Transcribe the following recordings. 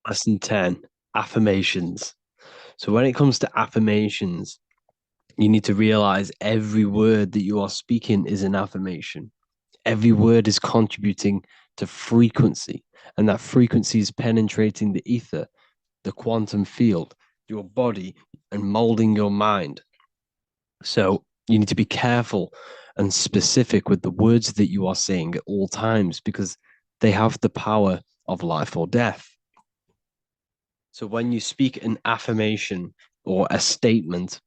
Lesson 10, affirmations. So when it comes to affirmations, you need to realize every word that you are speaking is an affirmation. Every word is contributing to frequency, and that frequency is penetrating the ether, the quantum field, your body, and molding your mind. So you need to be careful and specific with the words that you are saying at all times because they have the power of life or death. So when you speak an affirmation or a statement,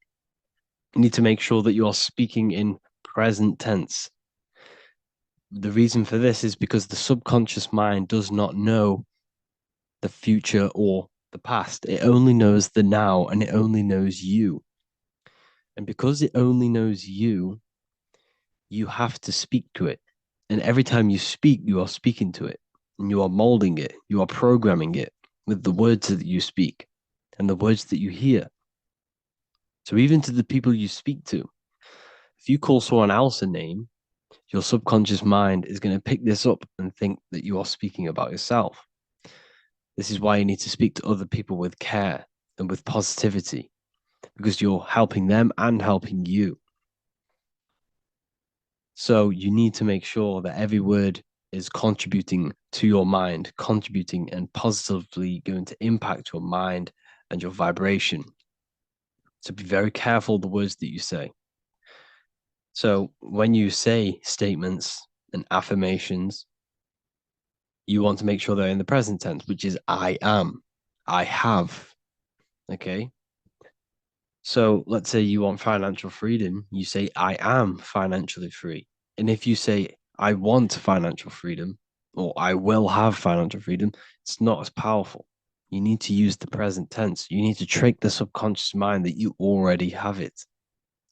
you need to make sure that you are speaking in present tense. The reason for this is because the subconscious mind does not know the future or the past. It only knows the now and it only knows you. And because it only knows you, you have to speak to it. And every time you speak, you are speaking to it and you are molding it, you are programming it with the words that you speak and the words that you hear. So even to the people you speak to, if you call someone else a name, your subconscious mind is going to pick this up and think that you are speaking about yourself. This is why you need to speak to other people with care and with positivity because you're helping them and helping you. So you need to make sure that every word is contributing to your mind, contributing and positively going to impact your mind and your vibration. So be very careful of the words that you say. So when you say statements and affirmations, you want to make sure they're in the present tense, which is I am, I have. Okay. So let's say you want financial freedom, you say I am financially free. And if you say I want financial freedom or I will have financial freedom, it's not as powerful. You need to use the present tense. You need to trick the subconscious mind that you already have it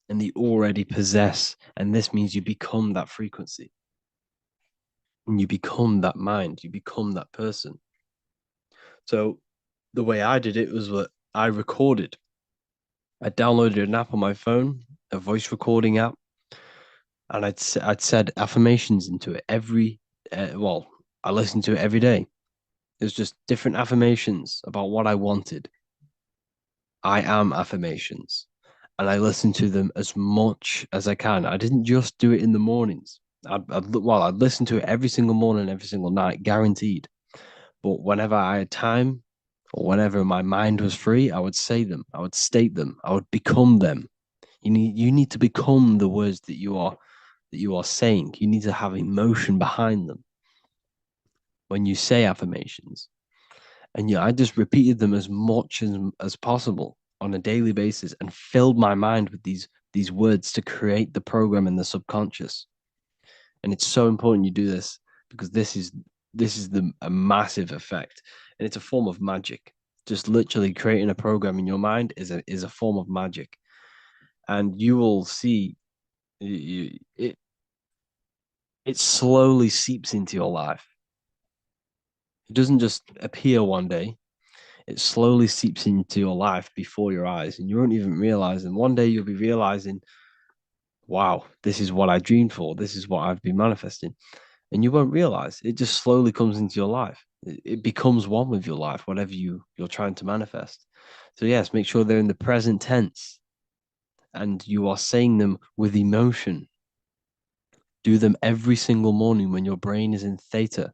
and you already possess. And this means you become that frequency and you become that mind, you become that person. So the way I did it was that I recorded. I downloaded an app on my phone, a voice recording app, and I'd said affirmations into it well, I listened to it every day. It was just different affirmations about what I wanted. I am affirmations, and I listened to them as much as I can. I didn't just do it in the mornings. I'd listen to it every single morning, every single night, guaranteed. But whenever I had time or whenever my mind was free, I would say them, I would state them, I would become them. You need to become the words that you are saying. You need to have emotion behind them when you say affirmations. And yeah, I just repeated them as much as possible on a daily basis and filled my mind with these words to create the program in the subconscious. And it's so important you do this because this is a massive effect, and it's a form of magic. Just literally creating a program in your mind is a form of magic, and you will see it slowly seeps into your life. It doesn't just appear one day. It slowly seeps into your life before your eyes, and you won't even realize. And one day you'll be realizing, wow, this is what I dreamed for. This is what I've been manifesting. And you won't realize it just slowly comes into your life. It becomes one with your life, whatever you're trying to manifest. So yes, make sure they're in the present tense and you are saying them with emotion. Do them every single morning when your brain is in theta.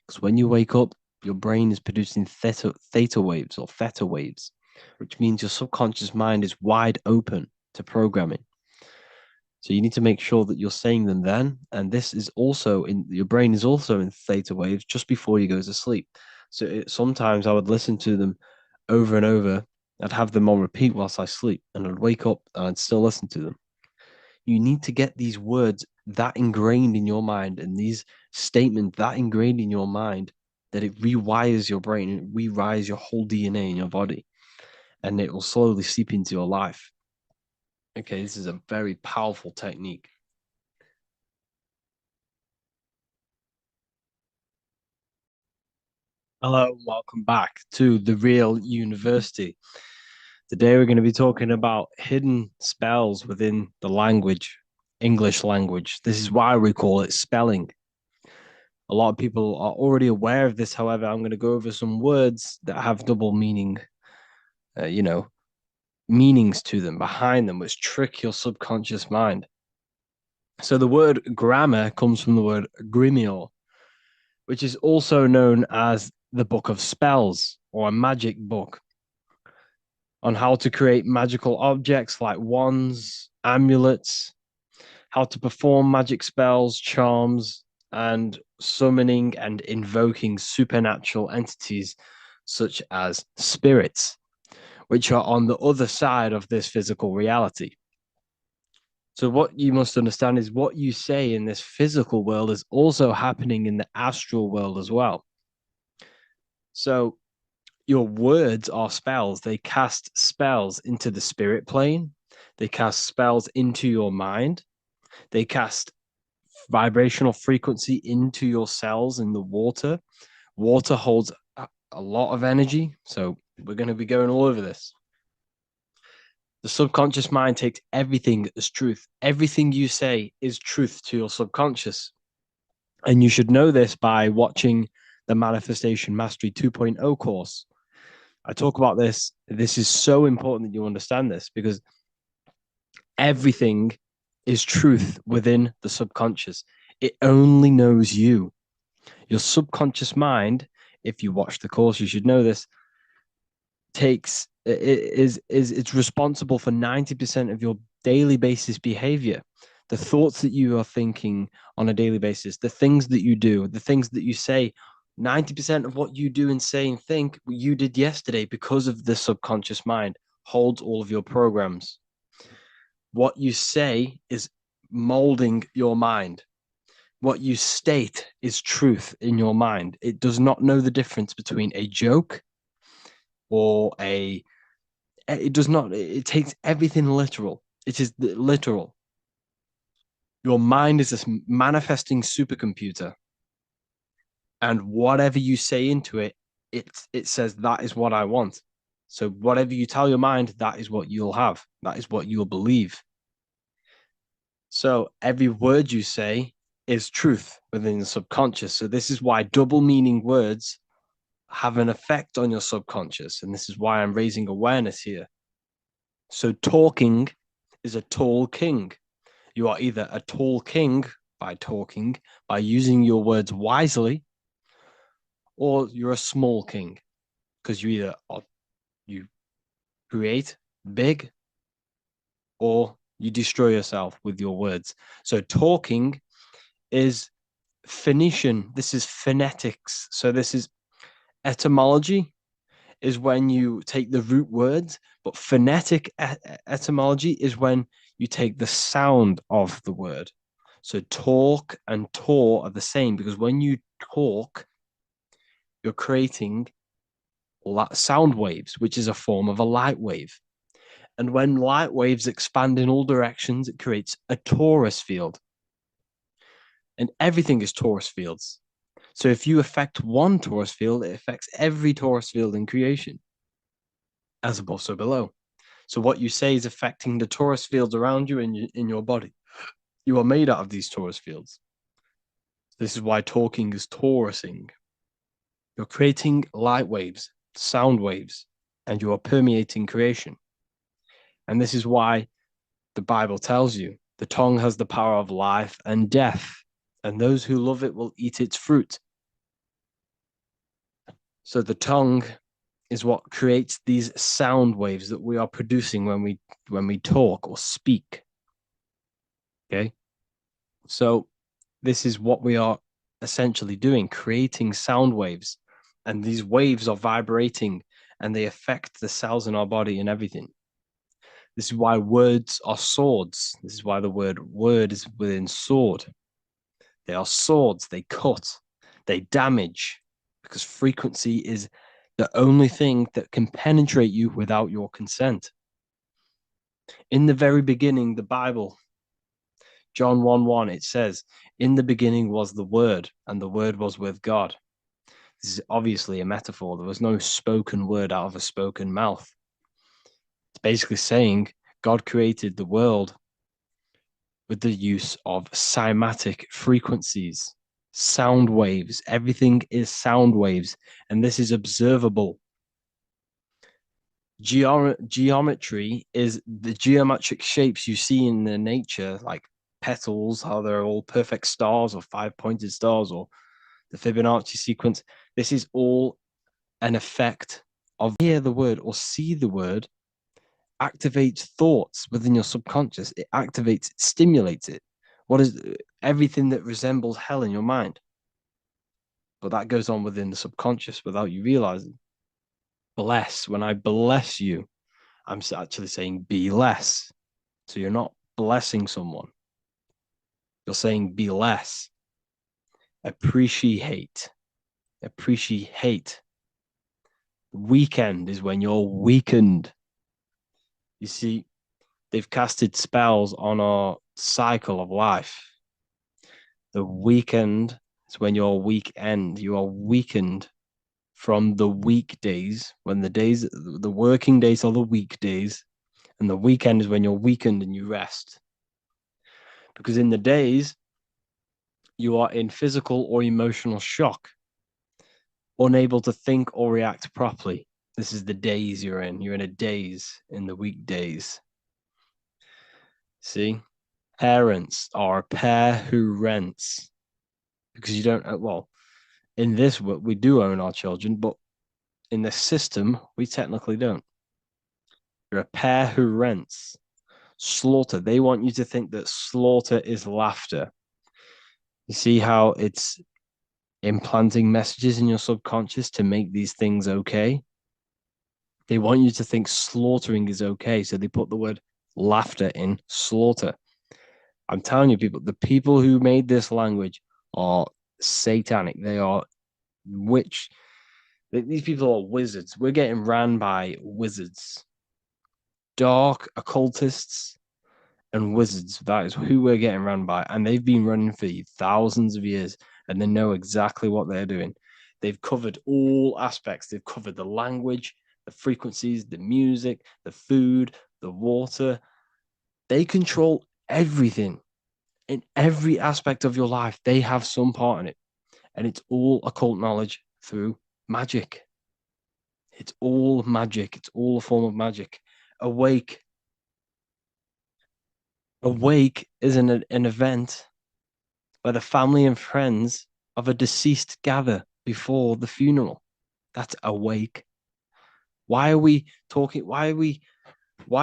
Because when you wake up, your brain is producing theta waves or theta waves, which means your subconscious mind is wide open to programming. So you need to make sure that you're saying them then. And this is also in your brain is also in theta waves just before you go to sleep. So sometimes I would listen to them over and over. I'd have them on repeat whilst I sleep, and I'd wake up and I'd still listen to them. You need to get these words that ingrained in your mind and these statements that ingrained in your mind that it rewires your brain, it rewires your whole DNA in your body, and it will slowly seep into your life. Okay, this is a very powerful technique. Hello, and welcome back to the Real University. Today we're going to be talking about hidden spells within the language, English language. This is why we call it spelling. A lot of people are already aware of this. However, I'm going to go over some words that have double meaning, you know, meanings to them, behind them, which trick your subconscious mind. So the word grammar comes from the word grimoire, which is also known as the book of spells or a magic book on how to create magical objects like wands, amulets, how to perform magic spells, charms, and summoning and invoking supernatural entities such as spirits, which are on the other side of this physical reality. So, what you must understand is what you say in this physical world is also happening in the astral world as well. So, your words are spells. They cast spells into the spirit plane, they cast spells into your mind, they cast vibrational frequency into your cells in the water. Water holds a lot of energy. So, we're going to be going all over this. The subconscious mind takes everything as truth. Everything you say is truth to your subconscious. And you should know this by watching the Manifestation Mastery 2.0 course. I talk about this. This is so important that you understand this because everything is truth within the subconscious. It only knows you. Your subconscious mind, if you watch the course, you should know this, takes it's responsible for 90% of your daily basis behavior. The thoughts that you are thinking on a daily basis, the things that you do, the things that you say, 90% of what you do and say and think you did yesterday because of the subconscious mind holds all of your programs. What you say is molding your mind. What you state is truth in your mind. It does not know the difference between a joke or a it does not, it takes everything literal. It is literal. Your mind is a manifesting supercomputer, and whatever you say into it, it says that is what I want. So whatever you tell your mind, that is what you'll have. That is what you'll believe. So every word you say is truth within the subconscious. So this is why double meaning words have an effect on your subconscious. And this is why I'm raising awareness here. So talking is a tall king. You are either a tall king by talking, by using your words wisely, or you're a small king because you either you create big or you destroy yourself with your words. So talking is Phoenician. This is phonetics. So this is etymology is when you take the root words, but phonetic etymology is when you take the sound of the word. So talk and tour are the same because when you talk, you're creating sound waves, which is a form of a light wave. And when light waves expand in all directions, it creates a torus field. And everything is torus fields. So if you affect one torus field, it affects every torus field in creation, as above, so below. So what you say is affecting the torus fields around you in your body. You are made out of these torus fields. This is why talking is torusing. You're creating light waves, sound waves, and you are permeating creation. And this is why the Bible tells you the tongue has the power of life and death, and those who love it will eat its fruit. So the tongue is what creates these sound waves that we are producing when we talk or speak. Okay. So this is what we are essentially doing, creating sound waves. And these waves are vibrating and they affect the cells in our body and everything. This is why words are swords. This is why the word is within sword. They are swords, they cut, they damage, because frequency is the only thing that can penetrate you without your consent. In the very beginning, the Bible, John 1:1, it says, in the beginning was the Word, and the Word was with God. This is obviously a metaphor. There was no spoken word out of a spoken mouth. It's basically saying God created the world with the use of cymatic frequencies. Sound waves. Everything is sound waves, and this is observable. Geometry is the geometric shapes you see in the nature, like petals, how they're all perfect stars or five-pointed stars or the Fibonacci sequence. This is all an effect of hear the word or see the word activates thoughts within your subconscious. It activates, it stimulates it. What is everything that resembles hell in your mind? But that goes on within the subconscious without you realizing. Bless, when I bless you, I'm actually saying be less. So you're not blessing someone, you're saying be less. Appreciate, appreciate. Weekend is when you're weakened. You see, they've casted spells on our cycle of life. The weekend is when you're weekend. You are weakened from the weekdays, when the working days are the weekdays, and the weekend is when you're weakened and you rest. Because in the days, you are in physical or emotional shock, unable to think or react properly. This is the days you're in. You're in a daze in the weekdays. See? Parents are a pair who rents because you don't, well, in this, we do own our children, but in the system, we technically don't. You're a pair who rents. Slaughter. They want you to think that slaughter is laughter. You see how it's implanting messages in your subconscious to make these things okay? They want you to think slaughtering is okay. So they put the word laughter in slaughter. I'm telling you, people, the people who made this language are satanic. They are witch. These people are wizards. We're getting ran by wizards, dark occultists, and wizards. That is who we're getting run by. And they've been running for thousands of years and they know exactly what they're doing. They've covered all aspects. They've covered the language, the frequencies, the music, the food, the water. They control everything in every aspect of your life. They have some part in it. And it's all occult knowledge through magic. It's all magic. It's all a form of magic. Awake. Awake is an event where the family and friends of a deceased gather before the funeral. That's awake. Why are we talking? Why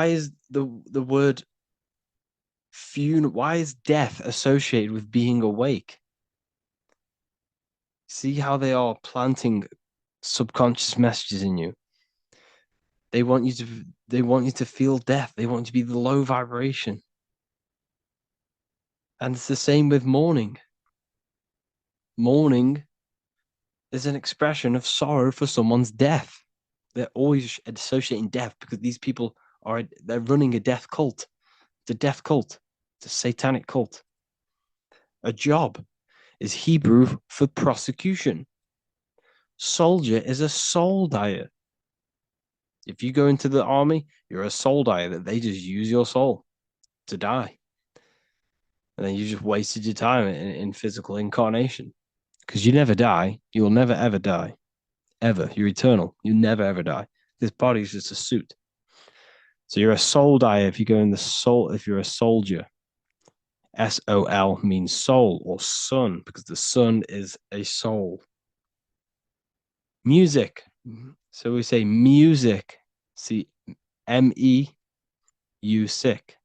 is the word funeral? Why is death associated with being awake? See how they are planting subconscious messages in you. They want you to feel death. They want you to be the low vibration. And it's the same with mourning. Mourning is an expression of sorrow for someone's death. They're always associating death because these people they're running a death cult. It's a death cult. It's a satanic cult. A job is Hebrew for prosecution. Soldier is a soul dyer. If you go into the army, you're a soul dyer that they just use your soul to die. And then you just wasted your time in physical incarnation. Because you never die. You will never ever die. Ever. You're eternal. You never ever die. This body is just a suit. So you're a soul dyer if you go in the soul, if you're a soldier. SOL means soul or sun because the sun is a soul. Music. So we say music. See, MEU sick.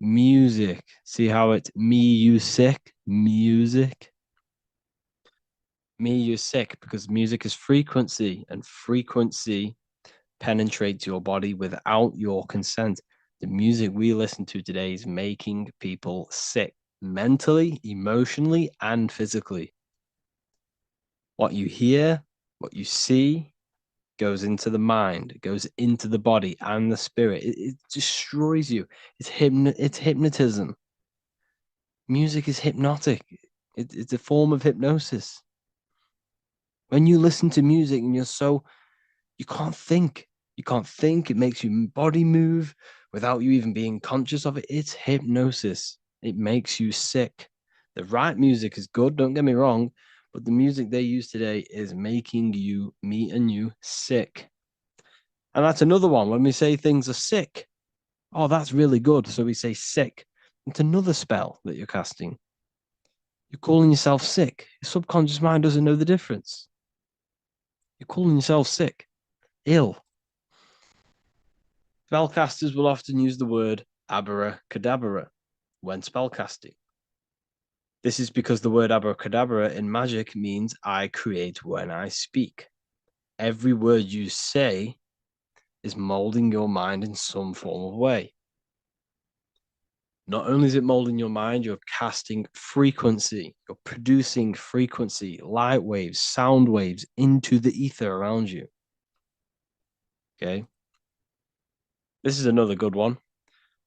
Music. See how it's me, you sick? Music. Me, you sick because music is frequency and frequency penetrates your body without your consent. The music we listen to today is making people sick mentally, emotionally, and physically. What you hear, what you see goes into the mind, it goes into the body and the spirit. It destroys you. It's hypnotism. Music is hypnotic. It's a form of hypnosis. When you listen to music and you can't think. You can't think. It makes your body move without you even being conscious of it. It's hypnosis. It makes you sick. The right music is good, don't get me wrong, but the music they use today is making you, me and you, sick. And that's another one. When we say things are sick, oh, that's really good. So we say sick. It's another spell that you're casting. You're calling yourself sick. Your subconscious mind doesn't know the difference. You're calling yourself sick, ill. Spellcasters will often use the word abracadabra when spellcasting. This is because the word abracadabra in magic means I create when I speak. Every word you say is molding your mind in some form of way. Not only is it molding your mind, you're casting frequency, you're producing frequency, light waves, sound waves into the ether around you. Okay. This is another good one.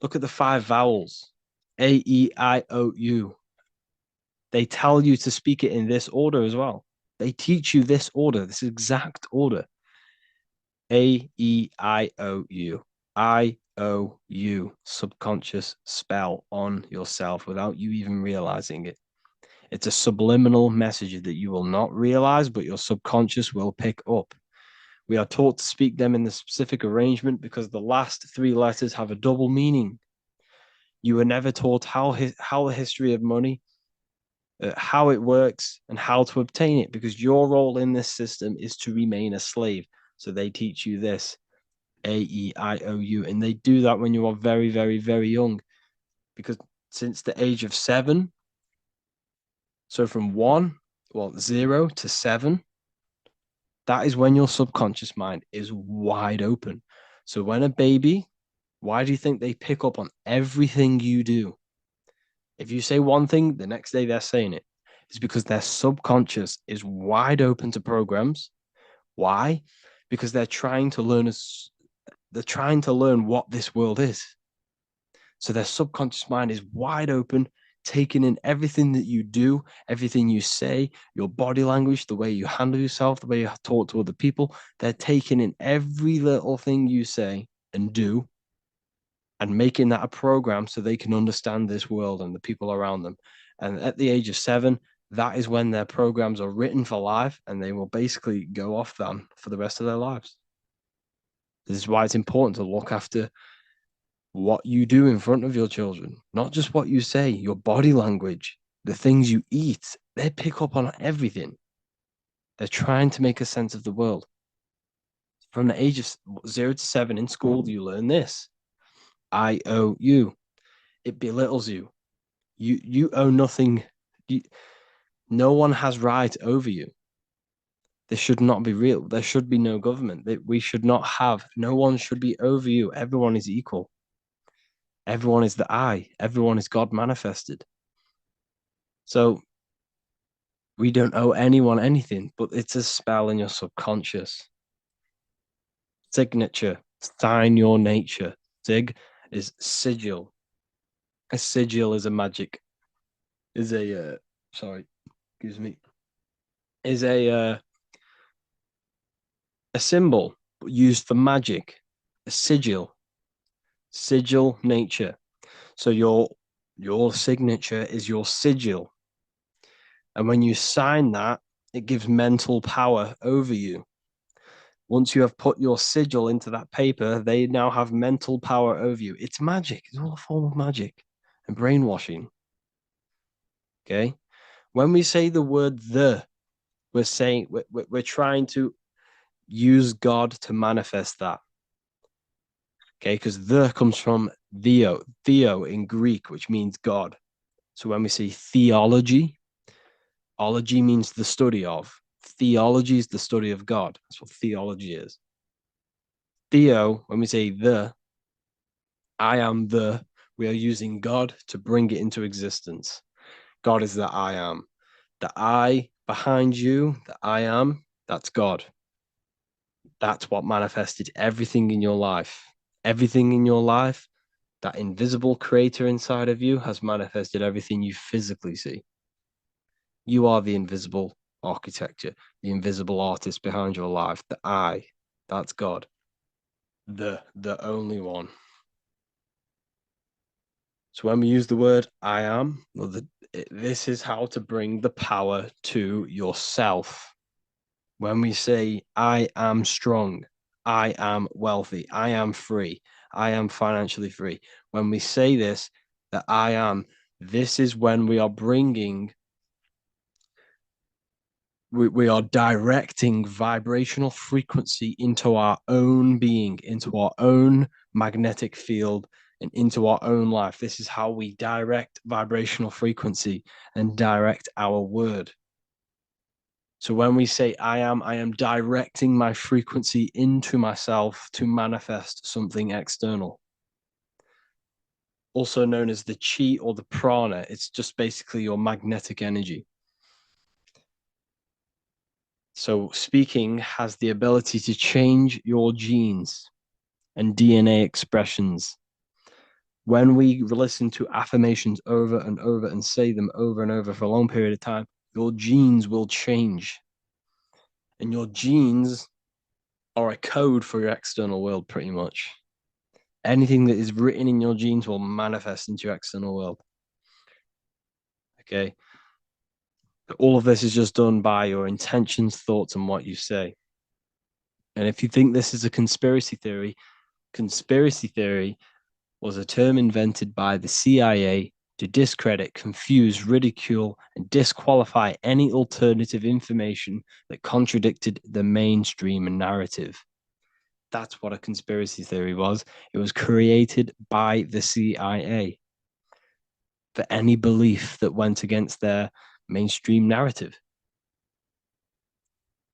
Look at the 5 vowels A, E, I, O, U. They tell you to speak it in this order as well. They teach you this order, this exact order. A, E, I, O, U. I, O, U. Subconscious spell on yourself without you even realizing it. It's a subliminal message that you will not realize, but your subconscious will pick up. We are taught to speak them in the specific arrangement because the last 3 letters have a double meaning. You were never taught how the history of money, how it works, and how to obtain it, because your role in this system is to remain a slave. So they teach you this, A, E, I, O, U, and they do that when you are very, very, very young, because since the age of 7, so from 0 to 7, that is when your subconscious mind is wide open. So when a baby, why do you think they pick up on everything you do? If you say one thing, the next day they're saying it. It's because their subconscious is wide open to programs. Why? Because they're trying to learn what this world is. So their subconscious mind is wide open, taking in everything that you do, everything you say, your body language, the way you handle yourself, the way you talk to other people. They're taking in every little thing you say and do and making that a program so they can understand this world and the people around them. And at the age of 7, that is when their programs are written for life and they will basically go off them for the rest of their lives. This is why it's important to look after what you do in front of your children, not just what you say, your body language, the things you eat. They pick up on everything. They're trying to make a sense of the world. From the age of 0 to 7 in school, you learn this. I owe you. It belittles you. You owe nothing. You, no one has right over you. This should not be real. There should be no government. We should not have. No one should be over you. Everyone is equal. Everyone is the I. Everyone is God manifested. So we don't owe anyone anything, but it's a spell in your subconscious. Signature, sign your nature. Sig is sigil. A sigil is a magic. Is a sorry, excuse me. Is a symbol used for magic. A sigil. Sigil nature. So your signature is your sigil. And when you sign that, it gives mental power over you. Once you have put your sigil into that paper, they now have mental power over you. It's magic. It's all a form of magic and brainwashing. Okay. When we say the word we're saying we're trying to use God to manifest that. Okay. Because the comes from theo in Greek, which means God. So when we say theology, ology means the study of. Theology is the study of God. That's what theology is. Theo, when we say I am we are using God to bring it into existence. God is the I am. The I behind you, the I am, that's God. That's what manifested everything in your life. Everything in your life, that invisible creator inside of you has manifested everything you physically see. You are the invisible architecture, the invisible artist behind your life. The I, that's God. The only one. So when we use the word I am, well, this is how to bring the power to yourself. When we say I am strong, I am wealthy, I am free, I am financially free. When we say this, that I am, this is when we are bringing, we are directing vibrational frequency into our own being, into our own magnetic field, and into our own life. This is how we direct vibrational frequency and direct our word. So when we say I am directing my frequency into myself to manifest something external. Also known as the chi or the prana. It's just basically your magnetic energy. So speaking has the ability to change your genes and DNA expressions. When we listen to affirmations over and over and say them over and over for a long period of time, your genes will change. And your genes are a code for your external world, pretty much. Anything that is written in your genes will manifest into your external world. Okay. All of this is just done by your intentions, thoughts, and what you say. And if you think this is a conspiracy theory was a term invented by the CIA to discredit, confuse, ridicule, and disqualify any alternative information that contradicted the mainstream narrative. That's what a conspiracy theory was. It was created by the CIA for any belief that went against their mainstream narrative.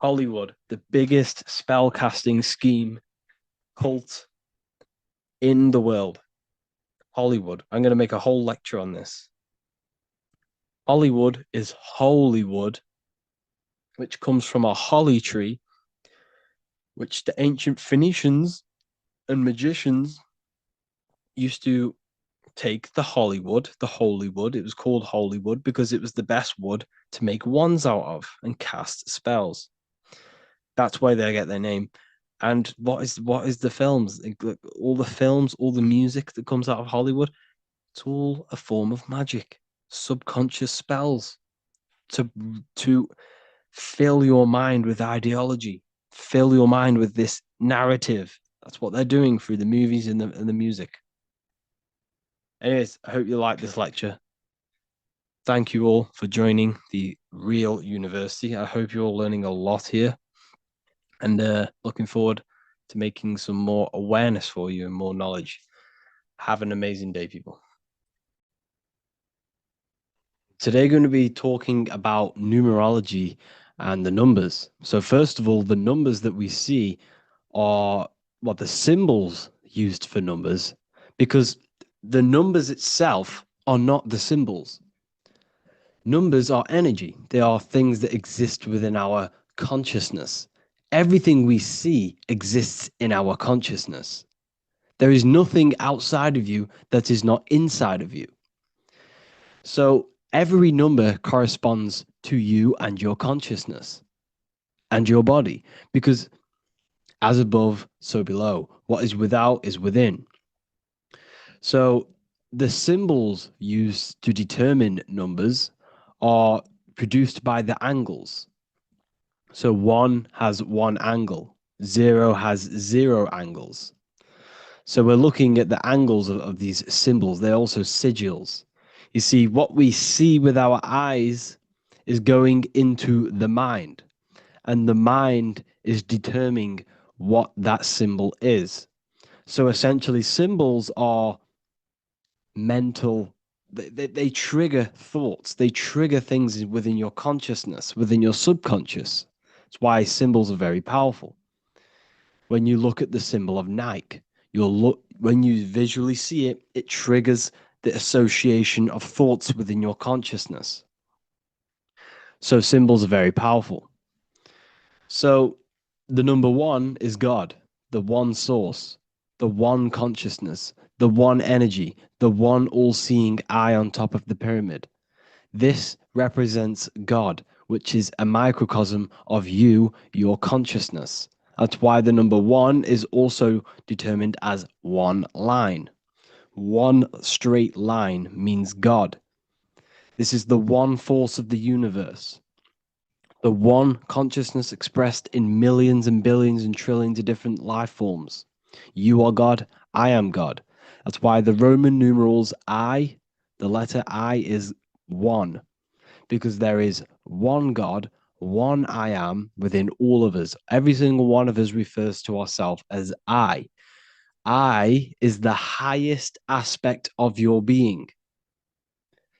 Hollywood, the biggest spell casting scheme cult in the world. Hollywood. I'm going to make a whole lecture on this. Hollywood is Holywood, which comes from a holly tree, which the ancient Phoenicians and magicians used to take the Hollywood, the holy wood. It was called Holywood because it was the best wood to make wands out of and cast spells. That's why they get their name. And what is the films? All the films, all the music that comes out of Hollywood, it's all a form of magic, subconscious spells to fill your mind with ideology, fill your mind with this narrative. That's what they're doing through the movies and the music. Anyways, I hope you like this lecture. Thank you all for joining the Real University. I hope you're all learning a lot here and looking forward to making some more awareness for you and more knowledge. Have an amazing day, people. Today, going to be talking about numerology and the numbers. So first of all, the numbers that we see are what the symbols used for numbers, because the numbers itself are not the symbols. Numbers are energy. They are things that exist within our consciousness. Everything we see exists in our consciousness. There is nothing outside of you that is not inside of you. So every number corresponds to you and your consciousness and your body, because as above, so below. What is without is within. So the symbols used to determine numbers are produced by the angles. So 1 has 1 angle, 0 has 0 angles. So we're looking at the angles of these symbols. They're also sigils. You see, what we see with our eyes is going into the mind, and the mind is determining what that symbol is. So essentially, symbols are mental, they trigger thoughts, they trigger things within your consciousness, within your subconscious. It's why symbols are very powerful. When you look at the symbol of Nike, when you visually see it, it triggers the association of thoughts within your consciousness. So symbols are very powerful. So the number 1 is God, the one source, the one consciousness, the one energy, the one all-seeing eye on top of the pyramid. This represents God, which is a microcosm of you, your consciousness. That's why the number 1 is also determined as one line. One straight line means God. This is the one force of the universe. The one consciousness expressed in millions and billions and trillions of different life forms. You are God, I am God. That's why the Roman numerals I, the letter I is one, because there is one God, one I am within all of us. Every single one of us refers to ourselves as I. I is the highest aspect of your being.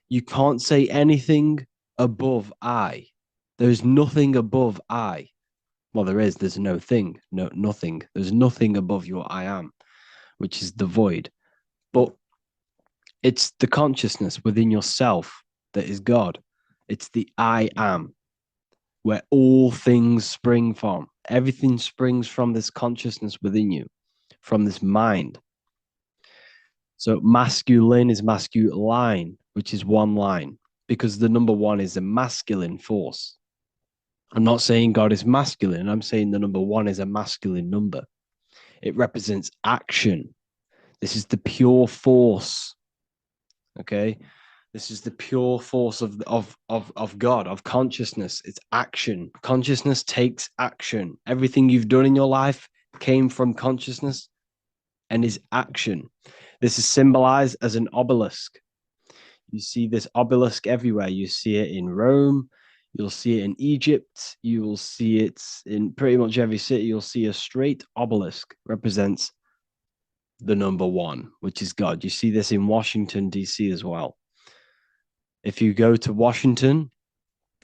You can't say anything above I. There's nothing above I. Well, there is. There's no thing, no nothing. There's nothing above your I am, which is the void. But it's the consciousness within yourself that is God. It's the I am, where all things spring from. Everything springs from this consciousness within you, from this mind. So masculine is masculine, which is one line, because the number one is a masculine force. I'm not saying God is masculine. I'm saying the number one is a masculine number. It represents action. This is the pure force. Okay. This is the pure force of God, of consciousness. It's action. Consciousness takes action. Everything you've done in your life came from consciousness and is action. This is symbolized as an obelisk. You see this obelisk everywhere. You see it in Rome. You'll see it in Egypt. You will see it in pretty much every city. You'll see a straight obelisk represents the number one, which is God. You see this in Washington, D.C. as well. If you go to Washington,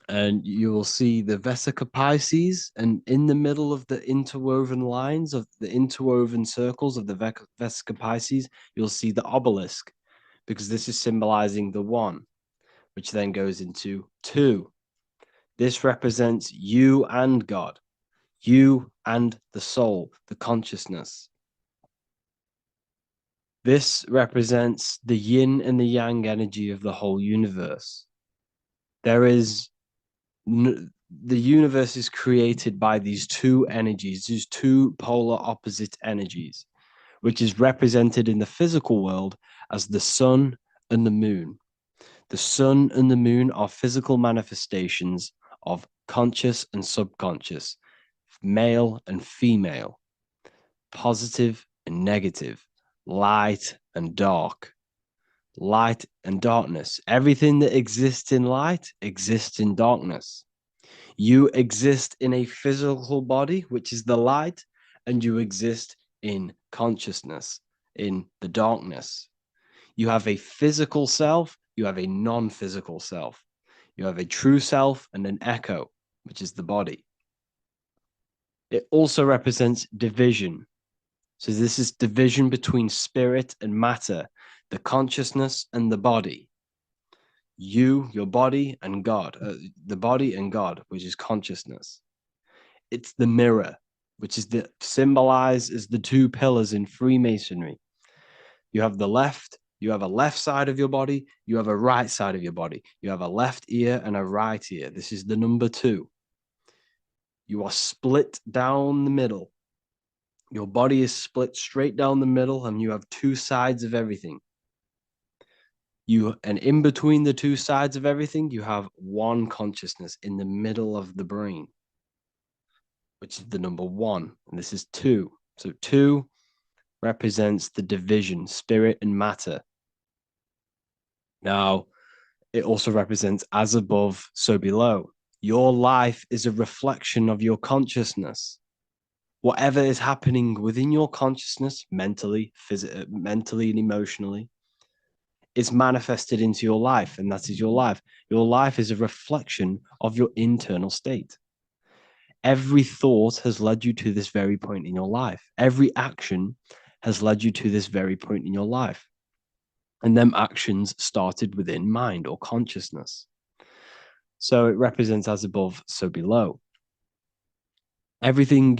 and you will see the Vesica Pisces, and in the middle of the interwoven lines of the interwoven circles of the Vesica Pisces, you'll see the obelisk, because this is symbolizing the one, which then goes into two. This represents you and God, you and the soul, the consciousness. This represents the yin and the yang energy of the whole universe. There is the universe is created by these two energies, these two polar opposite energies, which is represented in the physical world as the sun and the moon. The sun and the moon are physical manifestations of conscious and subconscious, male and female, positive and negative, light and dark, light and darkness. Everything that exists in light exists in darkness. You exist in a physical body, which is the light, and you exist in consciousness, in the darkness. You have a physical self, you have a non physical self. You have a true self and an echo, which is the body. It also represents division. So, this is division between spirit and matter, the consciousness and the body. You, your body, and God, the body and God, which is consciousness. It's the mirror, which is symbolized as the two pillars in Freemasonry. You have you have a left side of your body, you have a right side of your body. You have a left ear and a right ear. This is the number two. You are split down the middle. Your body is split straight down the middle, and you have two sides of everything. And in between the two sides of everything, you have one consciousness in the middle of the brain, which is the number one. And this is two. So two represents the division, spirit and matter. Now, it also represents as above, so below. Your life is a reflection of your consciousness. Whatever is happening within your consciousness, mentally, mentally and emotionally, is manifested into your life, and that is your life. Your life is a reflection of your internal state. Every thought has led you to this very point in your life. Every action has led you to this very point in your life. And them actions started within mind or consciousness. So it represents as above, so below. Everything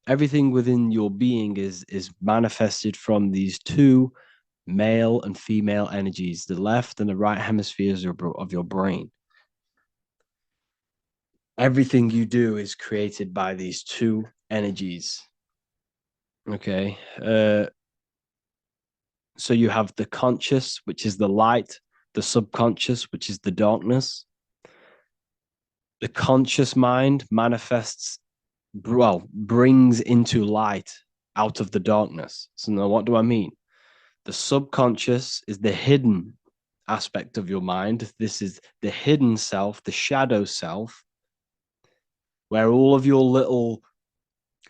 within your being is manifested from these two male and female energies, the left and the right hemispheres of your brain. Everything you do is created by these two energies. Okay. So you have the conscious, which is the light, the subconscious, which is the darkness. The conscious mind manifests, well, brings into light out of the darkness. So now what do I mean? The subconscious is the hidden aspect of your mind. This is the hidden self, the shadow self, where all of your little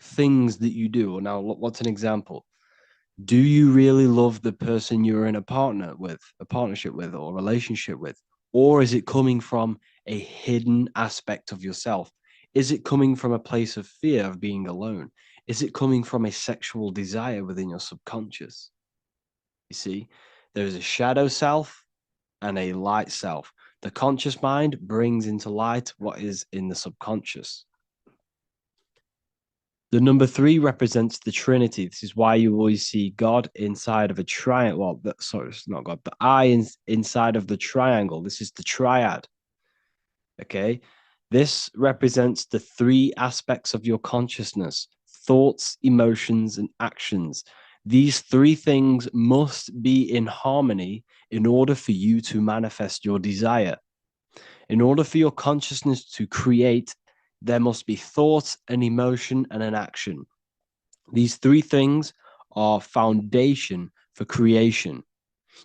things that you do. Now, what's an example? Do you really love the person you're in a partnership with, or a relationship with? Or is it coming from a hidden aspect of yourself? Is it coming from a place of fear of being alone? Is it coming from a sexual desire within your subconscious? You see, there's a shadow self and a light self. The conscious mind brings into light what is in the subconscious. The number three represents the Trinity. This is why you always see God inside of a triangle. Well, sorry, it's not God. The inside of the triangle. This is the triad. Okay. This represents the three aspects of your consciousness: thoughts, emotions, and actions. These three things must be in harmony in order for you to manifest your desire. In order for your consciousness to create, there must be thought, an emotion, and an action. These three things are foundation for creation.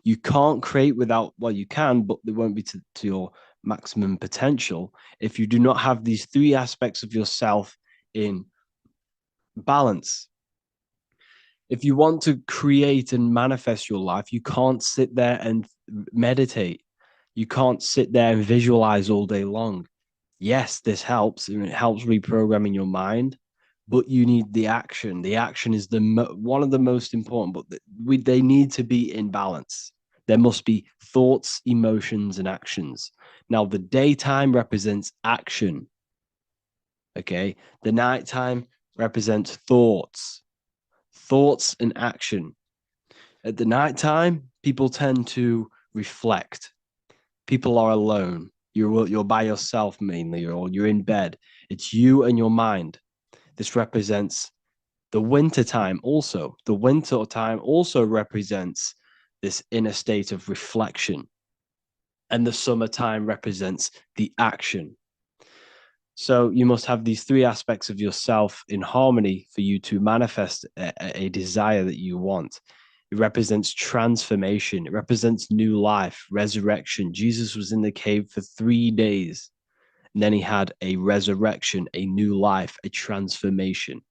You can't create without, well, you can, but they won't be to your maximum potential if you do not have these three aspects of yourself in balance. If you want to create and manifest your life, you can't sit there and meditate. You can't sit there and visualize all day long. Yes, this helps, and it helps reprogramming your mind, but you need the action. The action is one of the most important, but they need to be in balance. There must be thoughts, emotions, and actions. Now, the daytime represents action. Okay. The nighttime represents thoughts and action. At the nighttime, people tend to reflect. People are alone. You're by yourself mainly, or you're in bed. It's you and your mind. This represents the winter time also. The winter time also represents this inner state of reflection. And the summertime represents the action. So you must have these three aspects of yourself in harmony for you to manifest a desire that you want. It represents transformation. It represents new life, resurrection. Jesus was in the cave for 3 days, and then he had a resurrection, a new life, a transformation.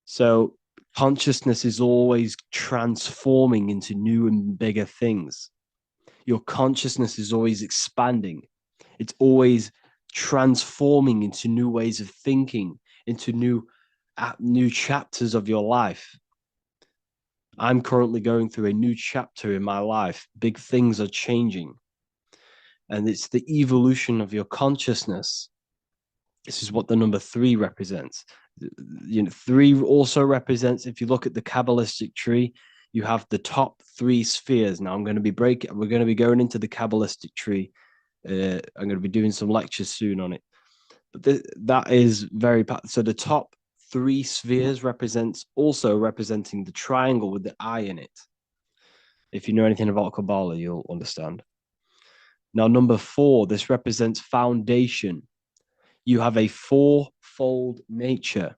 So consciousness is always transforming into new and bigger things. Your consciousness is always expanding. It's always transforming into new ways of thinking, into new chapters of your life. I'm currently going through a new chapter in my life. Big things are changing. And it's the evolution of your consciousness. This is what the number three represents. Three also represents, if you look at the Kabbalistic tree, you have the top three spheres. Now we're going to be going into the Kabbalistic tree. I'm going to be doing some lectures soon on it. But that is so the top three spheres representing the triangle with the eye in it. If you know anything about Kabbalah, you'll understand. Now, number four, this represents foundation. You have a fourfold nature.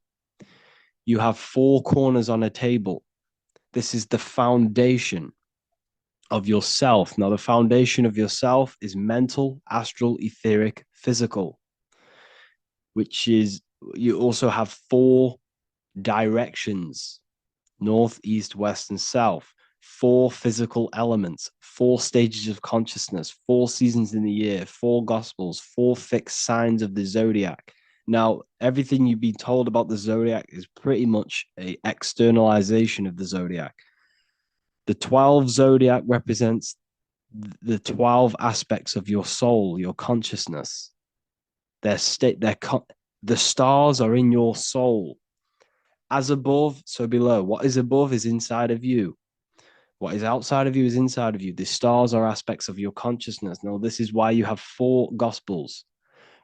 You have four corners on a table. This is the foundation of yourself. Now, the foundation of yourself is mental, astral, etheric, physical, which is, you also have four directions: north, east, west, and south. Four physical elements, four stages of consciousness, four seasons in the year, four gospels, four fixed signs of the zodiac. Now, everything you've been told about the zodiac is pretty much a externalization of the zodiac. The 12 zodiac represents the 12 aspects of your soul, your consciousness. The stars are in your soul. As above, so below. What is above is inside of you. What is outside of you is inside of you. The stars are aspects of your consciousness. Now, this is why you have four gospels,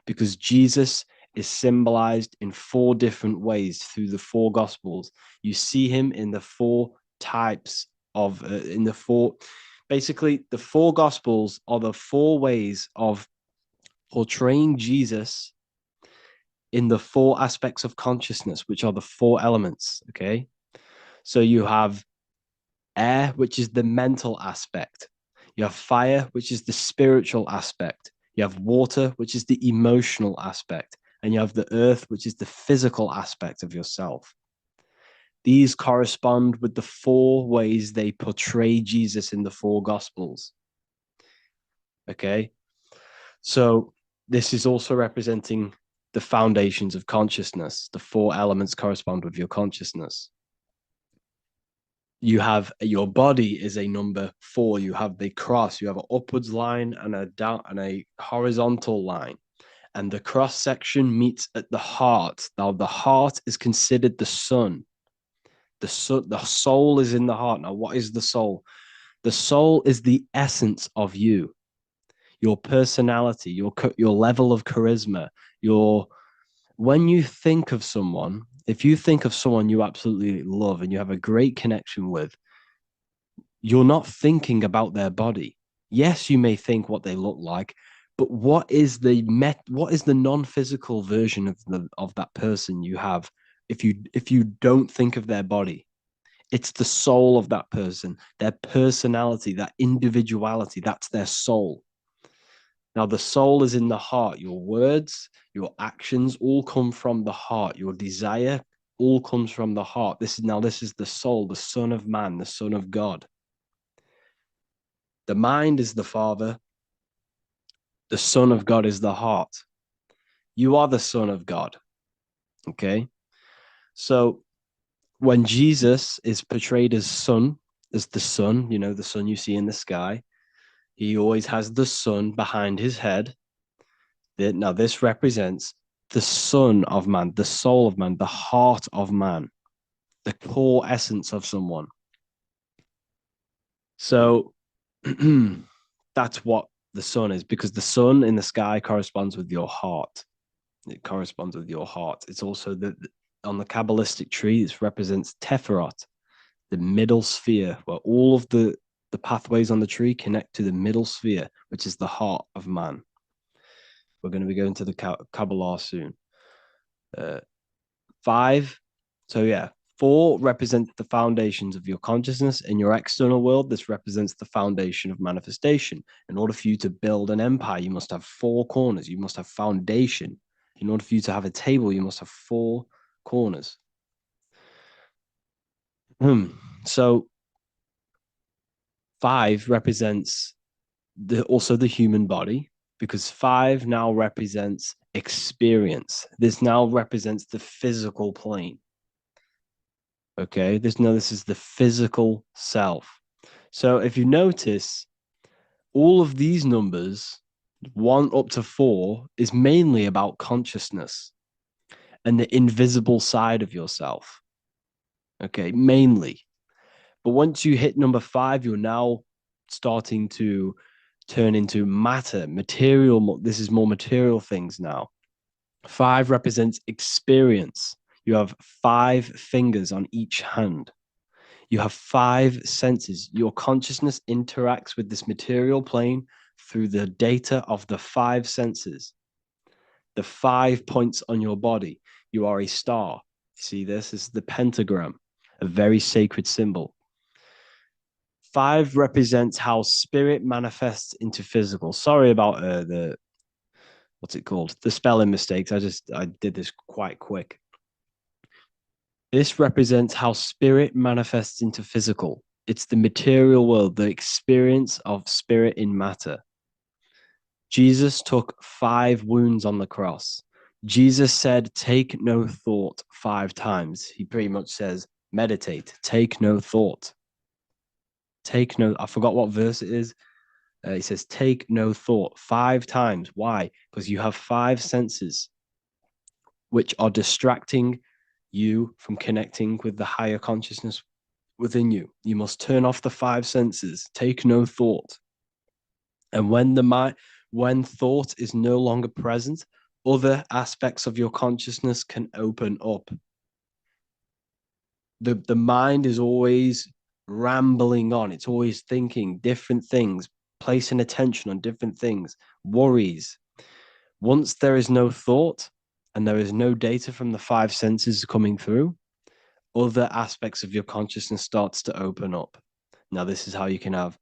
because Jesus is symbolized in four different ways through the four gospels. You see him in the four types of in the four. Basically, the four gospels are the four ways of portraying Jesus in the four aspects of consciousness, which are the four elements. Okay. So you have air, which is the mental aspect. You have fire, which is the spiritual aspect. You have water, which is the emotional aspect. And you have the earth, which is the physical aspect of yourself. These correspond with the four ways they portray Jesus in the four gospels. Okay. So this is also representing the foundations of consciousness. The four elements correspond with your consciousness. You have your body is a number 4. You have the cross. You have an upwards line and a down and a horizontal line. And the cross section meets at the heart. Now, the heart is considered the sun. The soul is in the heart. Now, what is the soul? The soul is the essence of you, your personality, your level of charisma, when you think of someone, if you think of someone you absolutely love and you have a great connection with, you're not thinking about their body. Yes, you may think what they look like, but what is the non-physical version of that person you have if you don't think of their body? It's the soul of that person, their personality, that individuality, that's their soul. Now, the soul is in the heart. Your words, your actions all come from the heart. Your desire all comes from the heart. This is the soul, the Son of Man, the Son of God. The mind is the Father. The Son of God is the heart. You are the Son of God. Okay. So when Jesus is portrayed as the sun, the sun you see in the sky, he always has the sun behind his head. Now, this represents the Son of Man, the soul of man, the heart of man, the core essence of someone. So that's what the sun is, because the sun in the sky corresponds with your heart. It corresponds with your heart. It's also on the Kabbalistic tree, this represents Teferot, the middle sphere, where all of the pathways on the tree connect to the middle sphere, which is the heart of man. We're going to be going to the Kabbalah soon. 5. So yeah, 4 represents the foundations of your consciousness. In your external world, this represents the foundation of manifestation. In order for you to build an empire, you must have 4 corners. You must have foundation. In order for you to have a table, you must have 4 corners. So 5 represents also the human body, because 5 now represents experience. This now represents the physical plane. Okay, this is the physical self. So if you notice, all of these numbers, 1 up to 4, is mainly about consciousness and the invisible side of yourself. Okay, mainly. But once you hit number 5, you're now starting to turn into material. This is more material things now. 5 represents experience. You have 5 fingers on each hand. You have 5 senses. Your consciousness interacts with this material plane through the data of the 5 senses. The 5 points on your body. You are a star. See this? This is the pentagram, a very sacred symbol. 5 represents how spirit manifests into physical. Sorry about what's it called? The spelling mistakes. I did this quite quick. This represents how spirit manifests into physical. It's the material world, the experience of spirit in matter. Jesus took 5 wounds on the cross. Jesus said, take no thought 5 times. He pretty much says, meditate, take no thought. I forgot what verse it is. He says, take no thought 5 times. Why? Because you have 5 senses which are distracting you from connecting with the higher consciousness within you. You must turn off the 5 senses, take no thought. And when thought is no longer present, other aspects of your consciousness can open up. The mind is always rambling on. It's always thinking different things, placing attention on different things, worries. Once there is no thought and there is no data from the five senses coming through, other aspects of your consciousness starts to open up. Now, this is how you can have,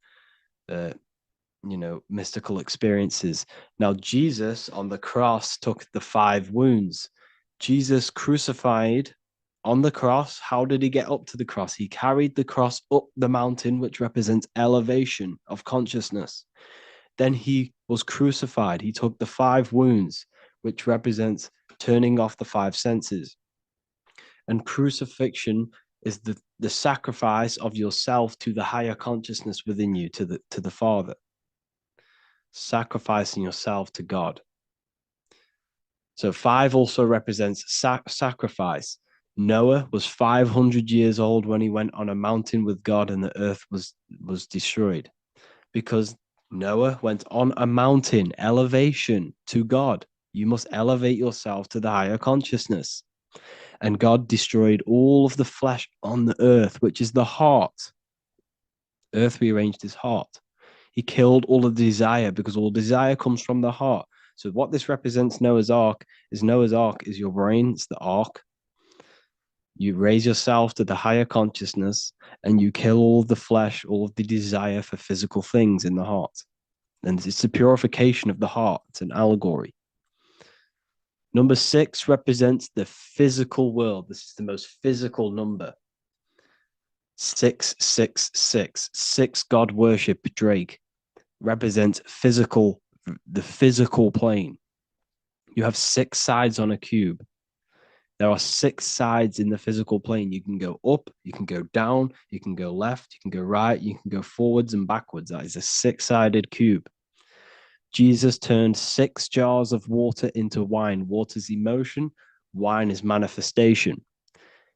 mystical experiences. Now, Jesus on the cross took the 5 wounds. Jesus crucified on the cross. How did he get up to the cross? He carried the cross up the mountain, which represents elevation of consciousness. Then he was crucified. He took the 5 wounds, which represents turning off the 5 senses. And crucifixion is the sacrifice of yourself to the higher consciousness within you, to the Father. Sacrificing yourself to God. So 5 also represents sacrifice. Noah was 500 years old when he went on a mountain with God and the earth was destroyed because Noah went on a mountain, elevation to God. You must elevate yourself to the higher consciousness. And God destroyed all of the flesh on the earth, which is the heart. Earth rearranged his heart. He killed all the desire because all desire comes from the heart. So what this represents Noah's Ark is your brain, it's the ark. You raise yourself to the higher consciousness and you kill all of the flesh, all of the desire for physical things in the heart. And it's the purification of the heart. It's an allegory. Number 6 represents the physical world. This is the most physical number. 666. 6 God worship, Drake, represents the physical plane. You have 6 sides on a cube. There are 6 sides in the physical plane. You can go up, you can go down, you can go left, you can go right, you can go forwards and backwards. That is a 6-sided cube. Jesus turned 6 jars of water into wine. Water's emotion, wine is manifestation.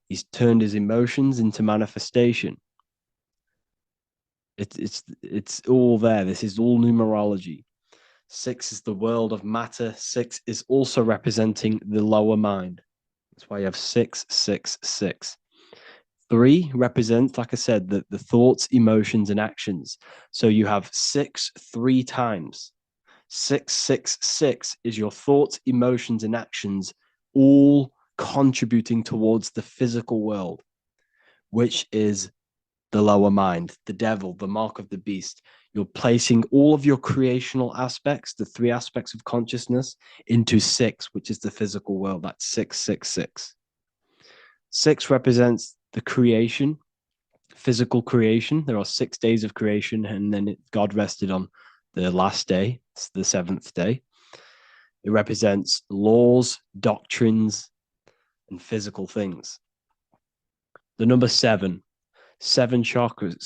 He's turned his emotions into manifestation. It's all there. This is all numerology. 6 is the world of matter. 6 is also representing the lower mind. That's why you have 666. 3 represents, like I said, the thoughts, emotions, and actions. So you have 6 3 times. 666 is your thoughts, emotions, and actions, all contributing towards the physical world, which is the lower mind, the devil, the mark of the beast. You're placing all of your creational aspects, the 3 aspects of consciousness, into 6, which is the physical world. That's 666. 6 represents the creation, physical creation. There are 6 days of creation, and then God rested on the last day. It's the 7th day. It represents laws, doctrines, and physical things. The number 7, 7 chakras,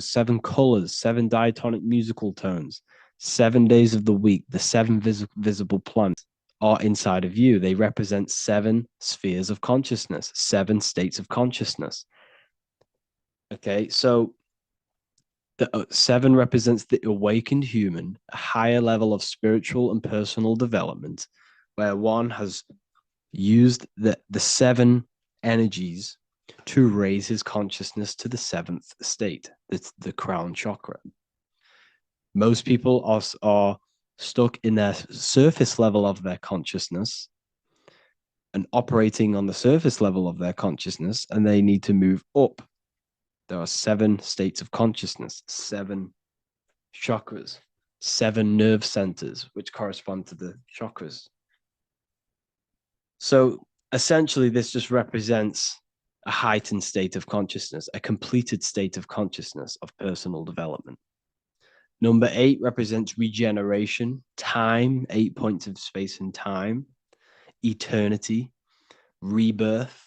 7 colors, 7 diatonic musical tones, 7 days of the week, the 7 visible planets are inside of you. They represent 7 spheres of consciousness, 7 states of consciousness. Okay, so the 7 represents the awakened human, a higher level of spiritual and personal development, where one has used the 7 energies to raise his consciousness to the 7th state. That's the crown chakra. Most people are stuck in their surface level of their consciousness and operating on the surface level of their consciousness, and they need to move up. There are 7 states of consciousness, 7 chakras, 7 nerve centers, which correspond to the chakras. So essentially, this just represents a heightened state of consciousness, a completed state of consciousness of personal development. Number 8 represents regeneration, time, 8 points of space and time, eternity, rebirth.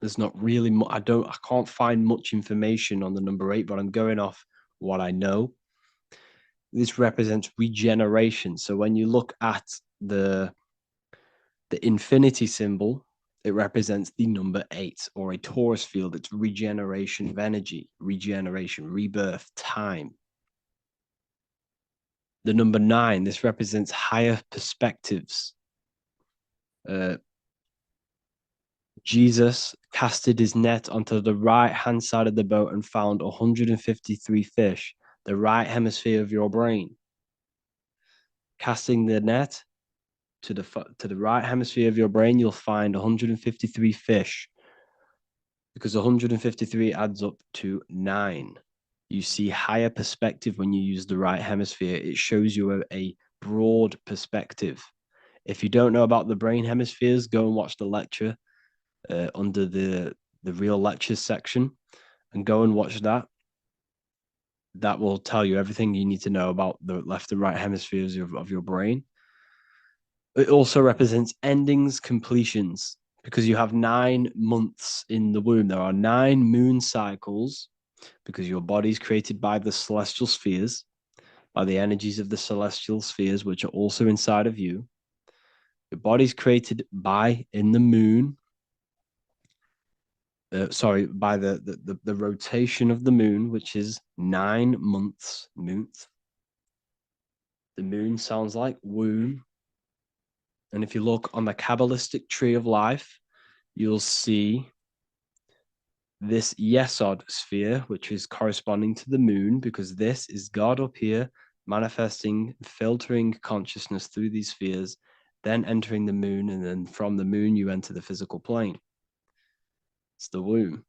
There's not really I can't find much information on the number 8, but I'm going off what I know. This represents regeneration. So when you look at the infinity symbol, it represents the number 8, or a torus field. It's regeneration of energy, regeneration, rebirth, time. The number 9, this represents higher perspectives. Jesus casted his net onto the right-hand side of the boat and found 153 fish, the right hemisphere of your brain. Casting the net to the right hemisphere of your brain, you'll find 153 fish, because 153 adds up to 9. You see higher perspective when you use the right hemisphere. It shows you a broad perspective. If you don't know about the brain hemispheres, go and watch the lecture under the real lectures section, and go and watch that. That will tell you everything you need to know about the left and right hemispheres of your brain. It also represents endings, completions, because you have 9 months in the womb. There are 9 moon cycles, because your body is created by the celestial spheres, by the energies of the celestial spheres, which are also inside of you. Your body's created in the moon. By the rotation of the moon, which is 9 months. The moon sounds like womb. And if you look on the Kabbalistic tree of life, you'll see this Yesod sphere, which is corresponding to the moon, because this is God up here manifesting, filtering consciousness through these spheres, then entering the moon, and then from the moon you enter the physical plane. It's the womb.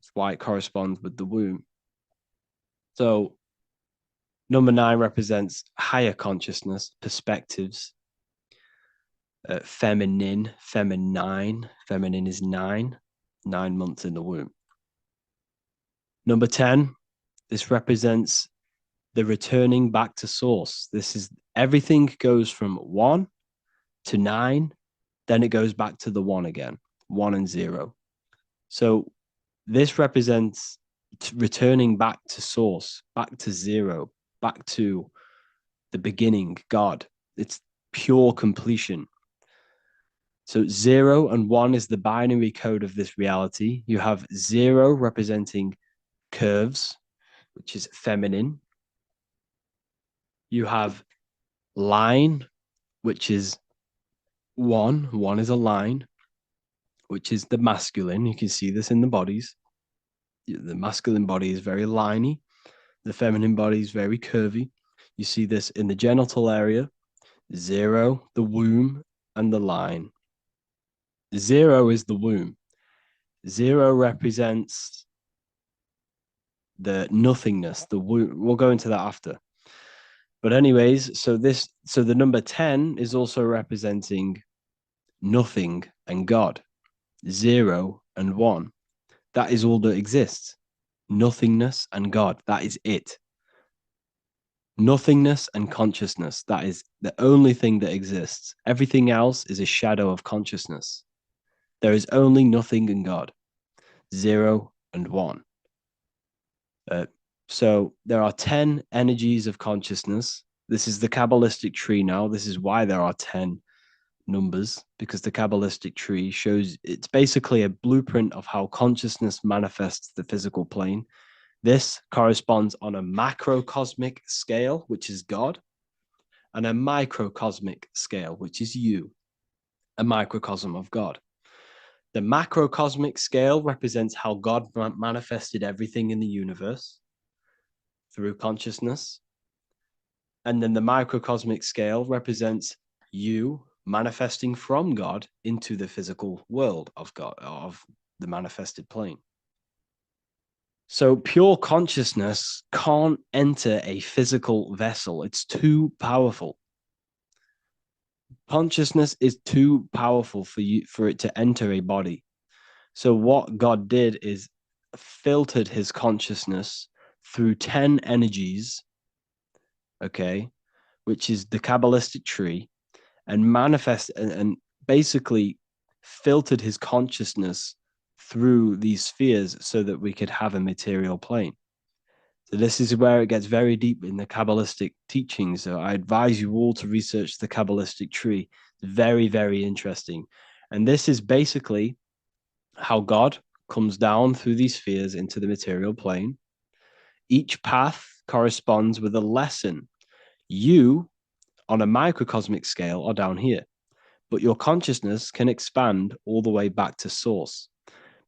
It's why it corresponds with the womb. So number 9 represents higher consciousness, perspectives. Feminine is 9 months in the womb. Number 10, this represents the returning back to source. This is everything goes from 1 to 9, then it goes back to the 1 again, 1 and 0. So this represents returning back to source, back to 0, back to the beginning, God. It's pure completion. So 0 and 1 is the binary code of this reality. You have 0 representing curves, which is feminine. You have line, which is 1. 1 is a line, which is the masculine. You can see this in the bodies. The masculine body is very liney. The feminine body is very curvy. You see this in the genital area, 0, the womb, and the line. 0 is the womb. 0 represents the nothingness, the womb. We'll go into that after. But anyways, so the number 10 is also representing nothing and God. 0 and 1. That is all that exists. Nothingness and God. That is it. Nothingness and consciousness. That is the only thing that exists. Everything else is a shadow of consciousness. There is only nothing and God. 0 and 1. So there are 10 energies of consciousness. This is the Kabbalistic tree now. This is why there are 10 numbers, because the Kabbalistic tree shows it's basically a blueprint of how consciousness manifests the physical plane. This corresponds on a macrocosmic scale, which is God, and a microcosmic scale, which is you, a microcosm of God. The macrocosmic scale represents how God manifested everything in the universe through consciousness. And then the microcosmic scale represents you manifesting from God into the physical world of God, of the manifested plane. So pure consciousness can't enter a physical vessel. It's too powerful. Consciousness is too powerful for it to enter a body. So what God did is filtered his consciousness through 10 energies, okay, which is the Kabbalistic tree, and basically filtered his consciousness through these spheres so that we could have a material plane. So this is where it gets very deep in the Kabbalistic teachings. So I advise you all to research the Kabbalistic tree. It's very, very interesting. And this is basically how God comes down through these spheres into the material plane. Each path corresponds with a lesson. You, on a microcosmic scale, are down here. but your consciousness can expand all the way back to source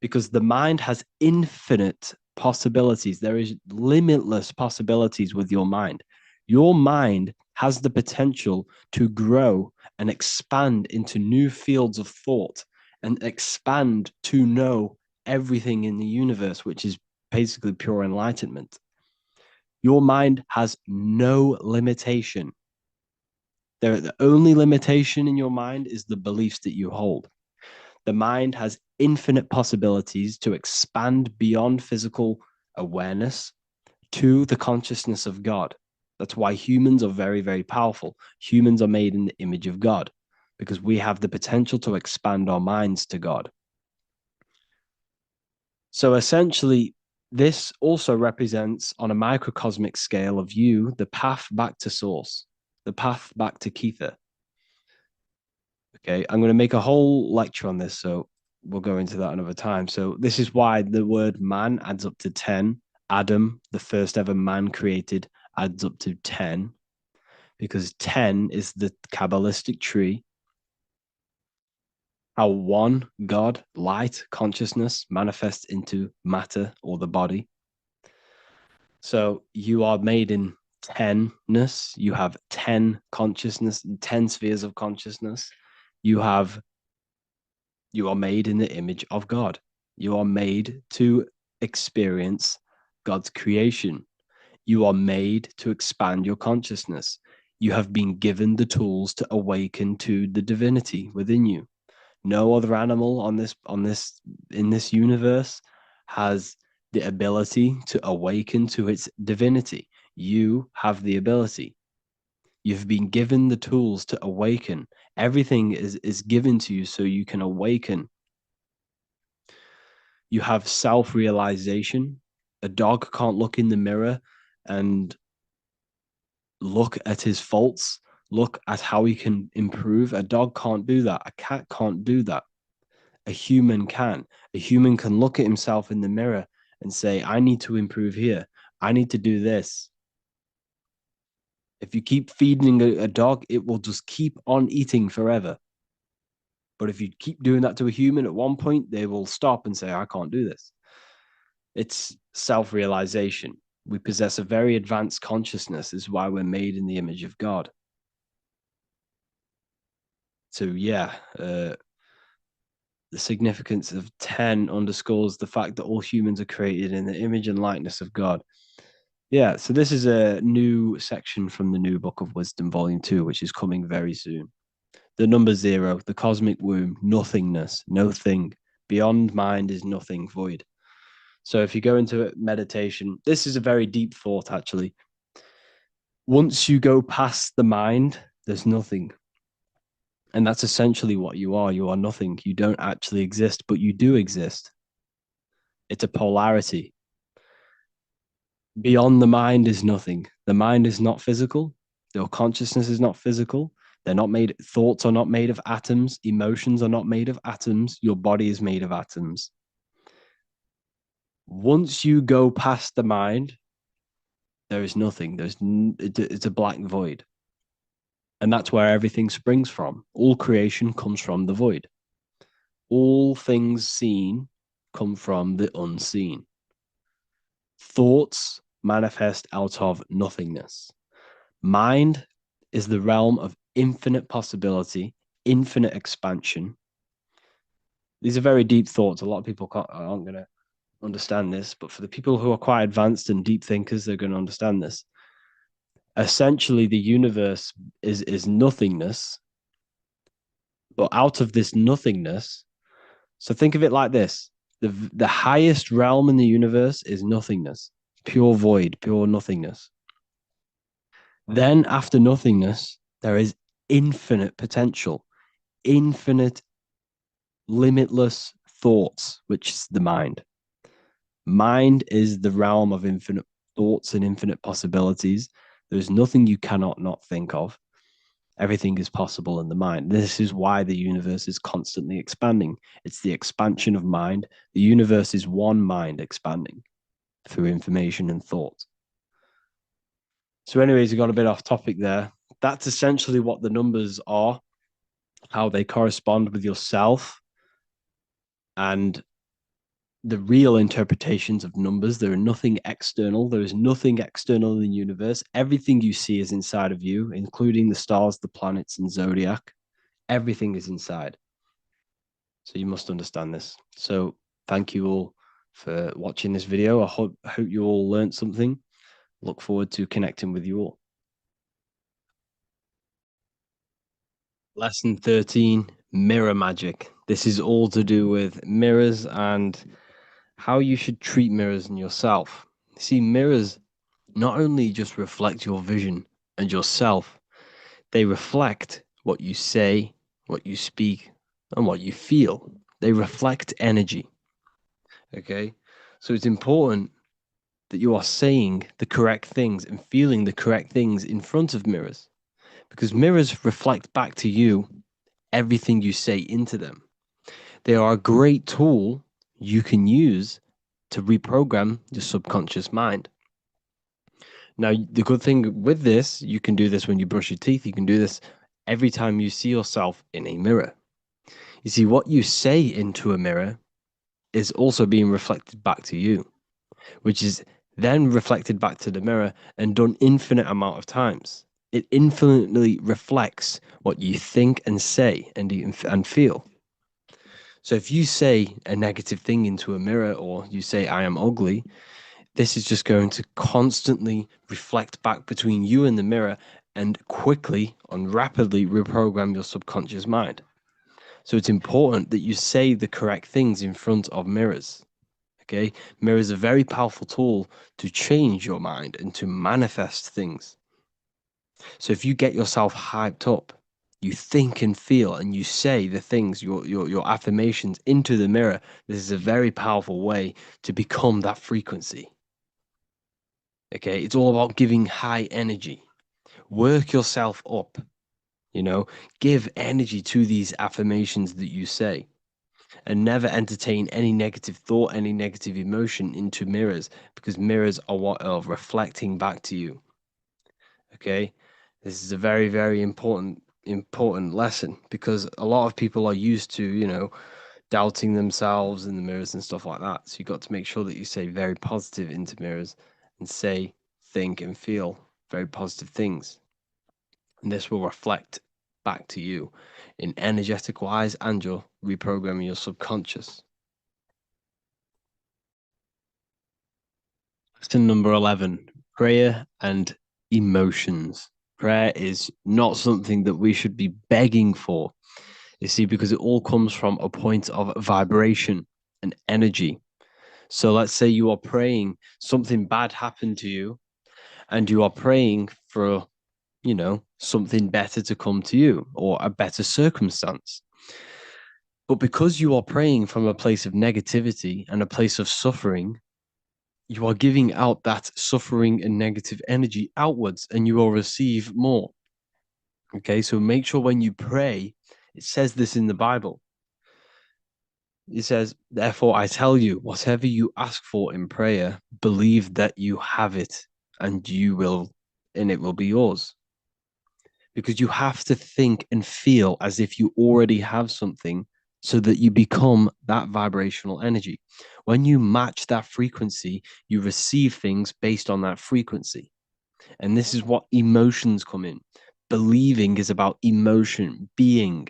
because the mind has infinite possibilities. There is limitless possibilities with your mind. Your mind has the potential to grow and expand into new fields of thought and expand to know everything in the universe, which is basically pure enlightenment. Your mind has no limitation. The only limitation in your mind is the beliefs that you hold. The mind has infinite possibilities to expand beyond physical awareness to the consciousness of God. That's why humans are very, very powerful. Humans are made in the image of God because we have the potential to expand our minds to God. So essentially, this also represents on a microcosmic scale of you the path back to source, the path back to Kether. Okay, I'm going to make a whole lecture on this, so we'll go into that another time. So this is why the word man adds up to 10. Adam, the first ever man created, adds up to 10 because 10 is the Kabbalistic tree. How one God, light, consciousness manifests into matter or the body. So you are made in 10ness. You have 10 consciousness, 10 spheres of consciousness. You are made in the image of God. You are made to experience God's creation. You are made to expand your consciousness. You have been given the tools to awaken to the divinity within you. No other animal in this universe has the ability to awaken to its divinity. You have the ability. You've been given the tools to awaken. Everything is given to you so you can awaken. You have self-realization. A dog can't look in the mirror and look at his faults, look at how he can improve. A dog can't do that. A cat can't do that. A human can. A human can look at himself in the mirror and say, I need to improve here. I need to do this. If you keep feeding a dog, it will just keep on eating forever. But if you keep doing that to a human, at one point, they will stop and say, I can't do this. It's self realization. We possess a very advanced consciousness. This is why we're made in the image of God. So, yeah, the significance of 10 underscores the fact that all humans are created in the image and likeness of God. Yeah, so this is a new section from the new Book of Wisdom, Volume 2, which is coming very soon. The number 0, the cosmic womb, nothingness, no thing. Beyond mind is nothing, void. So if you go into meditation, this is a very deep thought, actually. Once you go past the mind, there's nothing. And that's essentially what you are. You are nothing. You don't actually exist, but you do exist. It's a polarity. Beyond the mind is nothing. The mind is not physical. Your consciousness is not physical. They're not made, thoughts are not made of atoms. Emotions are not made of atoms. Your body is made of atoms. Once you go past the mind, there is nothing. It's a black void. And that's where everything springs from. All creation comes from the void. All things seen come from the unseen. Thoughts manifest out of nothingness. Mind is the realm of infinite possibility, infinite expansion. These are very deep thoughts. A lot of people aren't going to understand this, but for the people who are quite advanced and deep thinkers, they're going to understand this. Essentially, the universe is nothingness, but out of this nothingness, so think of it like this: the highest realm in the universe is nothingness, pure void, pure nothingness. Then after nothingness, there is infinite potential, infinite, limitless thoughts, which is the mind. Mind is the realm of infinite thoughts and infinite possibilities. There's nothing you cannot not think of. Everything is possible in the mind. This is why the universe is constantly expanding. It's the expansion of mind. The universe is one mind expanding through information and thought. So, anyways, we got a bit off topic there. That's essentially what the numbers are. how they correspond with yourself and the real interpretations of numbers. There are nothing external. There is nothing external in the universe. Everything you see is inside of you, including the stars, the planets, and zodiac. Everything is inside. So you must understand this. So thank you all for watching this video. I hope you all learned something. Look forward to connecting with you all. Lesson 13, mirror magic. This is all to do with mirrors and how you should treat mirrors in yourself. See, mirrors not only just reflect your vision and yourself, they reflect what you say, what you speak, and what you feel. They reflect energy. Okay. So it's important that you are saying the correct things and feeling the correct things in front of mirrors because mirrors reflect back to you everything you say into them. They are a great tool you can use to reprogram your subconscious mind. Now, the good thing with this, you can do this when you brush your teeth. You can do this every time you see yourself in a mirror. You see, what you say into a mirror is also being reflected back to you, which is then reflected back to the mirror and done infinite amount of times. It infinitely reflects what you think and say and feel. So if you say a negative thing into a mirror or you say, I am ugly, this is just going to constantly reflect back between you and the mirror and quickly and rapidly reprogram your subconscious mind. So it's important that you say the correct things in front of mirrors. Okay. Mirrors are a very powerful tool to change your mind and to manifest things. So if you get yourself hyped up, you think and feel and you say the things, your affirmations into the mirror, this is a very powerful way to become that frequency. Okay, it's all about giving high energy. Work yourself up, give energy to these affirmations that you say and never entertain any negative thought, any negative emotion into mirrors because mirrors are what are reflecting back to you. Okay, this is a very, very important lesson because a lot of people are used to, doubting themselves in the mirrors and stuff like that. So you got to make sure that you say very positive into mirrors and say, think, and feel very positive things. And this will reflect back to you in energetic wise and you're reprogramming your subconscious. Lesson number 11, prayer and emotions. Prayer is not something that we should be begging for, you see, because it all comes from a point of vibration and energy. So let's say you are praying, something bad happened to you, and you are praying for, something better to come to you or a better circumstance. But because you are praying from a place of negativity and a place of suffering, you are giving out that suffering and negative energy outwards and you will receive more. Okay, so make sure when you pray, it says this in the Bible. It says, therefore, I tell you, whatever you ask for in prayer, believe that you have it and it will be yours. Because you have to think and feel as if you already have something so that you become that vibrational energy. When you match that frequency, you receive things based on that frequency. And this is what emotions come in. Believing is about emotion, being.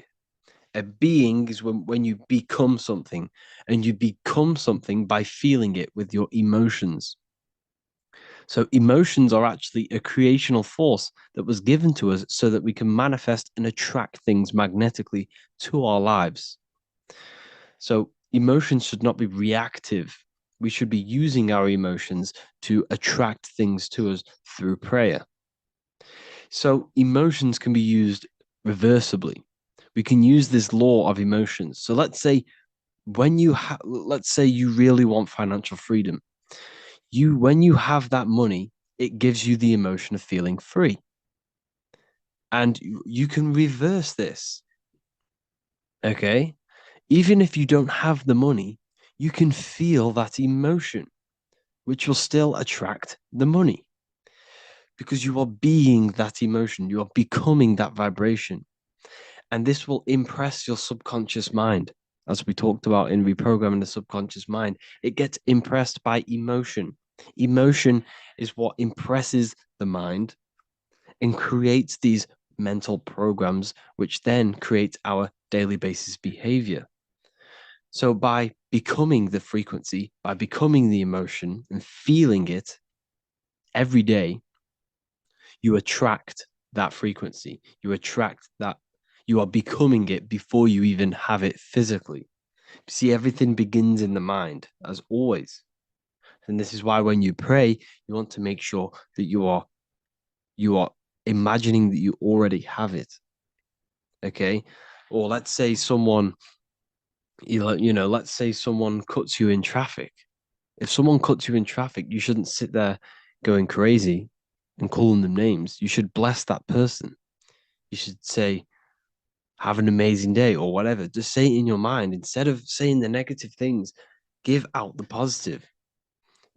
A being is when you become something, and you become something by feeling it with your emotions. So emotions are actually a creational force that was given to us so that we can manifest and attract things magnetically to our lives. So emotions should not be reactive. We should be using our emotions to attract things to us through prayer. So emotions can be used reversibly. We can use this law of emotions. So let's say let's say you really want financial freedom. When you have that money, it gives you the emotion of feeling free. And you can reverse this. Okay? Even if you don't have the money, you can feel that emotion, which will still attract the money because you are being that emotion, you are becoming that vibration. And this will impress your subconscious mind. As we talked about in reprogramming the subconscious mind, it gets impressed by emotion. Emotion is what impresses the mind and creates these mental programs, which then create our daily basis behavior. So by becoming the frequency, by becoming the emotion and feeling it every day, you attract that frequency. You attract that. You are becoming it before you even have it physically. See, everything begins in the mind, as always. And this is why when you pray, you want to make sure that you are imagining that you already have it. Okay. Or let's say someone, let's say someone cuts you in traffic. If someone cuts you in traffic, you shouldn't sit there going crazy and calling them names. You should bless that person. You should say, have an amazing day or whatever. Just say it in your mind. Instead of saying the negative things, give out the positive.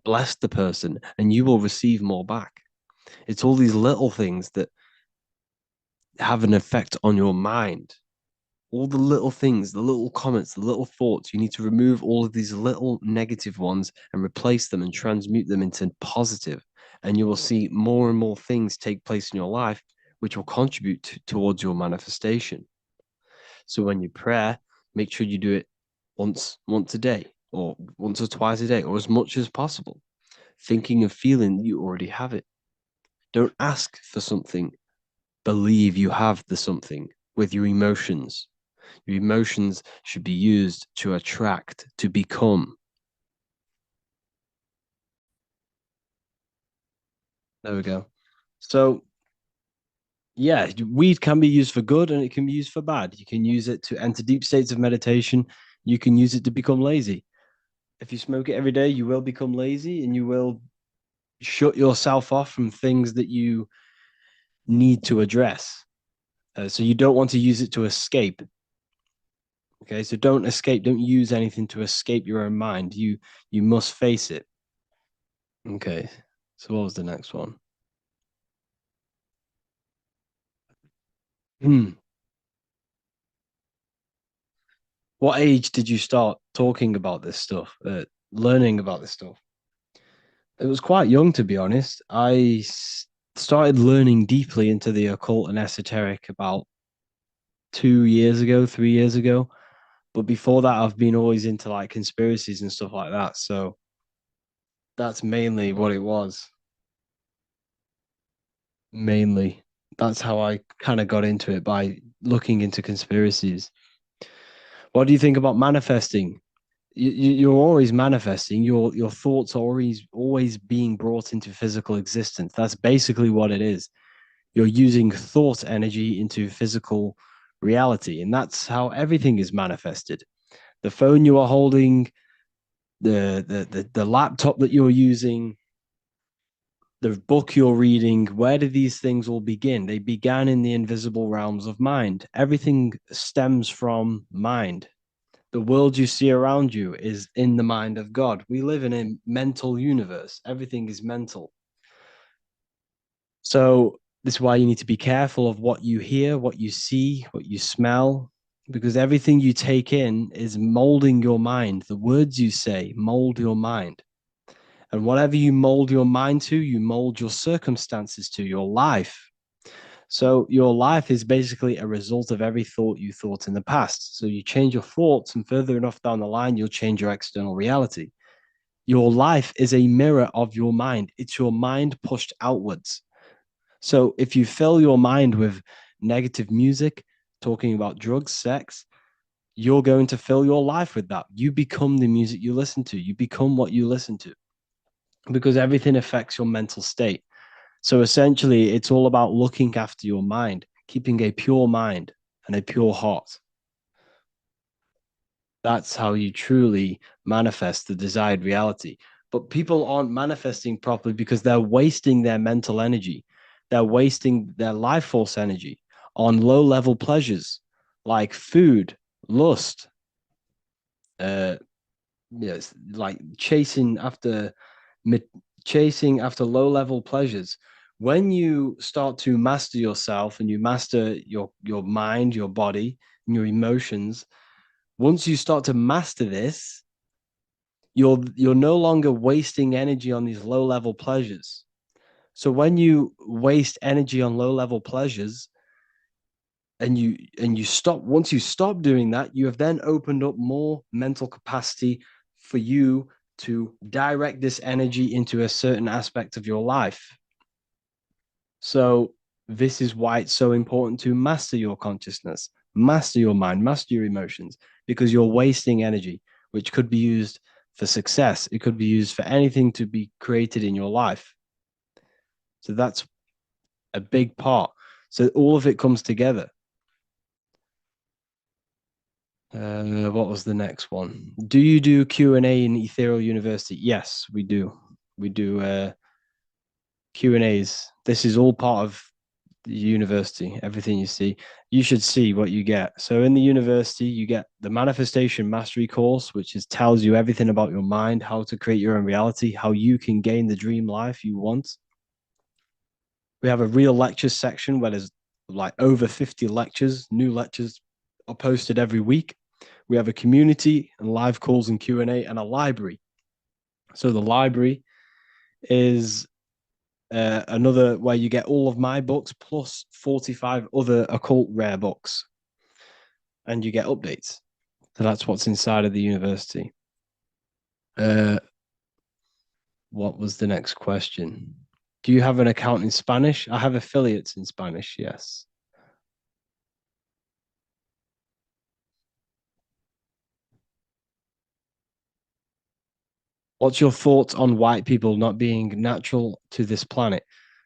Bless the person and you will receive more back. It's all these little things that have an effect on your mind. All the little things, the little comments, the little thoughts, you need to remove all of these little negative ones and replace them and transmute them into positive. And you will see more and more things take place in your life, which will contribute towards your manifestation. So when you pray, make sure you do it once a day, or once or twice a day, or as much as possible, thinking and feeling that you already have it. Don't ask for something, believe you have the something with your emotions. Your emotions should be used to attract, to become. There we go. So, yeah, weed can be used for good and it can be used for bad. You can use it to enter deep states of meditation. You can use it to become lazy. If you smoke it every day, you will become lazy and you will shut yourself off from things that you need to address. So you don't want to use it to escape. Okay, so don't escape. Don't use anything to escape your own mind. You must face it. Okay. So what was the next one? Hmm. What age did you start talking about this stuff? Learning about this stuff? It was quite young, to be honest. Started learning deeply into the occult and esoteric about 2 years ago, 3 years ago. But before that, I've been always into like conspiracies and stuff like that. So that's mainly what it was. Mainly, that's how I kind of got into it by looking into conspiracies. What do you think about manifesting? You're always manifesting. Your thoughts are always being brought into physical existence. That's basically what it is. You're using thought energy into physical reality, and that's how everything is manifested. The phone you are holding, the laptop that you're using, the book you're reading, where do these things all begin? They began in the invisible realms of mind. Everything stems from mind. The world you see around you is in the mind of God. We live in a mental universe. Everything is mental. So this is why you need to be careful of what you hear, what you see, what you smell, because everything you take in is molding your mind. The words you say mold your mind. And whatever you mold your mind to, you mold your circumstances to, your life. So your life is basically a result of every thought you thought in the past. So you change your thoughts, and further enough down the line, you'll change your external reality. Your life is a mirror of your mind. It's your mind pushed outwards. So if you fill your mind with negative music, talking about drugs, sex, you're going to fill your life with that. You become the music you listen to. You become what you listen to because everything affects your mental state. So essentially, it's all about looking after your mind, keeping a pure mind and a pure heart. That's how you truly manifest the desired reality. But people aren't manifesting properly because they're wasting their mental energy. They're wasting their life force energy on low level pleasures like food, lust, uh, yes, like chasing after low level pleasures, When you start to master yourself and you master your mind, your body, and your emotions, once you start to master this, you're no longer wasting energy on these low level pleasures. So when you waste energy on low level pleasures and you stop, once you stop doing that, you have then opened up more mental capacity for you to direct this energy into a certain aspect of your life. So this is why it's so important to master your consciousness, master your mind, master your emotions, because you're wasting energy, which could be used for success. It could be used for anything to be created in your life. So that's a big part. So all of it comes together. What was the next one? Do you do Q&A in Ethereal University? Yes, we do. We do Q&As. This is all part of the university, everything you see. You should see what you get. So in the university, you get the Manifestation Mastery course, which is tells you everything about your mind, how to create your own reality, how you can gain the dream life you want. We have a real lectures section where there's like over 50 lectures, new lectures are posted every week. We have a community and live calls and Q&A and a library. So the library is another where you get all of my books plus 45 other occult rare books and you get updates. So that's what's inside of the university. Uh, what was the next question? Do you have an account in Spanish? I have affiliates in Spanish, yes. What's your thoughts on white people not being natural to this planet?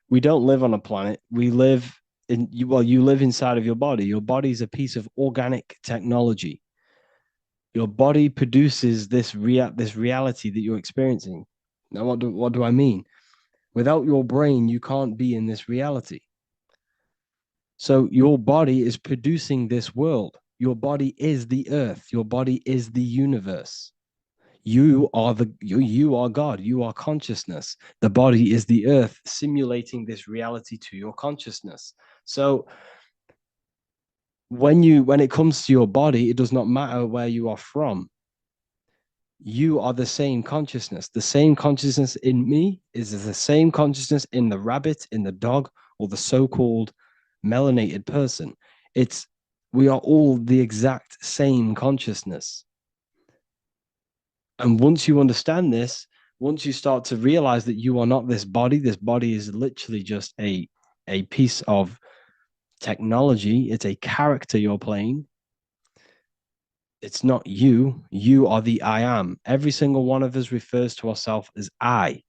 We don't live on a planet. We live in you. Well, you live inside of your body. Your body is a piece of organic technology. Your body produces this reality that you're experiencing. Now, what do I mean? Without your brain, you can't be in this reality. So your body is producing this world. Your body is the earth. Your body is the universe. You are God. You are consciousness. The body is the earth simulating this reality to your consciousness. So when it comes to your body, it does not matter where you are from. You are the same consciousness. The same consciousness in me is the same consciousness in the rabbit, in the dog, or the so-called melanated person. It's we are all the exact same consciousness. And once you understand this, once you start to realize that you are not this body is literally just a piece of technology. It's a character you're playing. It's not you. You are the I am. Every single one of us refers to ourselves as I,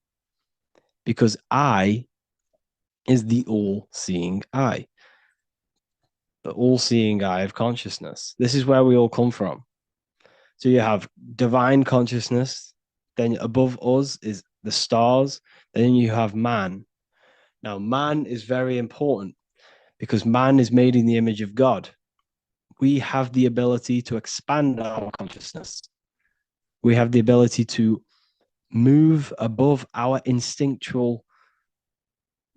because I is the all seeing I, the all seeing eye of consciousness. This is where we all come from. So you have divine consciousness, then above us is the stars, then you have man. Now, man is very important because man is made in the image of God. We have the ability to expand our consciousness. We have the ability to move above our instinctual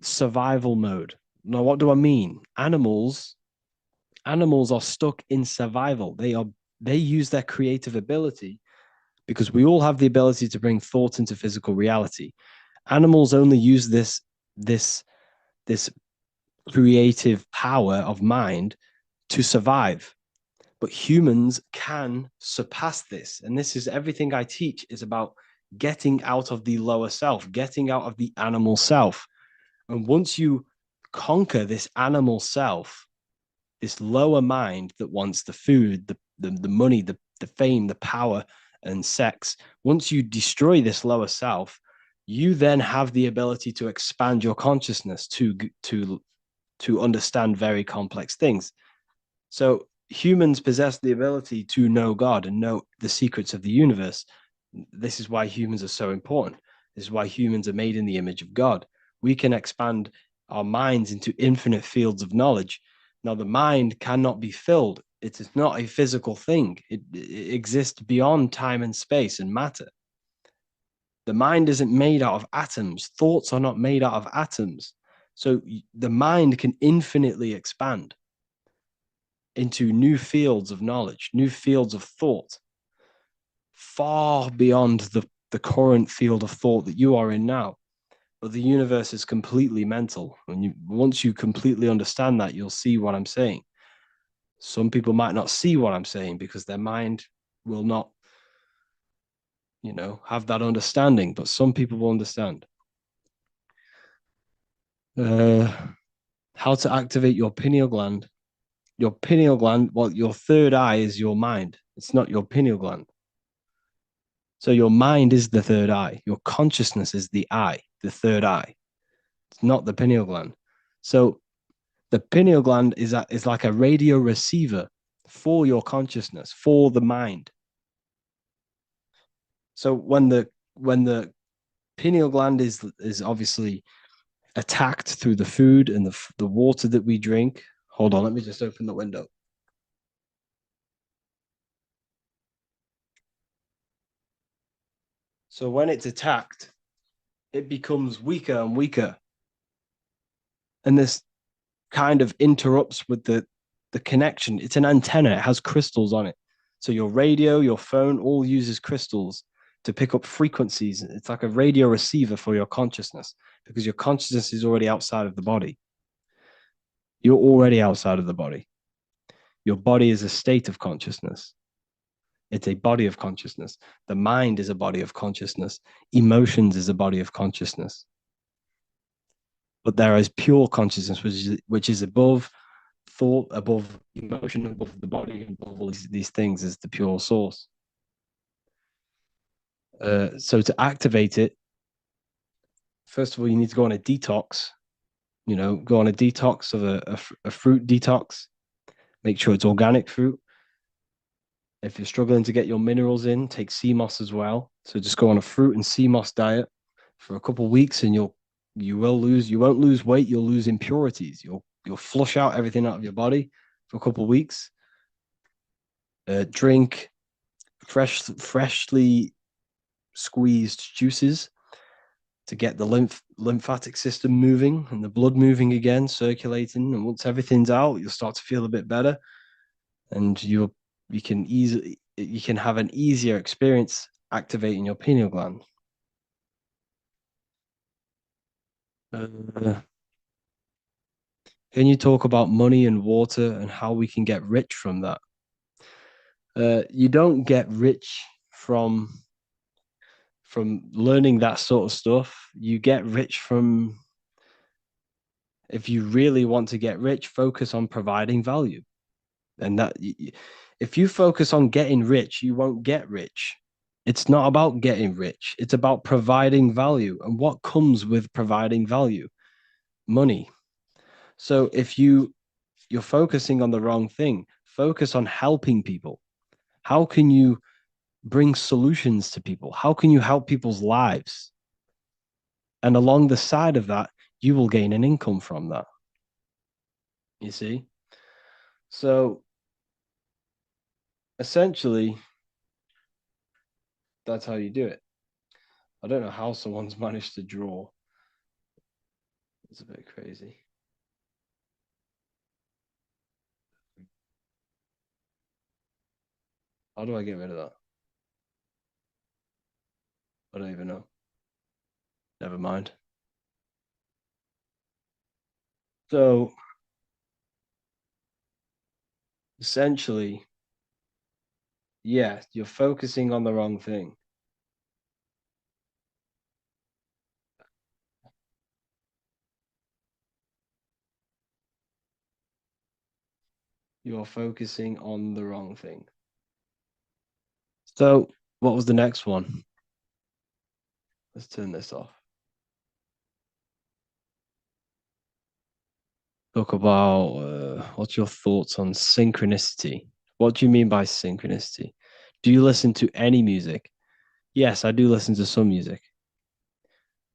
survival mode. Now, what do I mean? Animals are stuck in survival. They use their creative ability because we all have the ability to bring thought into physical reality. Animals only use this this creative power of mind to survive. But humans can surpass this. And this is everything I teach is about getting out of the lower self, getting out of the animal self. And once you conquer this animal self, this lower mind that wants the food, the money, the fame, the power, and sex, once you destroy this lower self, you then have the ability to expand your consciousness to understand very complex things. So humans possess the ability to know God and know the secrets of the universe. This is why humans are so important. This is why humans are made in the image of God. We can expand our minds into infinite fields of knowledge. Now, the mind cannot be filled. It is not a physical thing. It exists beyond time and space and matter. The mind isn't made out of atoms. Thoughts are not made out of atoms. So the mind can infinitely expand into new fields of knowledge, new fields of thought, far beyond the current field of thought that you are in now. But the universe is completely mental. And once you completely understand that, you'll see what I'm saying. Some people might not see what I'm saying because their mind will not, have that understanding, but some people will understand. Uh, how to activate your pineal gland. Your pineal gland, well, your third eye is your mind. It's not your pineal gland. So your mind is the third eye. Your consciousness is the eye, the third eye. It's not the pineal gland. So the pineal gland is like a radio receiver for your consciousness, for the mind. So when the pineal gland is obviously attacked through the food and the water that we drink. Hold on, let me just open the window. So when it's attacked, it becomes weaker and weaker, and this kind of interrupts with the connection. It's an antenna. It has crystals on it. So your radio, your phone, all uses crystals to pick up frequencies. It's like a radio receiver for your consciousness because your consciousness is already outside of the body. You're already outside of the body. Your body is a state of consciousness. It's a body of consciousness. The mind is a body of consciousness. Emotions is a body of consciousness. But there is pure consciousness, which is above thought, above emotion, above the body, above all these things, is the pure source. So to activate it, first of all, you need to go on a detox. Go on a detox of a fruit detox. Make sure it's organic fruit. If you're struggling to get your minerals in, take sea moss as well. So just go on a fruit and sea moss diet for a couple of weeks, and you won't lose weight, you'll lose impurities. You'll flush out everything out of your body for a couple of weeks. Drink freshly squeezed juices to get the lymphatic system moving and the blood moving again, circulating. And once everything's out, you'll start to feel a bit better, and you can have an easier experience activating your pineal gland. Uh, can you talk about money and water and how we can get rich from that? You don't get rich from learning that sort of stuff. You get rich from, if you really want to get rich, focus on providing value. And if you focus on getting rich, you won't get rich. It's not about getting rich. It's about providing value. And what comes with providing value? Money. So if you're focusing on the wrong thing, focus on helping people. How can you bring solutions to people? How can you help people's lives? And along the side of that, you will gain an income from that. You see? So essentially, that's how you do it. I don't know how someone's managed to draw. It's a bit crazy. How do I get rid of that? I don't even know. Never mind. So essentially, yeah, you're focusing on the wrong thing. You're focusing on the wrong thing. So, what was the next one? Let's turn this off. Talk about what's your thoughts on synchronicity? What do you mean by synchronicity? Do you listen to any music? Yes, I do listen to some music,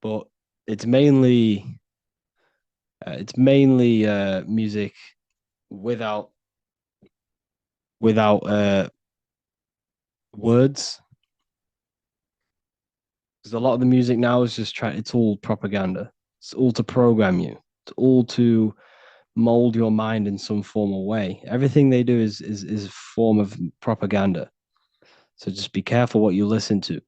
but it's mainly music without without words, because a lot of the music now is just it's all propaganda. It's all to program you. It's all to mold your mind in some formal way. Everything they do is a form of propaganda. So just be careful what you listen to.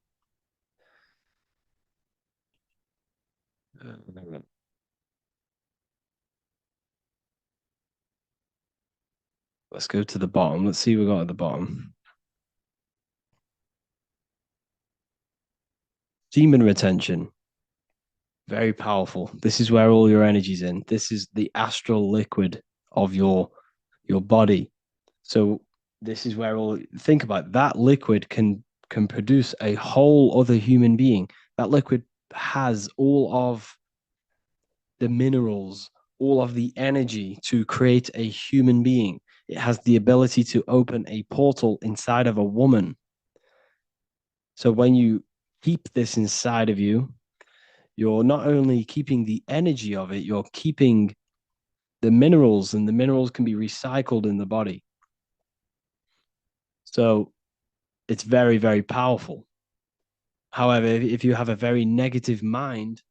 Let's go to the bottom. Let's see what we got at the bottom. Demon retention. Very powerful. This is where all your energy's in. This is the astral liquid of your body. So this is where all think about it. That liquid can produce a whole other human being. That liquid has all of the minerals, all of the energy to create a human being. It has the ability to open a portal inside of a woman. So when you keep this inside of you, you're not only keeping the energy of it, you're keeping the minerals, and the minerals can be recycled in the body. So it's very, very powerful. However, if you have a very negative mind,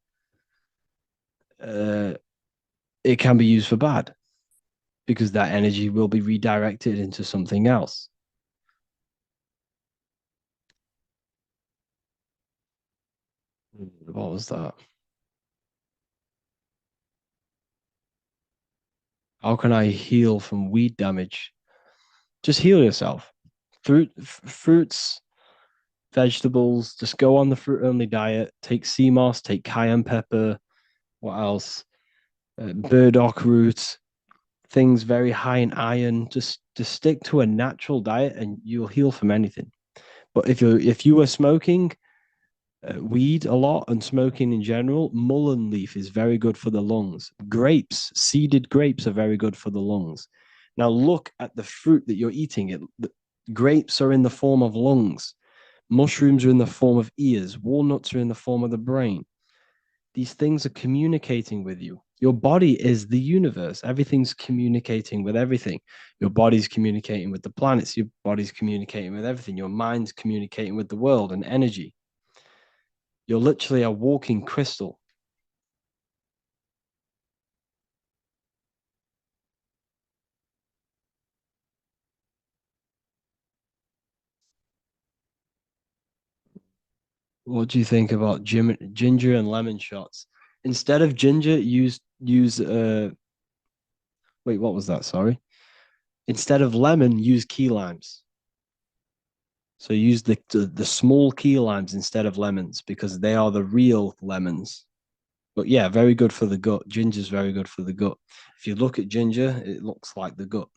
uh, it can be used for bad because that energy will be redirected into something else. What was that? How can I heal from weed damage? Just heal yourself. Fruits, vegetables. Just go on the fruit only diet. Take sea moss. Take cayenne pepper. What else? Burdock root. Things very high in iron. Just stick to a natural diet, and you'll heal from anything. But if you were smoking weed a lot and smoking in general, mullein leaf is very good for the lungs. Grapes, seeded grapes, are very good for the lungs. Now look at the fruit that you're eating. Grapes are in the form of lungs. Mushrooms are in the form of ears. Walnuts are in the form of the brain. These things are communicating with you. Your body is the universe. Everything's communicating with everything. Your body's communicating with the planets. Your body's communicating with everything. Your mind's communicating with the world and energy. You're literally a walking crystal. What do you think about ginger and lemon shots? Instead of ginger, use wait, what was that? Sorry. Instead of lemon, use key limes. So use the small key limes instead of lemons because they are the real lemons. But yeah, very good for the gut. Ginger's very good for the gut. If you look at ginger, it looks like the gut.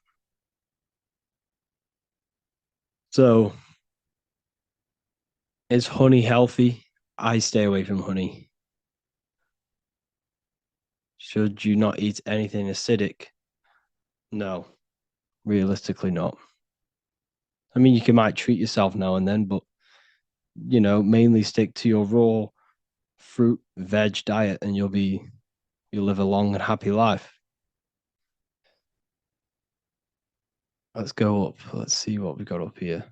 So is honey healthy? I stay away from honey. Should you not eat anything acidic? No, realistically not. I mean, might treat yourself now and then, but mainly stick to your raw fruit, veg diet, and you'll live a long and happy life. Let's go up. Let's see what we got up here.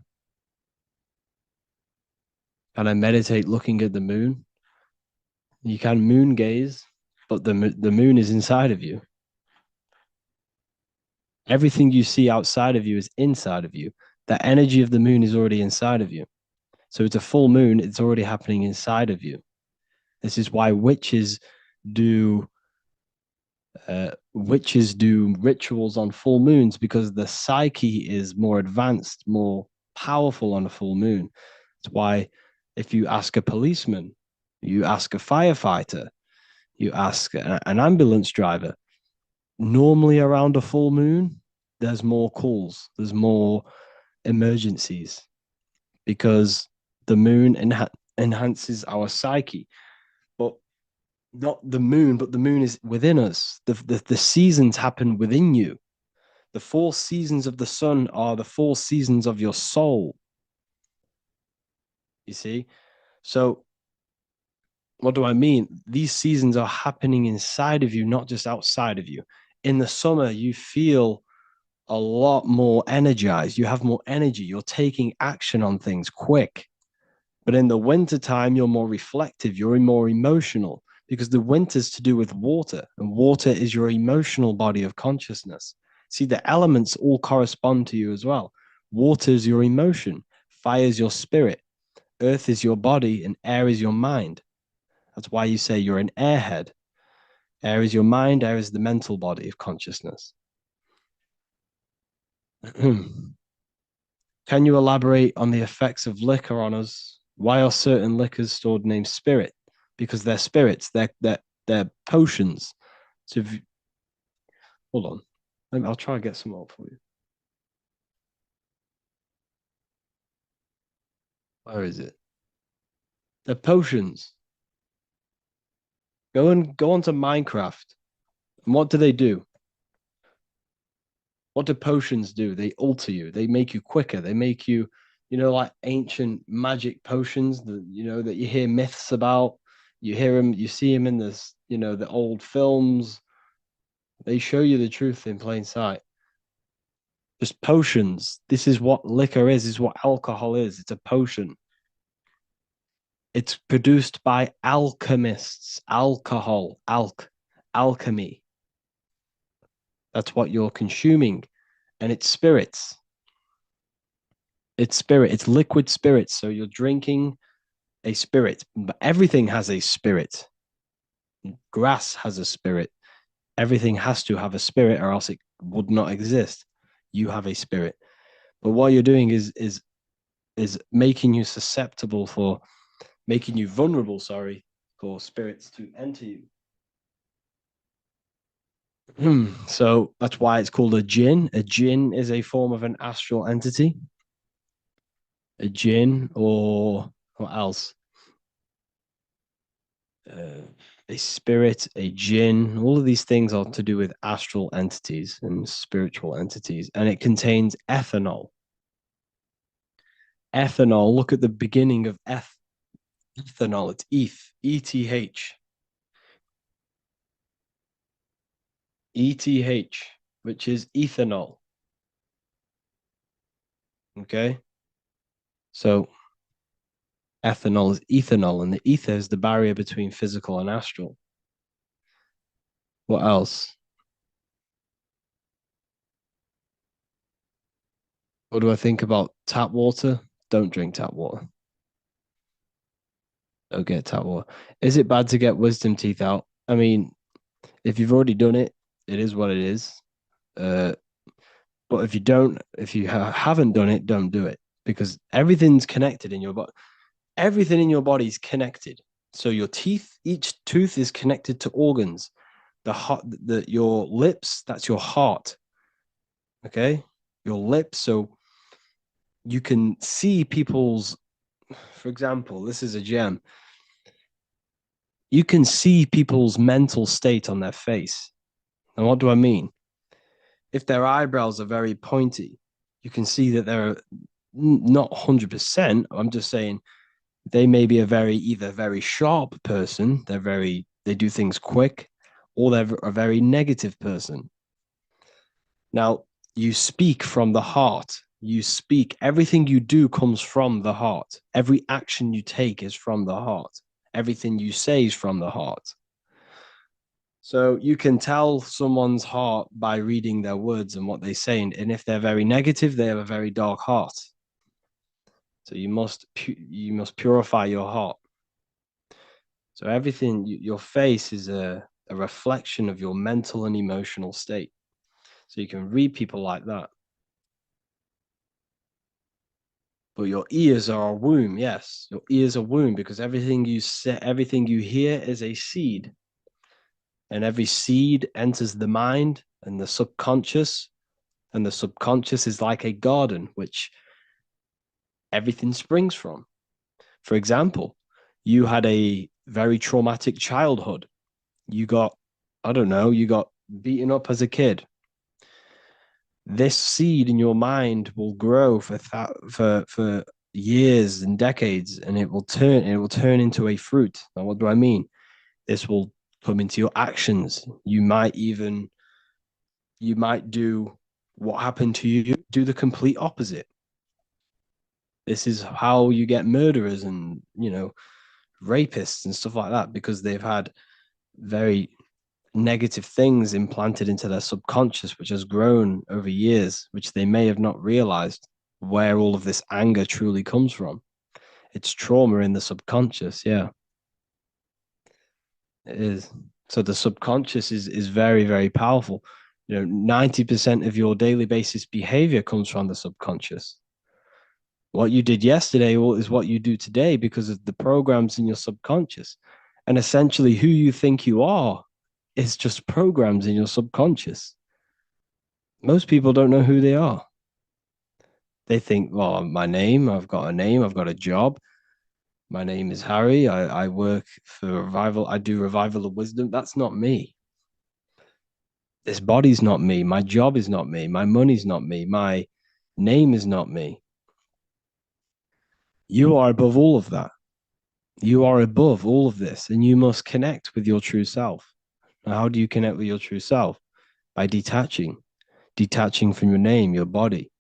Can I meditate looking at the moon? You can moon gaze, but the moon is inside of you. Everything you see outside of you is inside of you. The energy of the moon is already inside of you. So it's a full moon, it's already happening inside of you. This is why do witches do rituals on full moons because the psyche is more advanced, more powerful on a full moon. It's why if you ask a policeman, you ask a firefighter, you ask an ambulance driver, normally around a full moon, there's more calls, there's more emergencies because the moon enhances our psyche. But not the moon, but the moon is within us. The seasons happen within you. The 4 seasons of the sun are the 4 seasons of your soul. You see? So, what do I mean? These seasons are happening inside of you, not just outside of you. In the summer, you feel a lot more energized. You have more energy. You're taking action on things quick. But in the winter time, you're more reflective. You're more emotional. because the winter's to do with water, and water is your emotional body of consciousness. See, the elements all correspond to you as well. Water is your emotion, fire is your spirit, earth is your body, and air is your mind. That's why you say you're an airhead. Air is your mind, air is the mental body of consciousness. Can you elaborate on the effects of liquor on us? Why are certain liquors stored named spirit? Because they're spirits, they're potions. So if you, hold on, I'll try and get some more for you. Where is it? They're potions. Go on to Minecraft. And what do they do? What do potions do? They alter you. They make you quicker. They make you, like ancient magic potions that that you hear myths about. You hear them, you see them in this, the old films. They show you the truth in plain sight. Just potions. This is what liquor is. This is what alcohol is. It's a potion. It's produced by alchemists. Alcohol, alchemy. That's what you're consuming, and it's spirits. It's spirit. It's liquid spirits. So you're drinking a spirit, but everything has a spirit. Grass has a spirit. Everything has to have a spirit, or else it would not exist. You have a spirit, but what you're doing is making you susceptible for making you vulnerable. Sorry, for spirits to enter you. So that's why it's called a jinn. A jinn is a form of an astral entity. A jinn, or what else? Uh, a spirit, a jinn. All of these things are to do with astral entities and spiritual entities, and it contains ethanol. Ethanol. Look at the beginning of ethanol. It's ETH, ETH, which is ethanol. Okay, so ethanol is ethanol, and the ether is the barrier between physical and astral. What else? What do I think about tap water? Don't drink tap water. Don't get tap water. Is it bad to get wisdom teeth out? I mean, if you've already done it, it is what it is. Uh, but if you haven't done it, don't do it, because everything's connected in your body. Everything in your body is connected. So your teeth, each tooth is connected to organs. The heart, your lips, that's your heart. Okay, your lips. So you can see people's. For example, this is a gem. You can see people's mental state on their face. And what do I mean? If their eyebrows are very pointy, you can see that they're not 100%. I'm just saying they may be either very sharp person, they do things quick, or they're a very negative person. Now, you speak from the heart. You speak, everything you do comes from the heart. Every action you take is from the heart. Everything you say is from the heart. So you can tell someone's heart by reading their words and what they say. And if they're very negative, they have a very dark heart. So you must purify your heart. So everything, your face is a reflection of your mental and emotional state. So you can read people like that. But your ears are a womb. Yes, your ears are womb, because everything you say, everything you hear is a seed, and every seed enters the mind and the subconscious, and the subconscious is like a garden which everything springs from. For example, you had a very traumatic childhood. You got, I don't know, you got beaten up as a kid. This seed in your mind will grow for years and decades, and it will turn into a fruit. Now, what do I mean? This will come into your actions. You might do what happened to you, do the complete opposite. This is how you get murderers and rapists and stuff like that, because they've had very negative things implanted into their subconscious, which has grown over years, which they may have not realized where all of this anger truly comes from. It's trauma in the subconscious. Yeah, it is. So the subconscious is very, very powerful. 90% of your daily basis behavior comes from the subconscious. What you did yesterday is what you do today because of the programs in your subconscious. And essentially, who you think you are is just programs in your subconscious. Most people don't know who they are. They think, well, my name, I've got a name, I've got a job. My name is Harry. I work for Revival. I do Revival of Wisdom. That's not me. This body's not me. My job is not me. My money's not me. My name is not me. You are above all of that. You are above all of this, and you must connect with your true self. Now, how do you connect with your true self? By detaching from your name, your body,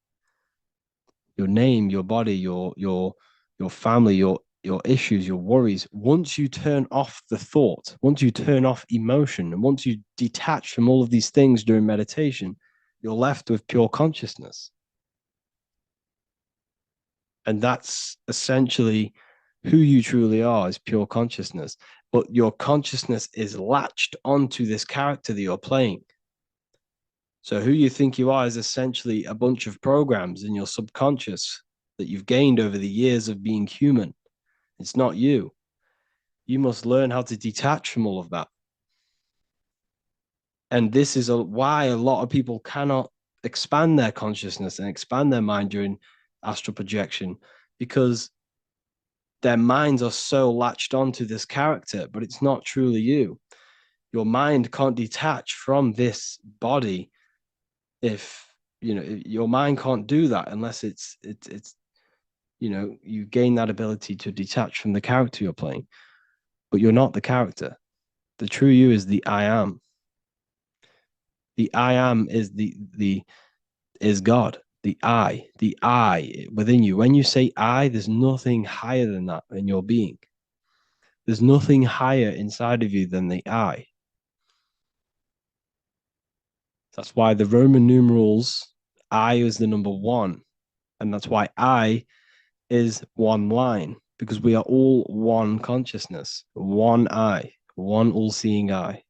your name, your body, your family, your issues, your worries. Once you turn off the thought, once you turn off emotion, and once you detach from all of these things during meditation, you're left with pure consciousness. And that's essentially who you truly are, is pure consciousness. But your consciousness is latched onto this character that you're playing. So who you think you are is essentially a bunch of programs in your subconscious that you've gained over the years of being human. It's not you. You must learn how to detach from all of that. And this is why a lot of people cannot expand their consciousness and expand their mind during astral projection, because their minds are so latched onto this character, but it's not truly you. Your mind can't detach from this body. If your mind can't do that unless it's you gain that ability to detach from the character you're playing, but you're not the character. The true you is the I am. The I am is the is God. The I within you. When you say I, there's nothing higher than that in your being. There's nothing higher inside of you than the I. That's why the Roman numerals, I is the number one. And that's why I is one line, because we are all one consciousness, one I, one all seeing I.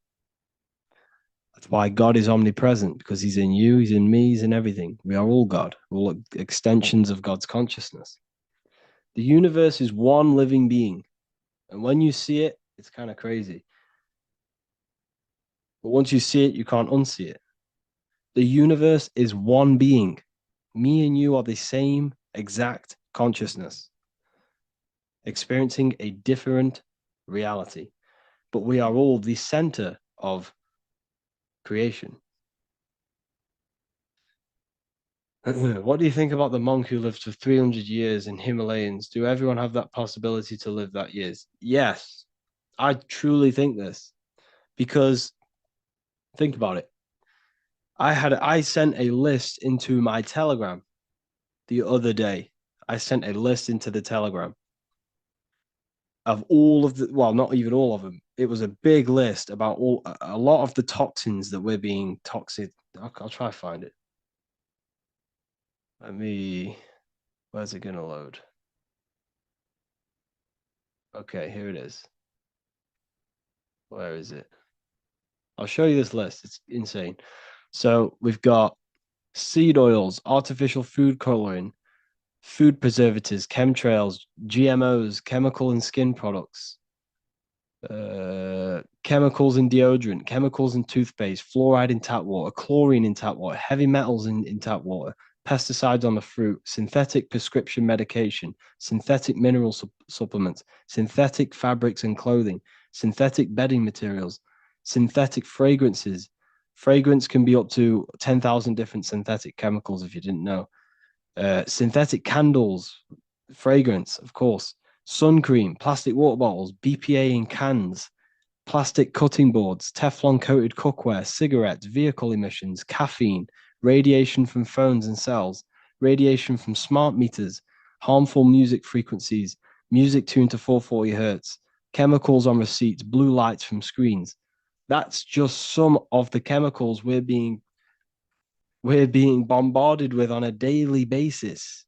That's why God is omnipresent, because he's in you, he's in me, he's in everything. We are all God, all extensions of God's consciousness. The universe is one living being. And when you see it, it's kind of crazy. But once you see it, you can't unsee it. The universe is one being. Me and you are the same exact consciousness, experiencing a different reality. But we are all the center of creation. What do you think about the monk who lived for 300 years in Himalayas? Do everyone have that possibility to live that years? Yes, I truly think this, because think about it. I sent a list into my Telegram the other day. I sent a list into the Telegram of all of the, well, not even all of them. It was a big list about a lot of the toxins that we're being toxic. I'll try to find it. Where's it going to load? Okay, here it is. Where is it? I'll show you this list. It's insane. So we've got seed oils, artificial food coloring, food preservatives, chemtrails, GMOs, chemical and skin products, chemicals in deodorant, chemicals in toothpaste, fluoride in tap water, chlorine in tap water, heavy metals in tap water, pesticides on the fruit, synthetic prescription medication, synthetic mineral supplements, synthetic fabrics and clothing, synthetic bedding materials, synthetic fragrances. Fragrance can be up to 10,000 different synthetic chemicals, if you didn't know. Synthetic candles, fragrance, of course, sun cream, plastic water bottles, BPA in cans, plastic cutting boards, Teflon coated cookware, cigarettes, vehicle emissions, caffeine, radiation from phones and cells, radiation from smart meters, harmful music frequencies, music tuned to 440 hertz, chemicals on receipts, blue lights from screens. That's just some of the chemicals we're being bombarded with on a daily basis.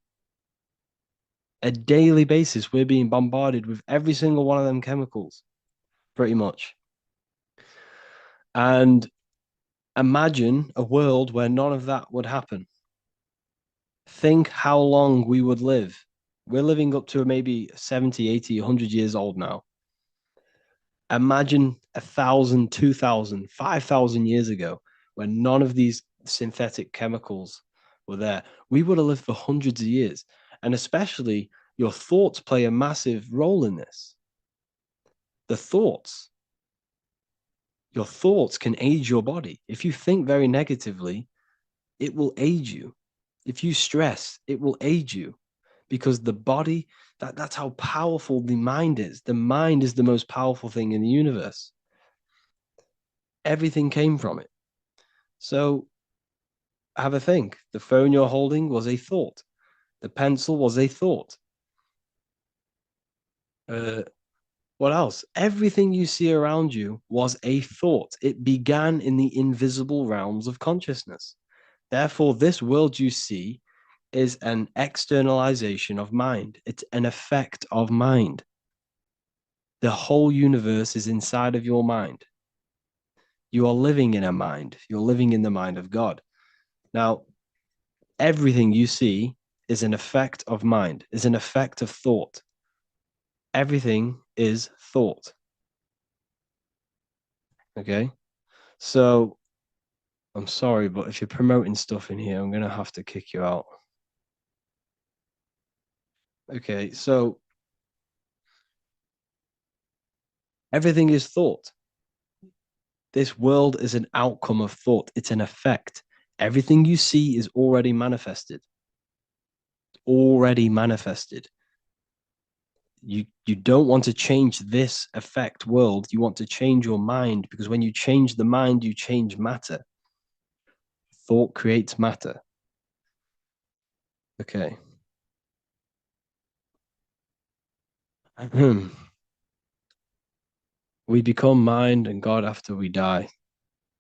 A daily basis, we're being bombarded with every single one of them chemicals, pretty much. And imagine a world where none of that would happen. Think how long we would live. We're living up to maybe 70, 80, 100 years old now. Imagine 1,000, 2,000, 5,000 years ago when none of these synthetic chemicals were there. We would have lived for hundreds of years. And especially your thoughts play a massive role in this. The thoughts, your thoughts can age your body. If you think very negatively, it will age you. If you stress, it will age you because the body, that's how powerful the mind is. The mind is the most powerful thing in the universe. Everything came from it. So have a think. The phone you're holding was a thought. The pencil was a thought. Uh, what else? Everything you see around you was a thought. It began in the invisible realms of consciousness. Therefore, this world you see is an externalization of mind. It's an effect of mind. The whole universe is inside of your mind. You are living in a mind. You're living in the mind of God. Now, everything you see is an effect of mind, is an effect of thought. Everything is thought. Okay. So I'm sorry, but if you're promoting stuff in here, I'm going to have to kick you out. Okay. So everything is thought. This world is an outcome of thought, it's an effect. Everything you see is already manifested. Already manifested. You don't want to change this effect world. You want to change your mind because when you change the mind, you change matter. Thought creates matter. Okay. We become mind and God after we die.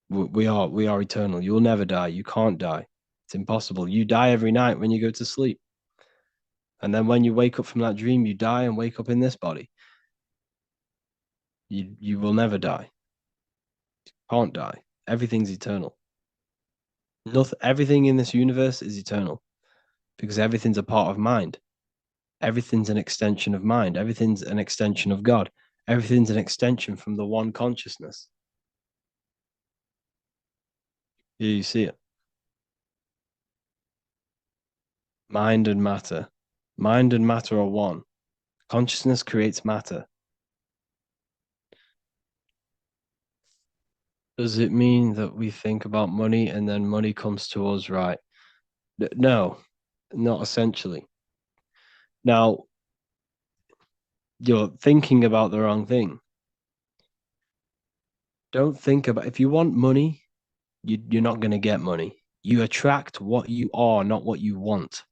We are eternal. You'll never die. You can't die. It's impossible. You die every night when you go to sleep. And then when you wake up from that dream, you die and wake up in this body. You will never die. Can't die. Everything's eternal. Nothing everything in this universe is eternal because everything's a part of mind. Everything's an extension of mind. Everything's an extension of God. Everything's an extension from the one consciousness. Here you see it. Mind and matter. Mind and matter are one. Consciousness creates matter. Does it mean that we think about money and then money comes to us, right? No, not essentially. Now, you're thinking about the wrong thing. Don't think about if you want money, you're not going to get money. You attract what you are, not what you want.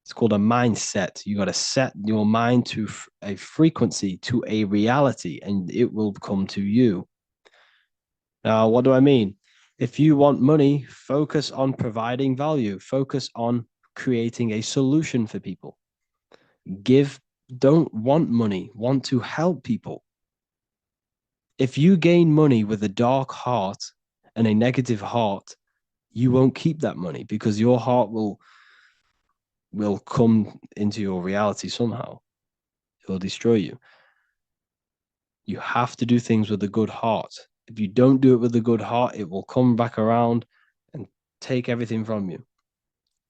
It's called a mindset. You got to set your mind to a frequency, to a reality, and it will come to you. Now, what do I mean? If you want money, focus on providing value, focus on creating a solution for people. Give, don't want money, want to help people. If you gain money with a dark heart and a negative heart, you won't keep that money because your heart will come into your reality somehow. It will destroy you. You have to do things with a good heart. If you don't do it with a good heart, it will come back around and take everything from you.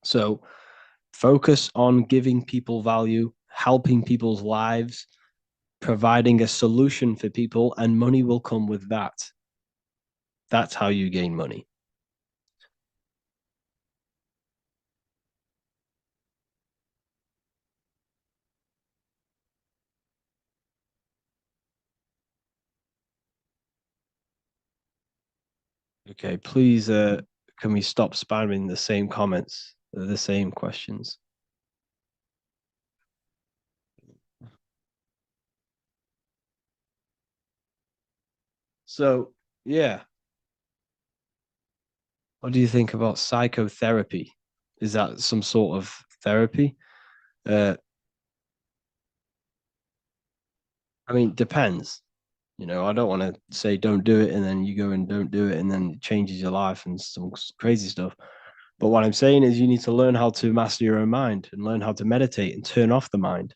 So focus on giving people value, helping people's lives, providing a solution for people, and money will come with that. That's how you gain money. Okay, please, can we stop spamming the same comments, the same questions? So, yeah, what do you think about psychotherapy? Is that some sort of therapy? Uh, I mean, depends. I don't want to say don't do it and then you go and don't do it and then it changes your life and some crazy stuff. But what I'm saying is you need to learn how to master your own mind and learn how to meditate and turn off the mind.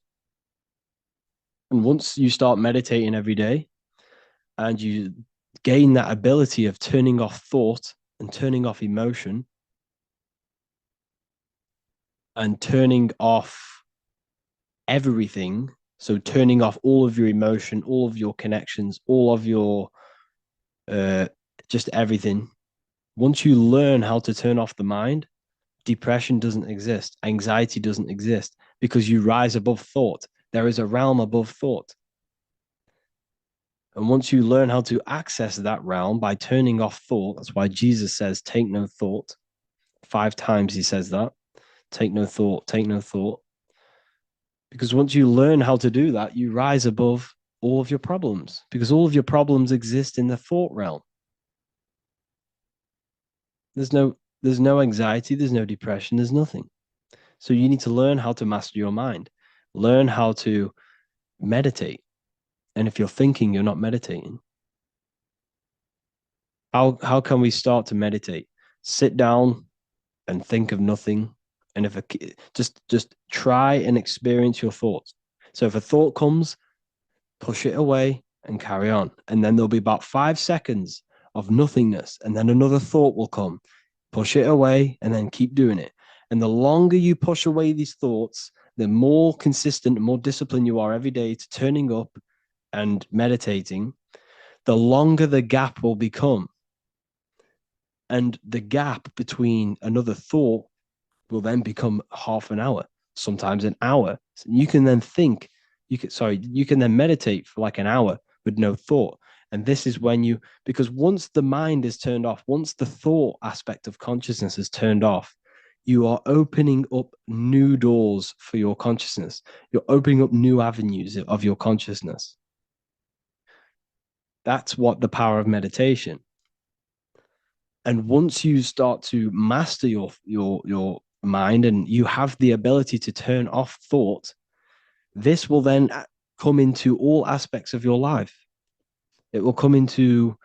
And once you start meditating every day and you gain that ability of turning off thought and turning off emotion and turning off everything, so turning off all of your emotion, all of your connections, all of your uh, just everything. Once you learn how to turn off the mind, depression doesn't exist, anxiety doesn't exist because you rise above thought. There is a realm above thought. And once you learn how to access that realm by turning off thought, that's why Jesus says, take no thought. 5 times he says that. Take no thought, take no thought. Because once you learn how to do that, you rise above all of your problems because all of your problems exist in the thought realm. There's no there's no anxiety, there's no depression, there's nothing. So you need to learn how to master your mind. Learn how to meditate. And if you're thinking, you're not meditating. How can we start to meditate? Sit down and think of nothing. And if a just try and experience your thoughts. So if a thought comes, push it away and carry on. And then there'll be about 5 seconds of nothingness. And then another thought will come. Push it away and then keep doing it. And the longer you push away these thoughts, the more consistent, more disciplined you are every day to turning up and meditating, the longer the gap will become. And the gap between another thought will then become half an hour, sometimes an hour. You can then think, you can then meditate for like an hour with no thought. And this is when because once the mind is turned off, once the thought aspect of consciousness is turned off, you are opening up new doors for your consciousness. You're opening up new avenues of your consciousness. That's what the power of meditation. And once you start to master your mind and you have the ability to turn off thought, this will then come into all aspects of your life. It will come into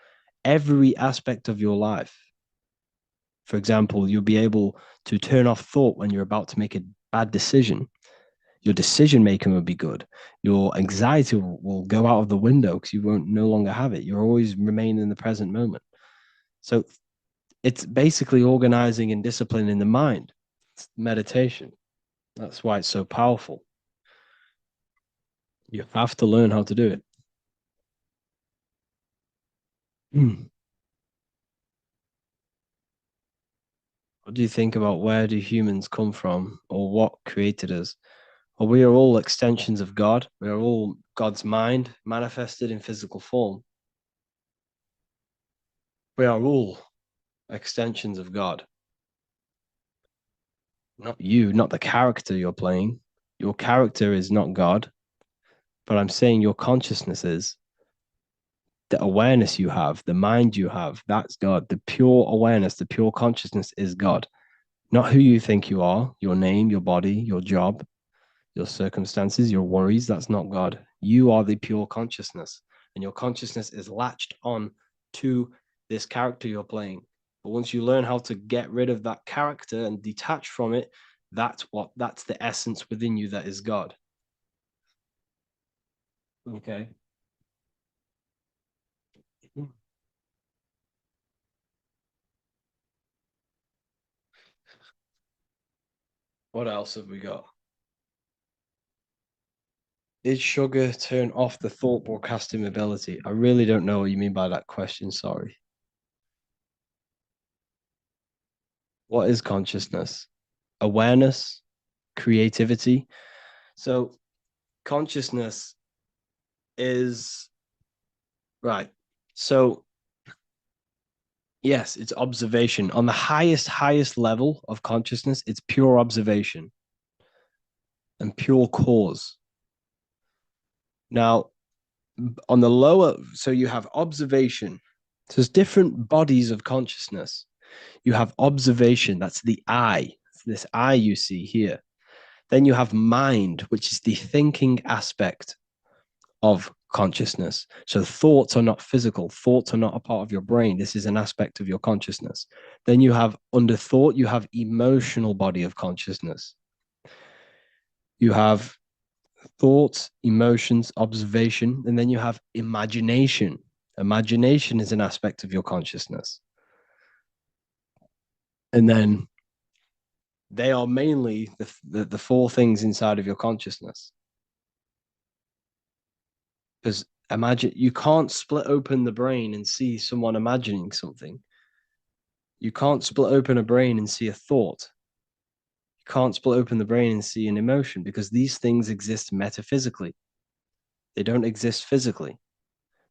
every aspect of your life. For example, you'll be able to turn off thought when you're about to make a bad decision. Your decision making will be good. Your anxiety will go out of the window because you won't no longer have it. You'll always remain in the present moment. So it's basically organizing and disciplining the mind. It's meditation. That's why it's so powerful. You have to learn how to do it. Hmm. What do you think about where do humans come from or what created us? Well, we are all extensions of God. We are all God's mind manifested in physical form. We are all extensions of God. Not you, not the character you're playing. Your character is not God, but I'm saying your consciousness is. The awareness you have, the mind you have, that's God. The pure awareness, the pure consciousness is God. Not who you think you are, your name, your body, your job, your circumstances, your worries. That's not God. You are the pure consciousness, and your consciousness is latched on to this character you're playing. But once you learn how to get rid of that character and detach from it, that's the essence within you that is God. Okay. What else have we got? Did sugar turn off the thought broadcasting ability? I really don't know what you mean by that question. Sorry. What is consciousness? Awareness, creativity. So, consciousness is right. So, yes, it's observation. On the highest level of consciousness, it's pure observation and pure cause. Now, On the lower, so you have observation. So there's different bodies of consciousness. You have observation, that's the eye, this eye you see here. Then you have mind, which is the thinking aspect of consciousness. So thoughts are not physical, thoughts are not a part of your brain. This is an aspect of your consciousness. Then you have under thought, you have emotional body of consciousness. You have thoughts, emotions, observation, and then you have imagination. Imagination is an aspect of your consciousness. And then they are mainly the four things inside of your consciousness. Because imagine you can't split open the brain and see someone imagining something. You can't split open a brain and see a thought. You can't split open the brain and see an emotion because these things exist metaphysically. They don't exist physically.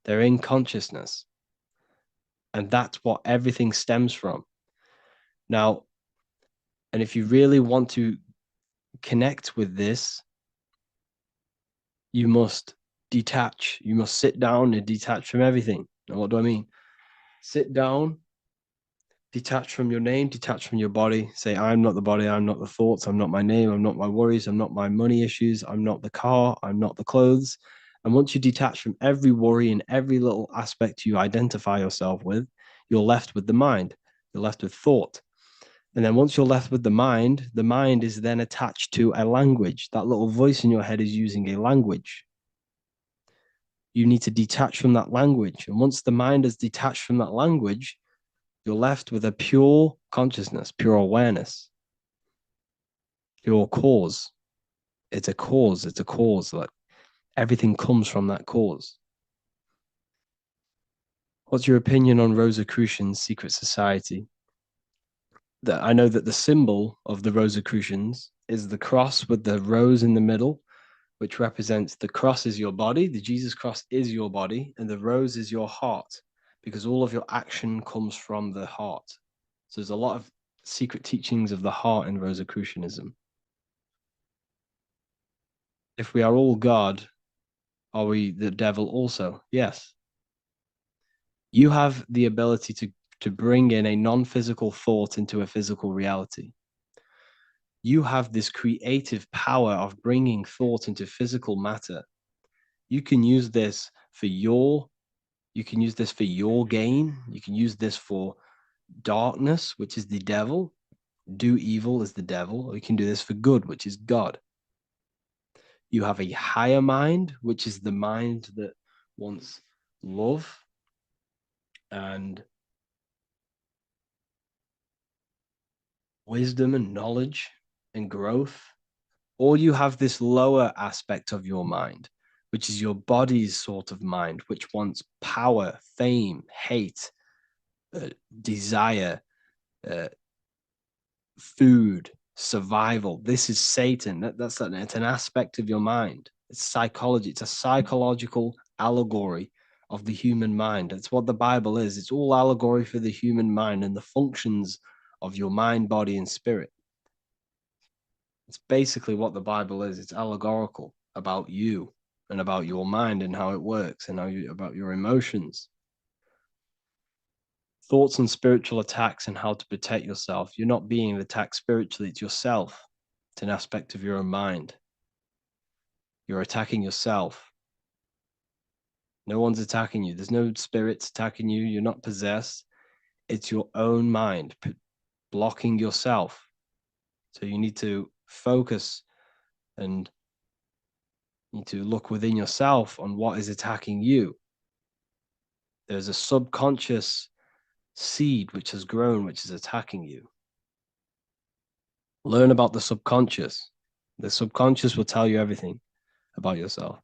They're in consciousness. And that's what everything stems from. Now, and if you really want to connect with this, you must detach. You must sit down and detach from everything. And what do I mean? Sit down, detach from your name, detach from your body. Say, I'm not the body, I'm not the thoughts, I'm not my name, I'm not my worries, I'm not my money issues, I'm not the car, I'm not the clothes. And once you detach from every worry and every little aspect you identify yourself with, you're left with the mind, you're left with thought. And then once you're left with the mind is then attached to a language. That little voice in your head is using a language. You need to detach from that language. And once the mind is detached from that language, you're left with a pure consciousness, pure awareness, pure cause. It's a cause. It's a cause. Like everything comes from that cause. What's your opinion on Rosicrucians' secret society? That I know that the symbol of the Rosicrucians is the cross with the rose in the middle, which represents the cross is your body, the Jesus cross is your body, and the rose is your heart, because all of your action comes from the heart. So there's a lot of secret teachings of the heart in Rosicrucianism. If we are all God, are we the devil also? Yes. You have the ability to bring in a non-physical thought into a physical reality. You have this creative power of bringing thought into physical matter. You can use this for your you can use this for your gain. You can use this for darkness, which is the devil. Do evil is the devil. Or you can do this for good, which is God. You have a higher mind, which is the mind that wants love and wisdom and knowledge and growth. Or you have this lower aspect of your mind, which is your body's sort of mind, which wants power, fame, hate, desire, uh, food, survival. This is Satan. It's an aspect of your mind. It's psychology. It's a psychological allegory of the human mind. That's what the Bible is. It's all allegory for the human mind and the functions of your mind, body, and spirit. It's basically what the Bible is. It's allegorical about you and about your mind and how it works and about your emotions. Thoughts on spiritual attacks and how to protect yourself. You're not being attacked spiritually, it's yourself. It's an aspect of your own mind. You're attacking yourself. No one's attacking you. There's no spirits attacking you. You're not possessed. It's your own mind blocking yourself. So you need to focus and need to look within yourself on what is attacking you. There's a subconscious seed which has grown, which is attacking you. Learn about the subconscious. The subconscious will tell you everything about yourself.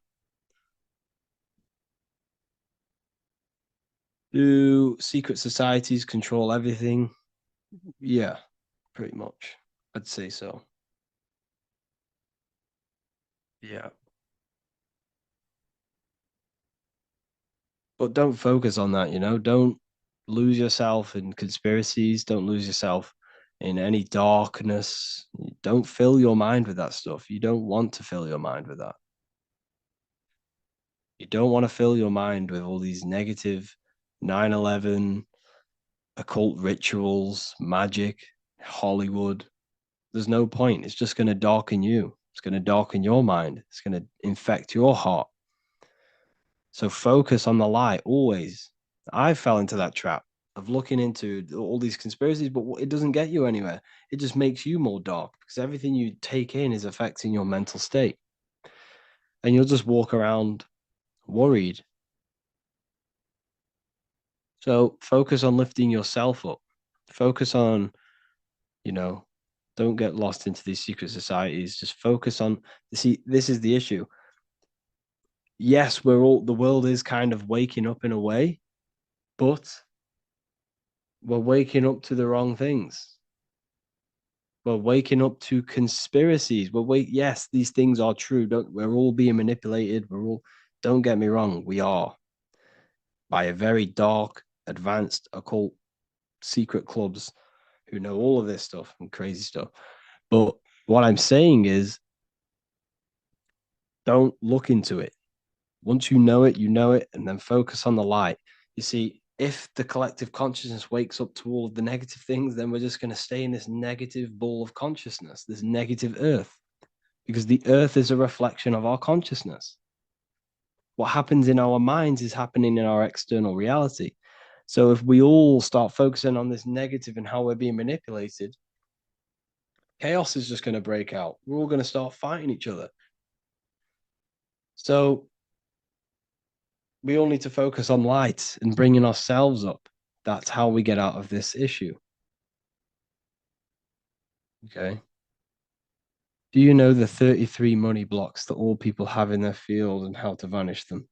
Do secret societies control everything? Yeah, pretty much. I'd say so. Yeah. But don't focus on that, Don't lose yourself in conspiracies. Don't lose yourself in any darkness. Don't fill your mind with that stuff. You don't want to fill your mind with that. You don't want to fill your mind with all these negative 9/11 occult rituals, magic, Hollywood. There's no point. It's just going to darken you. It's going to darken your mind. It's going to infect your heart. So focus on the light always. I fell into that trap of looking into all these conspiracies, but it doesn't get you anywhere. It just makes you more dark because everything you take in is affecting your mental state. And you'll just walk around worried. So focus on lifting yourself up. Focus on, you know, don't get lost into these secret societies. Just focus on, see, this is the issue. Yes, the world is kind of waking up in a way, but we're waking up to the wrong things. We're waking up to conspiracies. Yes, these things are true. We're all being manipulated. Don't get me wrong, we are by a very dark, advanced, occult, secret clubs who know all of this stuff and crazy stuff. But what I'm saying is, don't look into it. Once you know it, and then focus on the light. You see, if the collective consciousness wakes up to all of the negative things, then we're just going to stay in this negative ball of consciousness, this negative earth, because the earth is a reflection of our consciousness. What happens in our minds is happening in our external reality. So if we all start focusing on this negative and how we're being manipulated, chaos is just going to break out. We're all going to start fighting each other. So we all need to focus on light and bringing ourselves up. That's how we get out of this issue. Okay. Do you know the 33 money blocks that all people have in their field and how to vanish them?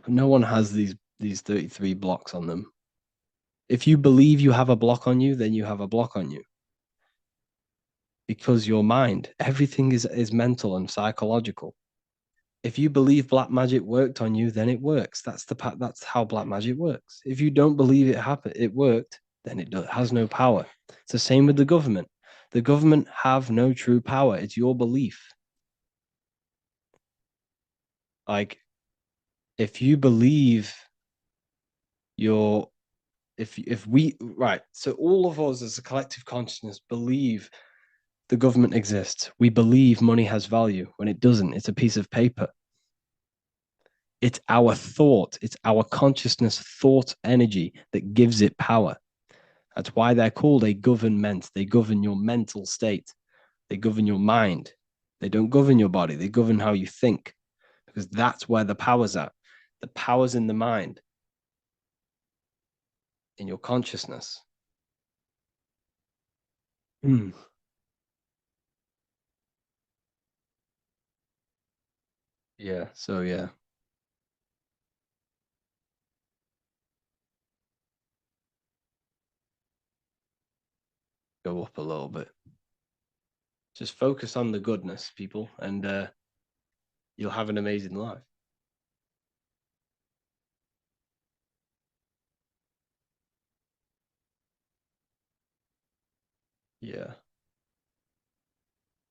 No one has these 33 blocks on them. If you believe you have a block on you, then you have a block on you. Because your mind, everything is mental and psychological. If you believe black magic worked on you, then it works. That's how black magic works. If you don't believe it worked, then has no power. It's the same with the government. The government have no true power. It's your belief. Like if you believe your if we right, so all of us as a collective consciousness believe the government exists. We believe money has value when it doesn't. It's a piece of paper. It's our thought, it's our consciousness thought energy that gives it power. That's why they're called a government. They govern your mental state, they govern your mind. They don't govern your body, they govern how you think, because that's where the power's at. The power's in the mind, in your consciousness. Mm. Yeah. So, yeah, go up a little bit. Just focus on the goodness, people, and you'll have an amazing life. Yeah.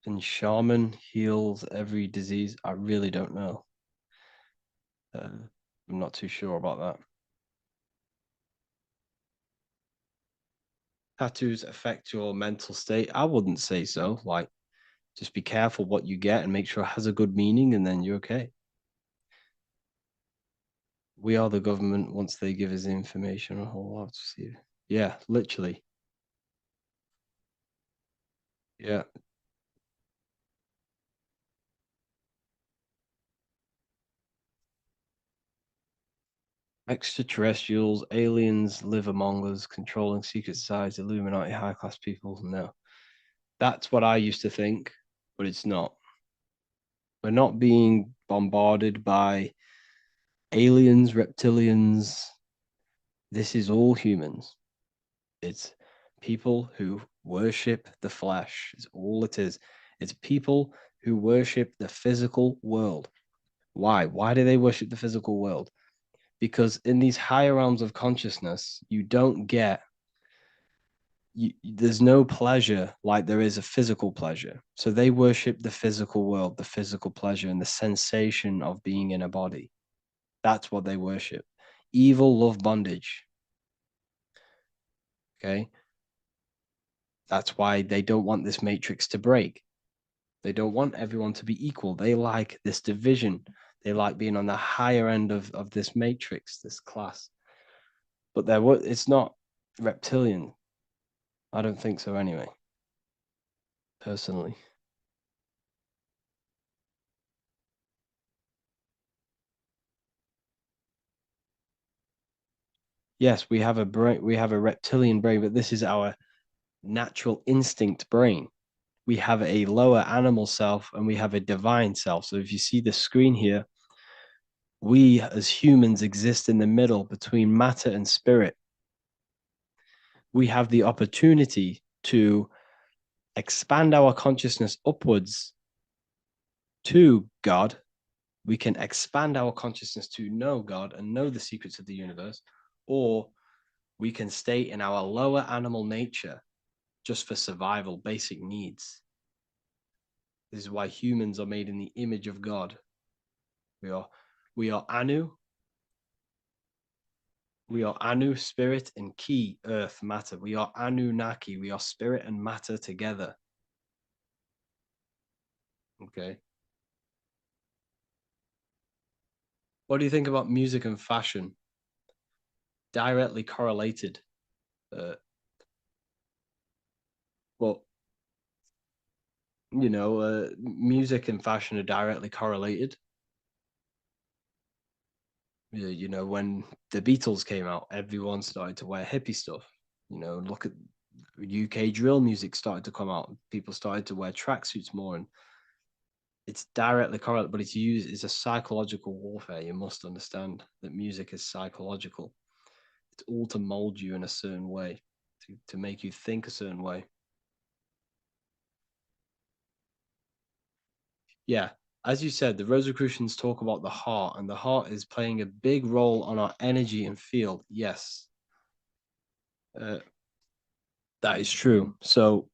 And shaman heals every disease. I really don't know. I'm not too sure about that. Tattoos affect your mental state? I wouldn't say so. Like, just be careful what you get and make sure it has a good meaning, and then you're okay. We are the government once they give us the information. A whole lot to see. Yeah, literally. Yeah. Extraterrestrials, aliens live among us, controlling secret societies, Illuminati, high class people. No, that's what I used to think, but it's not. We're not being bombarded by aliens, reptilians. This is all humans. It's people who worship the flesh. It's all it is. It's people who worship the physical world. Why? Why do they worship the physical world? Because in these higher realms of consciousness, you don't get there's no pleasure like there is a physical pleasure. So they worship the physical world, the physical pleasure, and the sensation of being in a body. That's what they worship. Evil love bondage. Okay. That's why they don't want this matrix to break. They don't want everyone to be equal. They like this division. They like being on the higher end of this matrix, this class. But it's not reptilian. I don't think so anyway, personally. Yes, we have a brain, we have a reptilian brain, but this is our natural instinct brain. We have a lower animal self and we have a divine self. So if you see the screen here, we as humans exist in the middle between matter and spirit. We have the opportunity to expand our consciousness upwards to God. We can expand our consciousness to know God and know the secrets of the universe, or we can stay in our lower animal nature just for survival, basic needs. This is why humans are made in the image of God. We are we are Anu. We are Anu, spirit, and Ki, earth, matter. We are Anunnaki. We are spirit and matter together. Okay. What do you think about music and fashion? Directly correlated. Uh, well, music and fashion are directly correlated. When the Beatles came out, everyone started to wear hippie stuff. Look at UK drill music started to come out. People started to wear tracksuits more, and it's directly correlated. But it's a psychological warfare. You must understand that music is psychological. It's all to mold you in a certain way, to make you think a certain way. Yeah, as you said, the Rosicrucians talk about the heart, and the heart is playing a big role on our energy and field. Yes, uh, that is true. So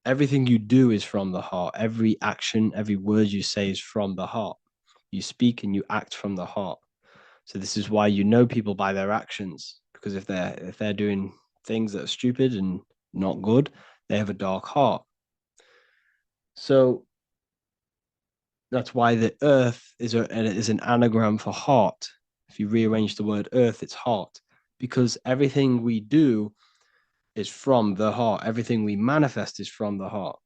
everything you do is from the heart. Every action, every word you say is from the heart. You speak and you act from the heart. So this is why you know people by their actions, because if they're doing things that are stupid and not good, they have a dark heart. So that's why the earth is an anagram for heart. If you rearrange the word earth, it's heart, because everything we do is from the heart. Everything we manifest is from the heart.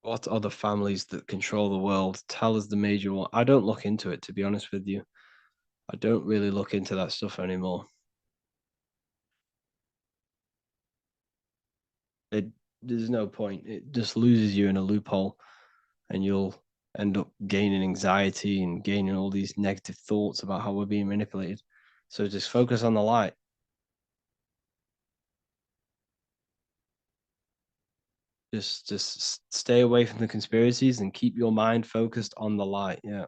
What are the families that control the world? Tell us the major one. I don't look into it, to be honest with you. I don't really look into that stuff anymore. It There's no point. It just loses you in a loophole, and you'll end up gaining anxiety and gaining all these negative thoughts about how we're being manipulated. So just focus on the light. Just stay away from the conspiracies and keep your mind focused on the light. Yeah.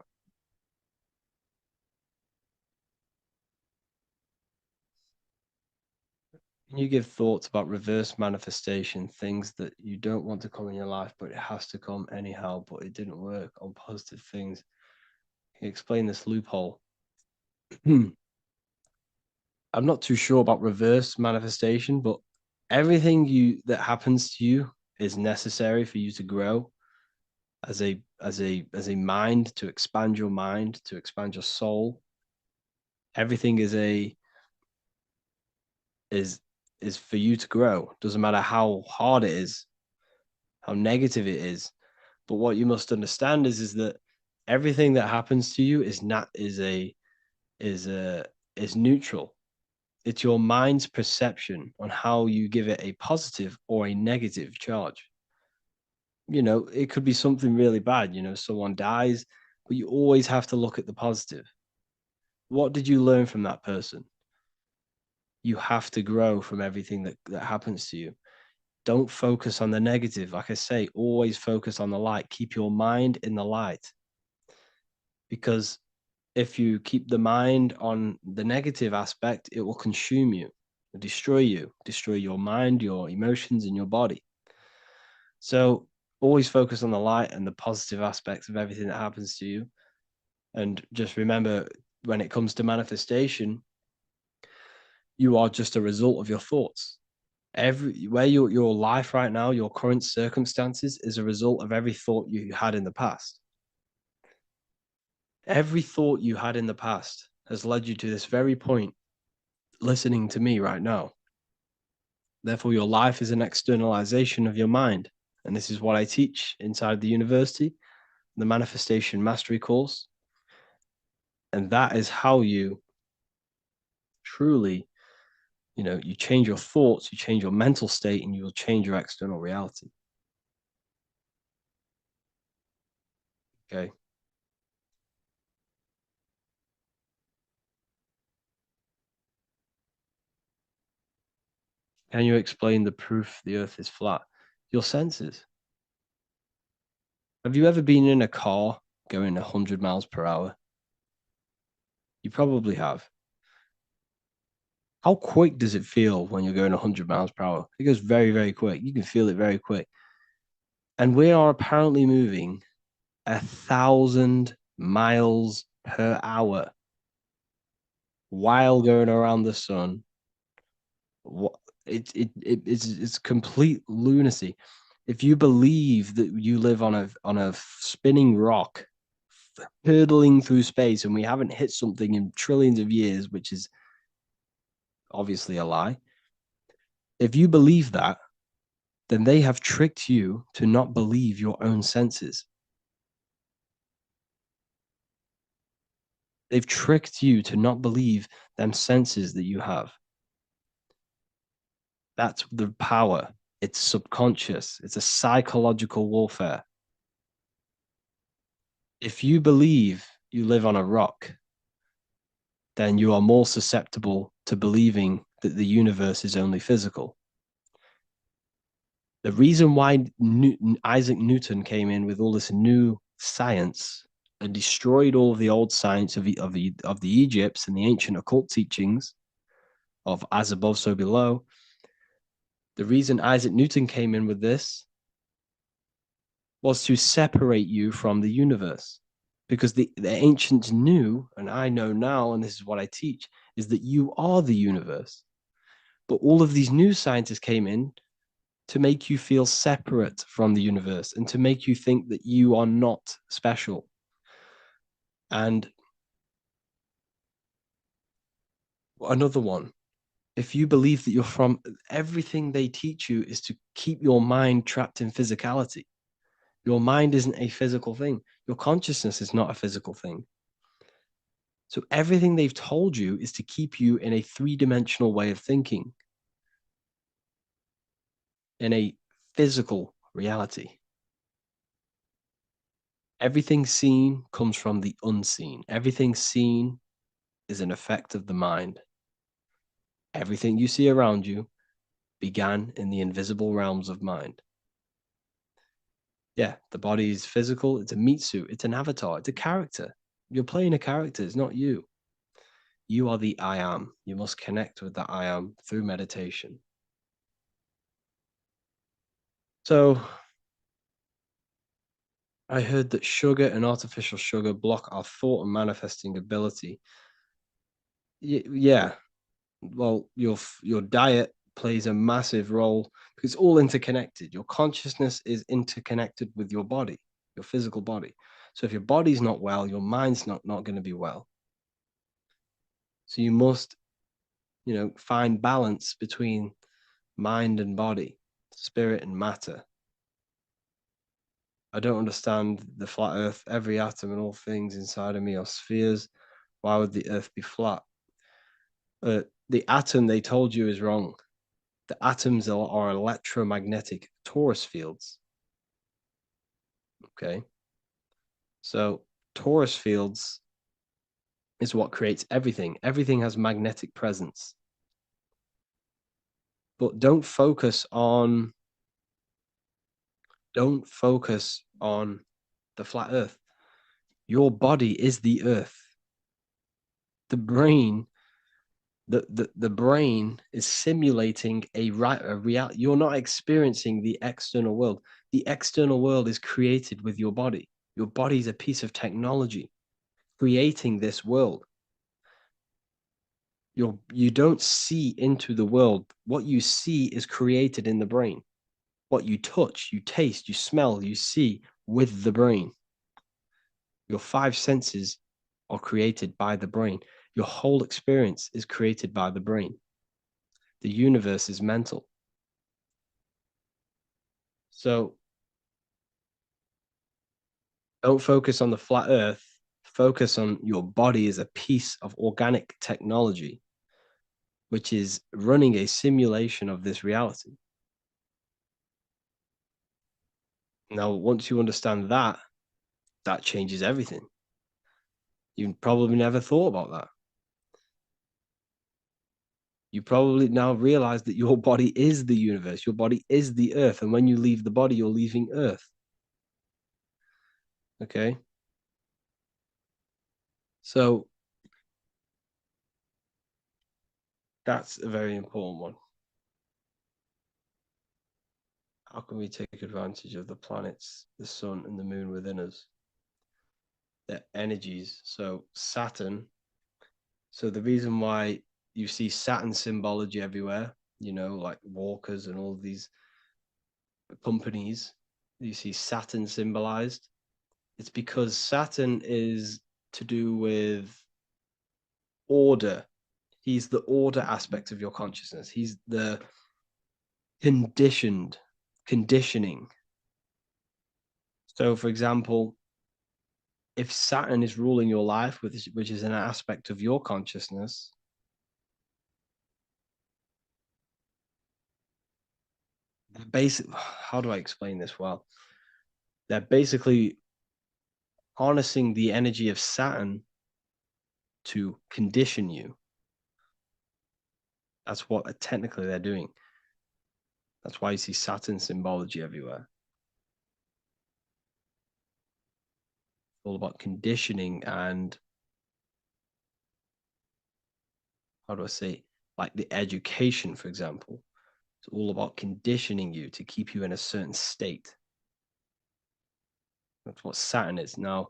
Can you give thoughts about reverse manifestation, things that you don't want to come in your life, but it has to come anyhow, but it didn't work on positive things? Can you explain this loophole? I'm not too sure about reverse manifestation, but everything you that happens to you is necessary for you to grow as a mind, to expand your mind, to expand your soul. Everything is is for you to grow. Doesn't matter how hard it is, how negative it is. But what you must understand is that everything that happens to you is not is a is neutral. It's your mind's perception on how you give it a positive or a negative charge. It could be something really bad, someone dies, but you always have to look at the positive. What did you learn from that person? You have to grow from everything that happens to you. Don't focus on the negative. Like I say, always focus on the light. Keep your mind in the light. Because if you keep the mind on the negative aspect, it will consume you. destroy you, destroy your mind, your emotions, and your body. So always focus on the light and the positive aspects of everything that happens to you. And just remember, when it comes to manifestation, you are just a result of your thoughts. Where your life right now, your current circumstances is a result of every thought you had in the past. Every thought you had in the past has led you to this very point, listening to me right now. Therefore, your life is an externalization of your mind. And this is what I teach inside the university, the Manifestation Mastery course. And that is how you truly, you change your thoughts, you change your mental state, and you will change your external reality. Okay. Can you explain the proof the earth is flat? Your senses. Have you ever been in a car going 100 miles per hour? You probably have. How quick does it feel when you're going 100 miles per hour? It goes very, very quick. You can feel it very quick. And we are apparently moving 1,000 miles per hour while going around the sun. What it's complete lunacy. If you believe that you live on a spinning rock, hurtling through space, and we haven't hit something in trillions of years, which is obviously a lie. If you believe that, then they have tricked you to not believe your own senses. They've tricked you to not believe them senses that you have. That's the power. It's subconscious. It's a psychological warfare. If you believe you live on a rock, then you are more susceptible to believing that the universe is only physical. The reason why Isaac Newton came in with all this new science and destroyed all of the old science of the Egypts and the ancient occult teachings of as above, so below. The reason Isaac Newton came in with this was to separate you from the universe. Because the ancients knew, and I know now, and this is what I teach, is that you are the universe. But all of these new scientists came in to make you feel separate from the universe and to make you think that you are not special. And another one, if you believe that you're from, everything they teach you is to keep your mind trapped in physicality. Your mind isn't a physical thing. Your consciousness is not a physical thing. So everything they've told you is to keep you in a three-dimensional way of thinking, in a physical reality. Everything seen comes from the unseen. Everything seen is an effect of the mind. Everything you see around you began in the invisible realms of mind. Yeah, the body is physical. It's a meat suit. It's an avatar. It's a character. You're playing a character. It's not you. You are the I am. You must connect with the I am through meditation. So I heard that sugar and artificial sugar block our thought and manifesting ability. Yeah. Well, your diet plays a massive role because it's all interconnected. Your consciousness is interconnected with your body, your physical body. So if your body's not well, your mind's not going to be well. So you must, find balance between mind and body, spirit and matter. I don't understand the flat earth. Every atom and all things inside of me are spheres. Why would the earth be flat? The atom they told you is wrong. The atoms are electromagnetic torus fields. Okay. So torus fields is what creates everything. Everything has magnetic presence. But don't focus on the flat earth. Your body is the earth. The brain The brain is simulating a reality. You're not experiencing the external world. The external world is created with your body. Your body is a piece of technology creating this world. You don't see into the world. What you see is created in the brain. What you touch, you taste, you smell, you see with the brain. Your five senses are created by the brain. Your whole experience is created by the brain. The universe is mental. So don't focus on the flat earth. Focus on your body as a piece of organic technology, which is running a simulation of this reality. Now, once you understand that, that changes everything. You probably never thought about that. You probably now realize that your body is the universe, your body is the earth. And when you leave the body, you're leaving earth. Okay. So that's a very important one. How can we take advantage of the planets, the sun, and the moon within us? Their energies. So Saturn. So the reason why you see Saturn symbology everywhere, like walkers and all these companies, you see Saturn symbolized. It's because Saturn is to do with order. He's the order aspect of your consciousness. He's the conditioning. So, for example, if Saturn is ruling your life, which is an aspect of your consciousness, how do I explain this well? They're basically harnessing the energy of Saturn to condition you. That's what technically they're doing. That's why you see Saturn symbology everywhere. It's all about conditioning and, how do I say, like the education, for example. It's all about conditioning you to keep you in a certain state. That's what Saturn is. Now,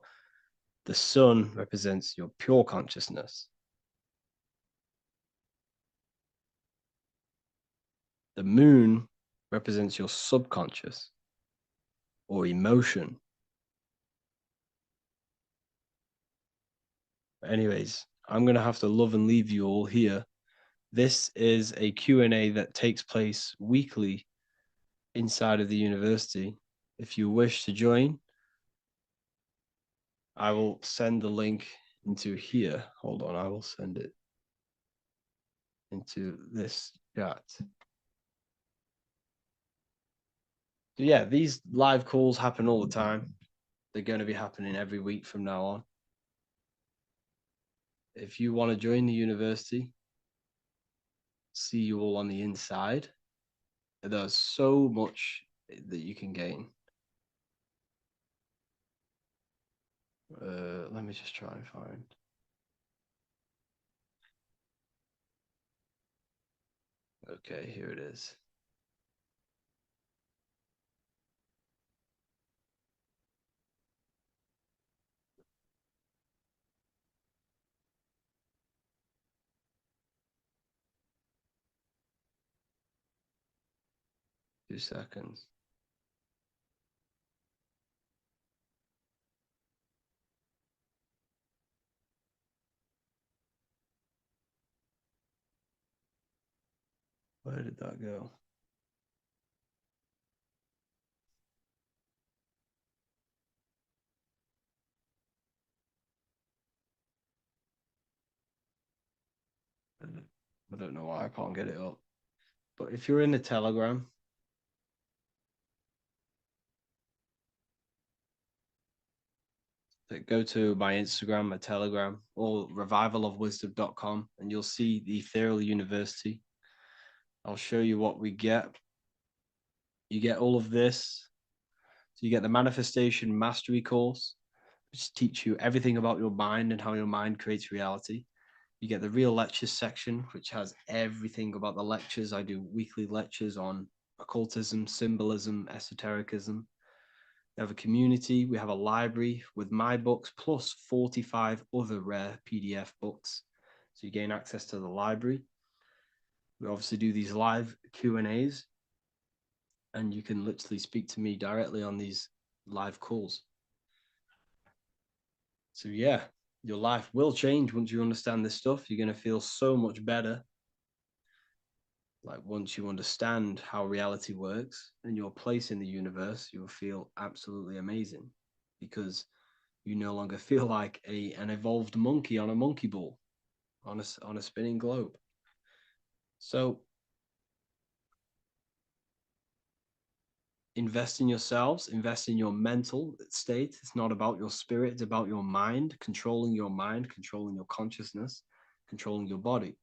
the sun represents your pure consciousness. The moon represents your subconscious or emotion. Anyways, I'm going to have to love and leave you all here. This is a Q&A that takes place weekly inside of the university. If you wish to join, I will send the link into here. Hold on, I will send it into this chat. So yeah, these live calls happen all the time. They're going to be happening every week from now on. If you want to join the university, see you all on the inside. There's so much that you can gain. Let me just try and find. Okay, here it is. Two seconds. Where did that go? I don't know why I can't get it up. But if you're in the Telegram, go to my Instagram, my Telegram, or revivalofwisdom.com, and you'll see the Ethereal University. I'll show you what we get. You get all of this. So you get the Manifestation Mastery course, which teach you everything about your mind and how your mind creates reality. You get the real lectures section, which has everything about the lectures. I do weekly lectures on occultism, symbolism, esotericism. We have a community. We have a library with my books plus 45 other rare PDF books. So you gain access to the library. We obviously do these live Q&As, and you can literally speak to me directly on these live calls. So yeah, your life will change once you understand this stuff. You're going to feel so much better. Like once you understand how reality works and your place in the universe, you'll feel absolutely amazing because you no longer feel like an evolved monkey on a monkey ball on a spinning globe. So invest in yourselves, invest in your mental state. It's not about your spirit, it's about your mind, controlling your consciousness, controlling your body.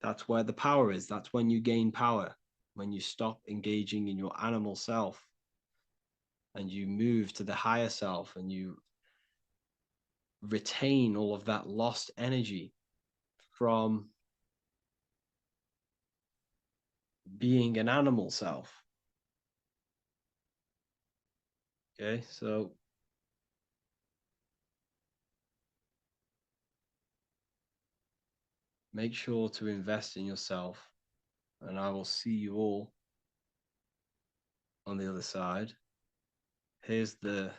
That's where the power is. That's when you gain power, when you stop engaging in your animal self and you move to the higher self and you retain all of that lost energy from being an animal self. Okay, so make sure to invest in yourself, and I will see you all on the other side. Here's the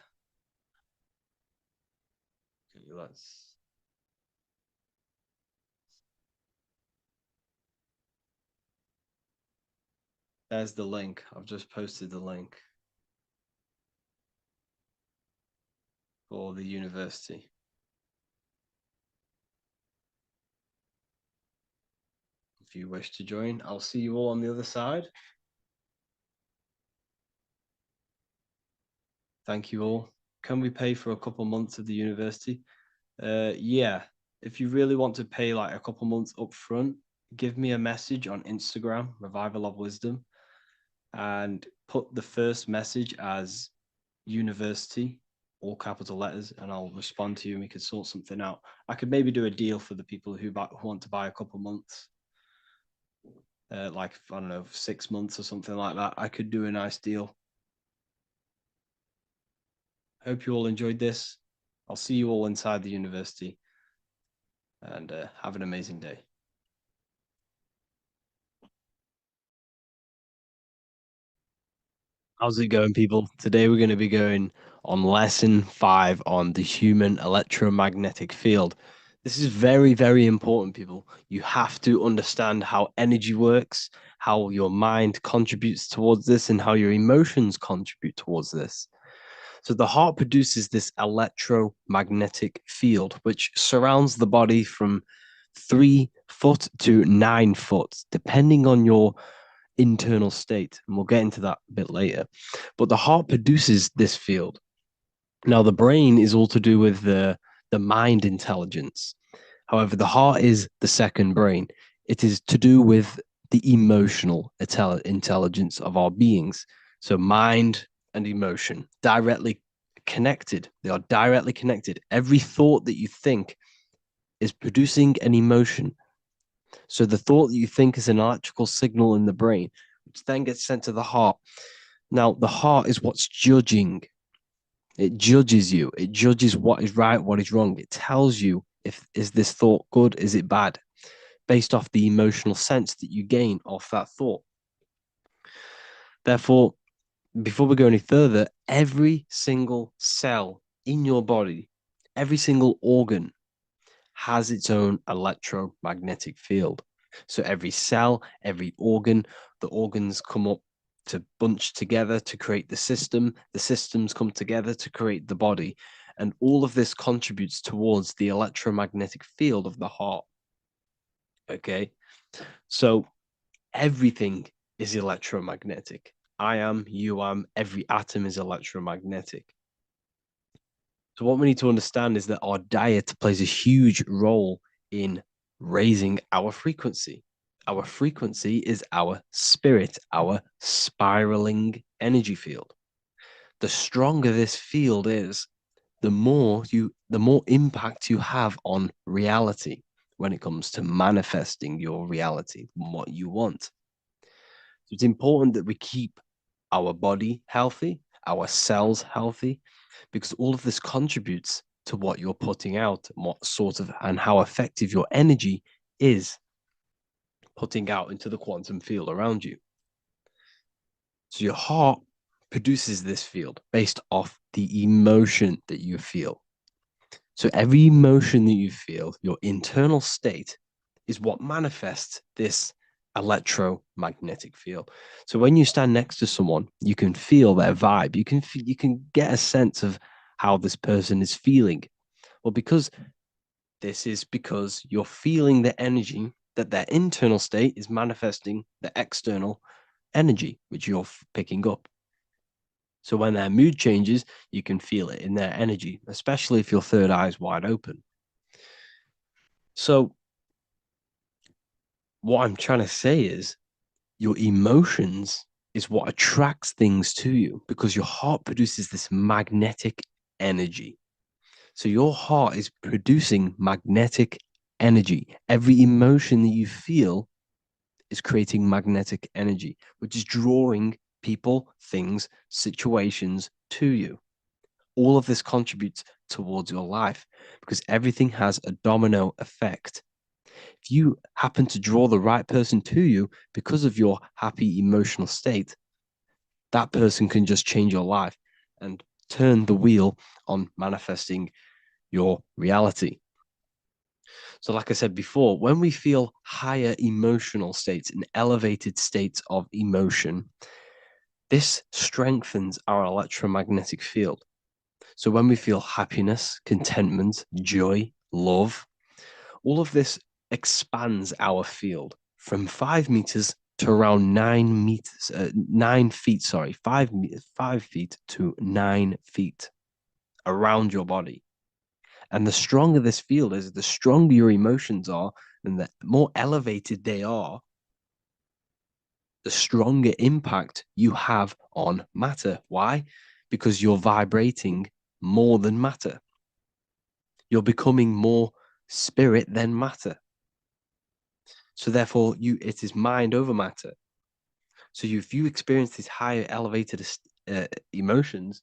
let's there's the link. I've just posted the link for the university. If you wish to join, I'll see you all on the other side. Thank you all. Can we pay for a couple months of the university? Yeah. If you really want to pay like a couple months up front, give me a message on Instagram, Revival of Wisdom, and put the first message as university, all capital letters, and I'll respond to you and we could sort something out. I could maybe do a deal for the people who want to buy a couple months, like, I don't know, 6 months or something like that. I could do a nice deal. Hope you all enjoyed this. I'll see you all inside the university and have an amazing day. How's it going, people? Today we're going to be going on lesson 5 on the human electromagnetic field. This is very, very important, people. You have to understand how energy works, how your mind contributes towards this, and how your emotions contribute towards this. So the heart produces this electromagnetic field, which surrounds the body from 3 foot to 9 foot, depending on your internal state. And we'll get into that a bit later. But the heart produces this field. Now, the brain is all to do with the mind intelligence. However, the heart is the second brain. It is to do with the emotional intelligence of our beings. So, mind and emotion directly connected. They are directly connected. Every thought that you think is producing an emotion. So the thought that you think is an electrical signal in the brain, which then gets sent to the heart. Now, the heart is what's judging. It judges you. It judges what is right, what is wrong. It tells you if is this thought good, is it bad, based off the emotional sense that you gain off that thought. Therefore, before we go any further, every single cell in your body, every single organ has its own electromagnetic field. So every cell, every organ, the organs come up to bunch together to create the system. The systems come together to create the body. And all of this contributes towards the electromagnetic field of the heart. Okay. So everything is electromagnetic. I am, you am, every atom is electromagnetic. So what we need to understand is that our diet plays a huge role in raising our frequency. Our frequency is our spirit, our spiraling energy field. The stronger this field is, the more impact you have on reality. when it comes to manifesting your reality, what you want. So it's important that we keep our body healthy, our cells healthy, because all of this contributes to what you're putting out, and what sort of and how effective your energy is putting out into the quantum field around you. So your heart produces this field based off the emotion that you feel. So every emotion that you feel, your internal state, is what manifests this electromagnetic field. So when you stand next to someone, you can feel their vibe. You can get a sense of how this person is feeling. Well, because you're feeling the energy that their internal state is manifesting the external energy, which you're picking up. So when their mood changes, you can feel it in their energy, especially if your third eye is wide open. So what I'm trying to say is your emotions is what attracts things to you, because your heart produces this magnetic energy. So your heart is producing magnetic energy. Every emotion that you feel is creating magnetic energy, which is drawing people, things, situations to you. All of this contributes towards your life, because everything has a domino effect. If you happen to draw the right person to you because of your happy emotional state, that person can just change your life and turn the wheel on manifesting your reality. So, like I said before, when we feel higher emotional states and elevated states of emotion, this strengthens our electromagnetic field. So, when we feel happiness, contentment, joy, love, all of this expands our field from 5 meters to around 9 meters, 9 feet, sorry, 5 feet to 9 feet around your body. And the stronger this field is, the stronger your emotions are, and the more elevated they are, the stronger impact you have on matter. Why? Because you're vibrating more than matter. You're becoming more spirit than matter. So therefore, it is mind over matter. So if you experience these higher elevated emotions,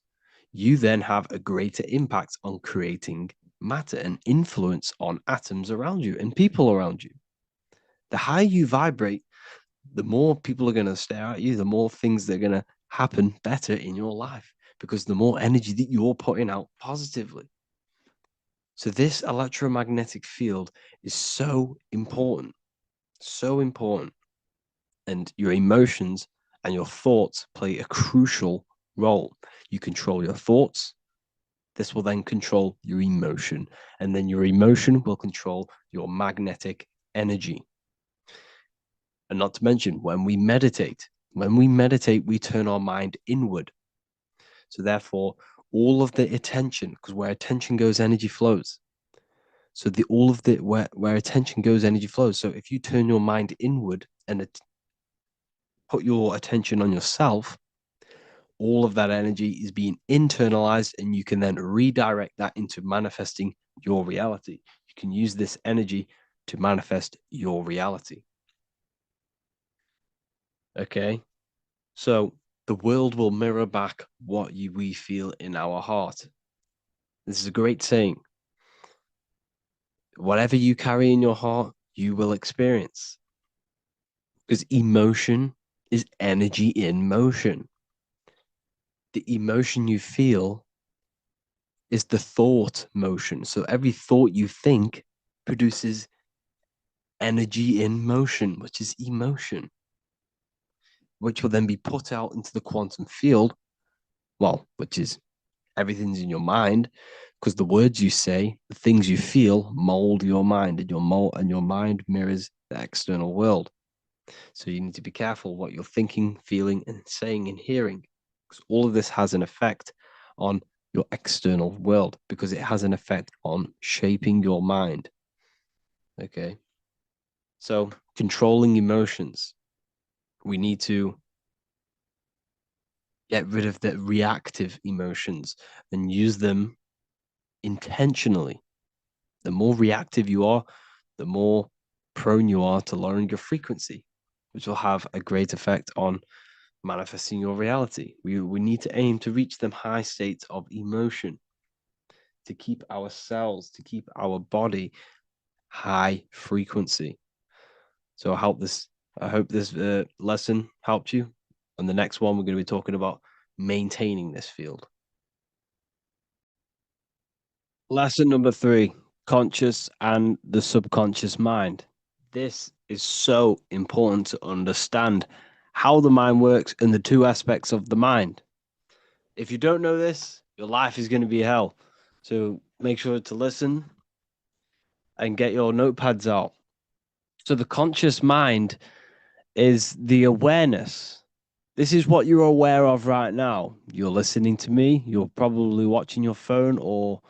you then have a greater impact on creating matter and influence on atoms around you and people around you. The higher you vibrate, the more people are going to stare at you, the more things that are going to happen better in your life, because the more energy that you're putting out positively. So this electromagnetic field is so important, so important. And your emotions and your thoughts play a crucial role. You control your thoughts. This will then control your emotion, and then your emotion will control your magnetic energy. And not to mention, when we meditate, we turn our mind inward. So therefore, all of the attention, because where attention goes, energy flows. So where attention goes, energy flows. So if you turn your mind inward and put your attention on yourself, all of that energy is being internalized, and you can then redirect that into manifesting your reality. You can use this energy to manifest your reality. Okay. So the world will mirror back what we feel in our heart. This is a great saying. Whatever you carry in your heart, you will experience. Because emotion is energy in motion. The emotion you feel is the thought motion. So every thought you think produces energy in motion, which is emotion, which will then be put out into the quantum field. Well, which is everything's in your mind, because the words you say, the things you feel, mold your mind, and your mind mirrors the external world. So you need to be careful what you're thinking, feeling, and saying and hearing, because all of this has an effect on your external world, because it has an effect on shaping your mind. Okay. So controlling emotions, we need to get rid of the reactive emotions and use them intentionally. The more reactive you are, the more prone you are to lowering your frequency, which will have a great effect on manifesting your reality. We need to aim to reach them high states of emotion to keep our cells, to keep our body high frequency. So I hope this lesson helped you. And the next one, we're going to be talking about maintaining this field. Lesson number 3, conscious and the subconscious mind. This is so important to understand how the mind works and the two aspects of the mind. If you don't know this, your life is going to be hell. So make sure to listen and get your notepads out. So the conscious mind is the awareness. This is what you're aware of right now. You're listening to me, you're probably watching your phone or,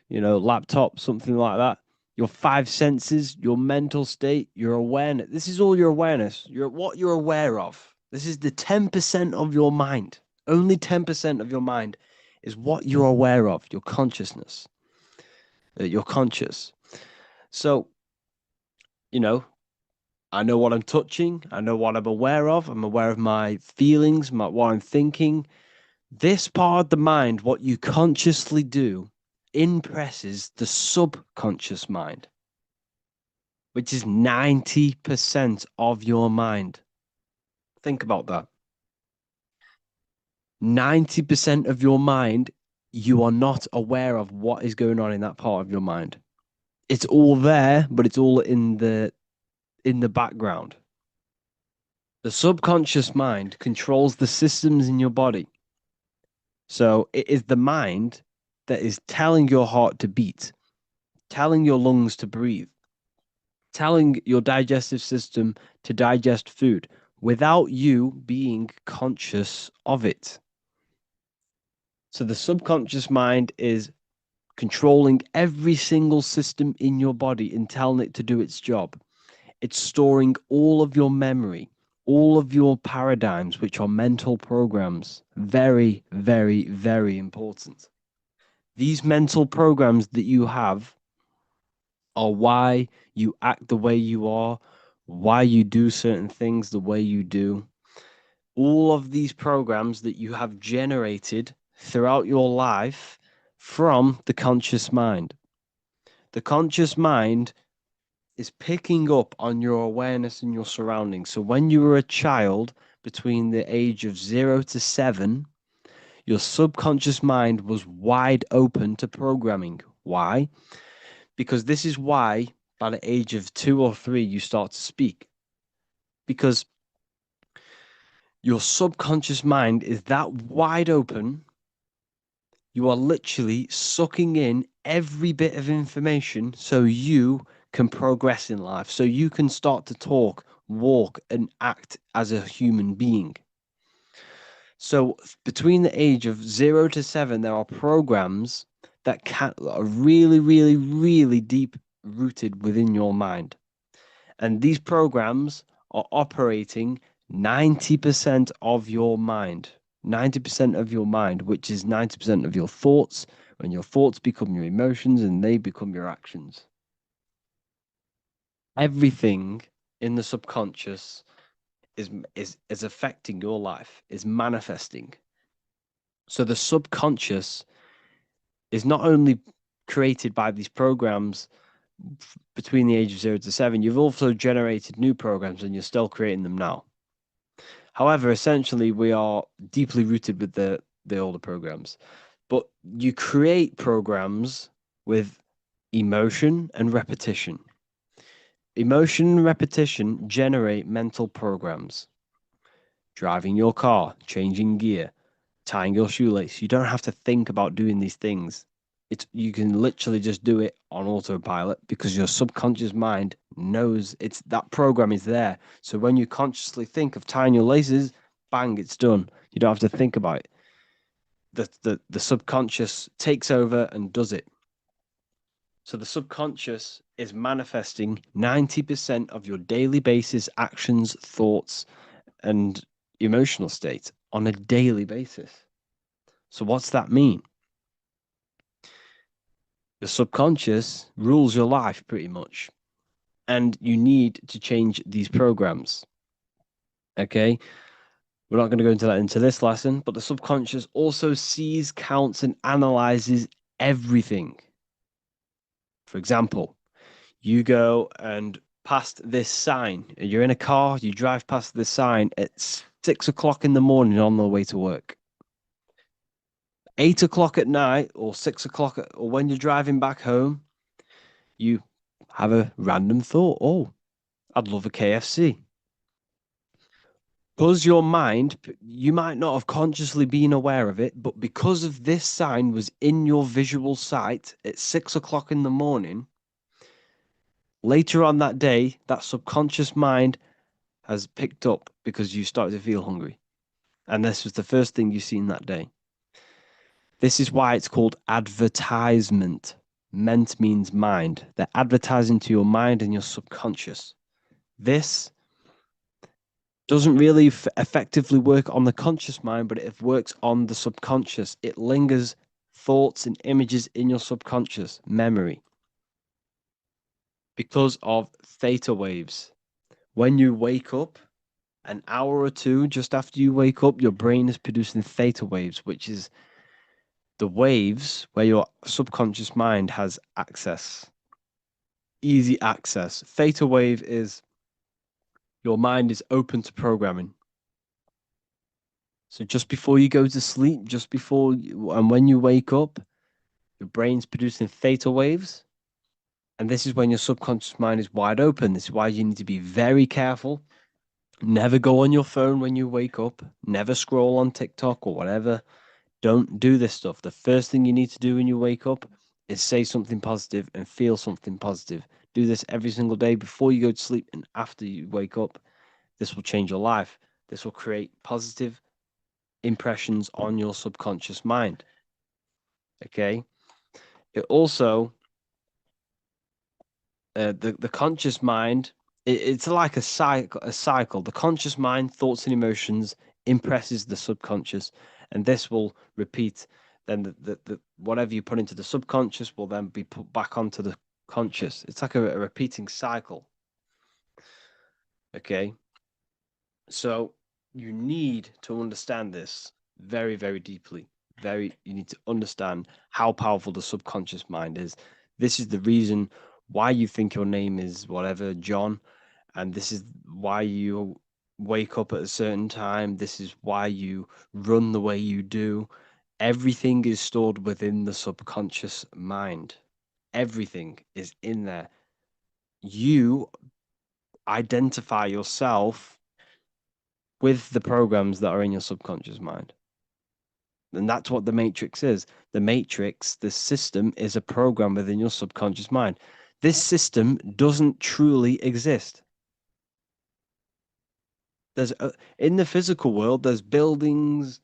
laptop, something like that. Your five senses, your mental state, your awareness. This is all your awareness. What you're aware of. This is the 10% of your mind. Only 10% of your mind is what you're aware of, your consciousness. You're conscious. So, I know what I'm touching. I know what I'm aware of. I'm aware of my feelings, what I'm thinking. This part of the mind, what you consciously do, impresses the subconscious mind, which is 90% of your mind. Think about that. 90% of your mind, you are not aware of what is going on in that part of your mind. It's all there, but it's all in the background. The subconscious mind controls the systems in your body. So it is the mind that is telling your heart to beat, telling your lungs to breathe, telling your digestive system to digest food without you being conscious of it. So the subconscious mind is controlling every single system in your body and telling it to do its job. It's storing all of your memory, all of your paradigms, which are mental programs. Very, very, very important. These mental programs that you have are why you act the way you are, why you do certain things the way you do. All of these programs that you have generated throughout your life from the conscious mind. The conscious mind is picking up on your awareness and your surroundings. So when you were a child between the age of 0 to 7, your subconscious mind was wide open to programming. Why? Because this is why by the age of 2 or 3 you start to speak. Because your subconscious mind is that wide open. You are literally sucking in every bit of information so you can progress in life, so you can start to talk, walk, and act as a human being. So between the age of 0 to 7, there are programs that are really, really, really deep rooted within your mind. And these programs are operating 90% of your mind. 90% of your mind, which is 90% of your thoughts, when your thoughts become your emotions and they become your actions. Everything in the subconscious is affecting your life, is manifesting. So the subconscious is not only created by these programs between the age of 0 to 7, you've also generated new programs and you're still creating them now. However, essentially, we are deeply rooted with the older programs, but you create programs with emotion and repetition. Emotion and repetition generate mental programs. Driving your car, changing gear, tying your shoelace. You don't have to think about doing these things. You can literally just do it on autopilot because your subconscious mind knows that program is there. So when you consciously think of tying your laces, bang, it's done. You don't have to think about it. The subconscious takes over and does it. So the subconscious is manifesting 90% of your daily basis actions, thoughts, and emotional state on a daily basis. So what's that mean? The subconscious rules your life pretty much. And you need to change these programs. Okay. We're not going to go into this lesson, but the subconscious also sees, counts, and analyzes everything. For example, you go and past this sign. You're in a car, you drive past this sign at 6 o'clock in the morning on the way to work. 8 o'clock at night or 6 o'clock, or when you're driving back home, you have a random thought. Oh, I'd love a KFC. Because your mind, you might not have consciously been aware of it, but because of this sign was in your visual sight at 6 o'clock in the morning, later on that day, that subconscious mind has picked up because you started to feel hungry. And this was the first thing you seen that day. This is why it's called advertisement. Ment means mind. They're advertising to your mind and your subconscious. This doesn't really effectively work on the conscious mind, but it works on the subconscious. It lingers thoughts and images in your subconscious memory because of theta waves. When you wake up, an hour or two just after you wake up, your brain is producing theta waves, which is the waves where your subconscious mind has access, easy access. Theta wave is your mind is open to programming. So just before you go to sleep, just before and when you wake up, your brain's producing theta waves. And this is when your subconscious mind is wide open. This is why you need to be very careful. Never go on your phone when you wake up. Never scroll on TikTok or whatever. Don't do this stuff. The first thing you need to do when you wake up is say something positive and feel something positive. Do this every single day before you go to sleep and after you wake up. This will change your life. This will create positive impressions on your subconscious mind. Okay. It also, the conscious mind, it's like a cycle. A cycle. The conscious mind, thoughts and emotions impresses the subconscious, and this will repeat. Then the whatever you put into the subconscious will then be put back onto the conscious. It's like a repeating cycle. Okay. So you need to understand this very, very deeply. You need to understand how powerful the subconscious mind is. This is the reason why you think your name is whatever, John, and this is why you wake up at a certain time. This is why you run the way you do. Everything is stored within the subconscious mind. Everything is in there. You identify yourself with the programs that are in your subconscious mind. And that's what the matrix is. The matrix, the system, is a program within your subconscious mind. This system doesn't truly exist. There's in the physical world, there's buildings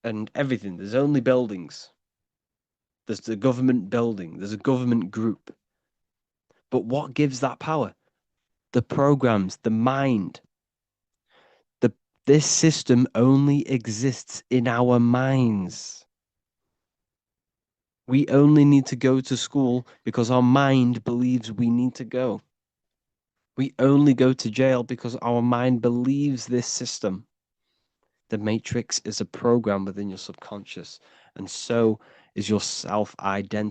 and everything. There's only buildings. There's the government building. There's a government group. But what gives that power? The programs, the mind. This system only exists in our minds. We only need to go to school because our mind believes we need to go. We only go to jail because our mind believes this system. The matrix is a program within your subconscious, and so is your self-identity.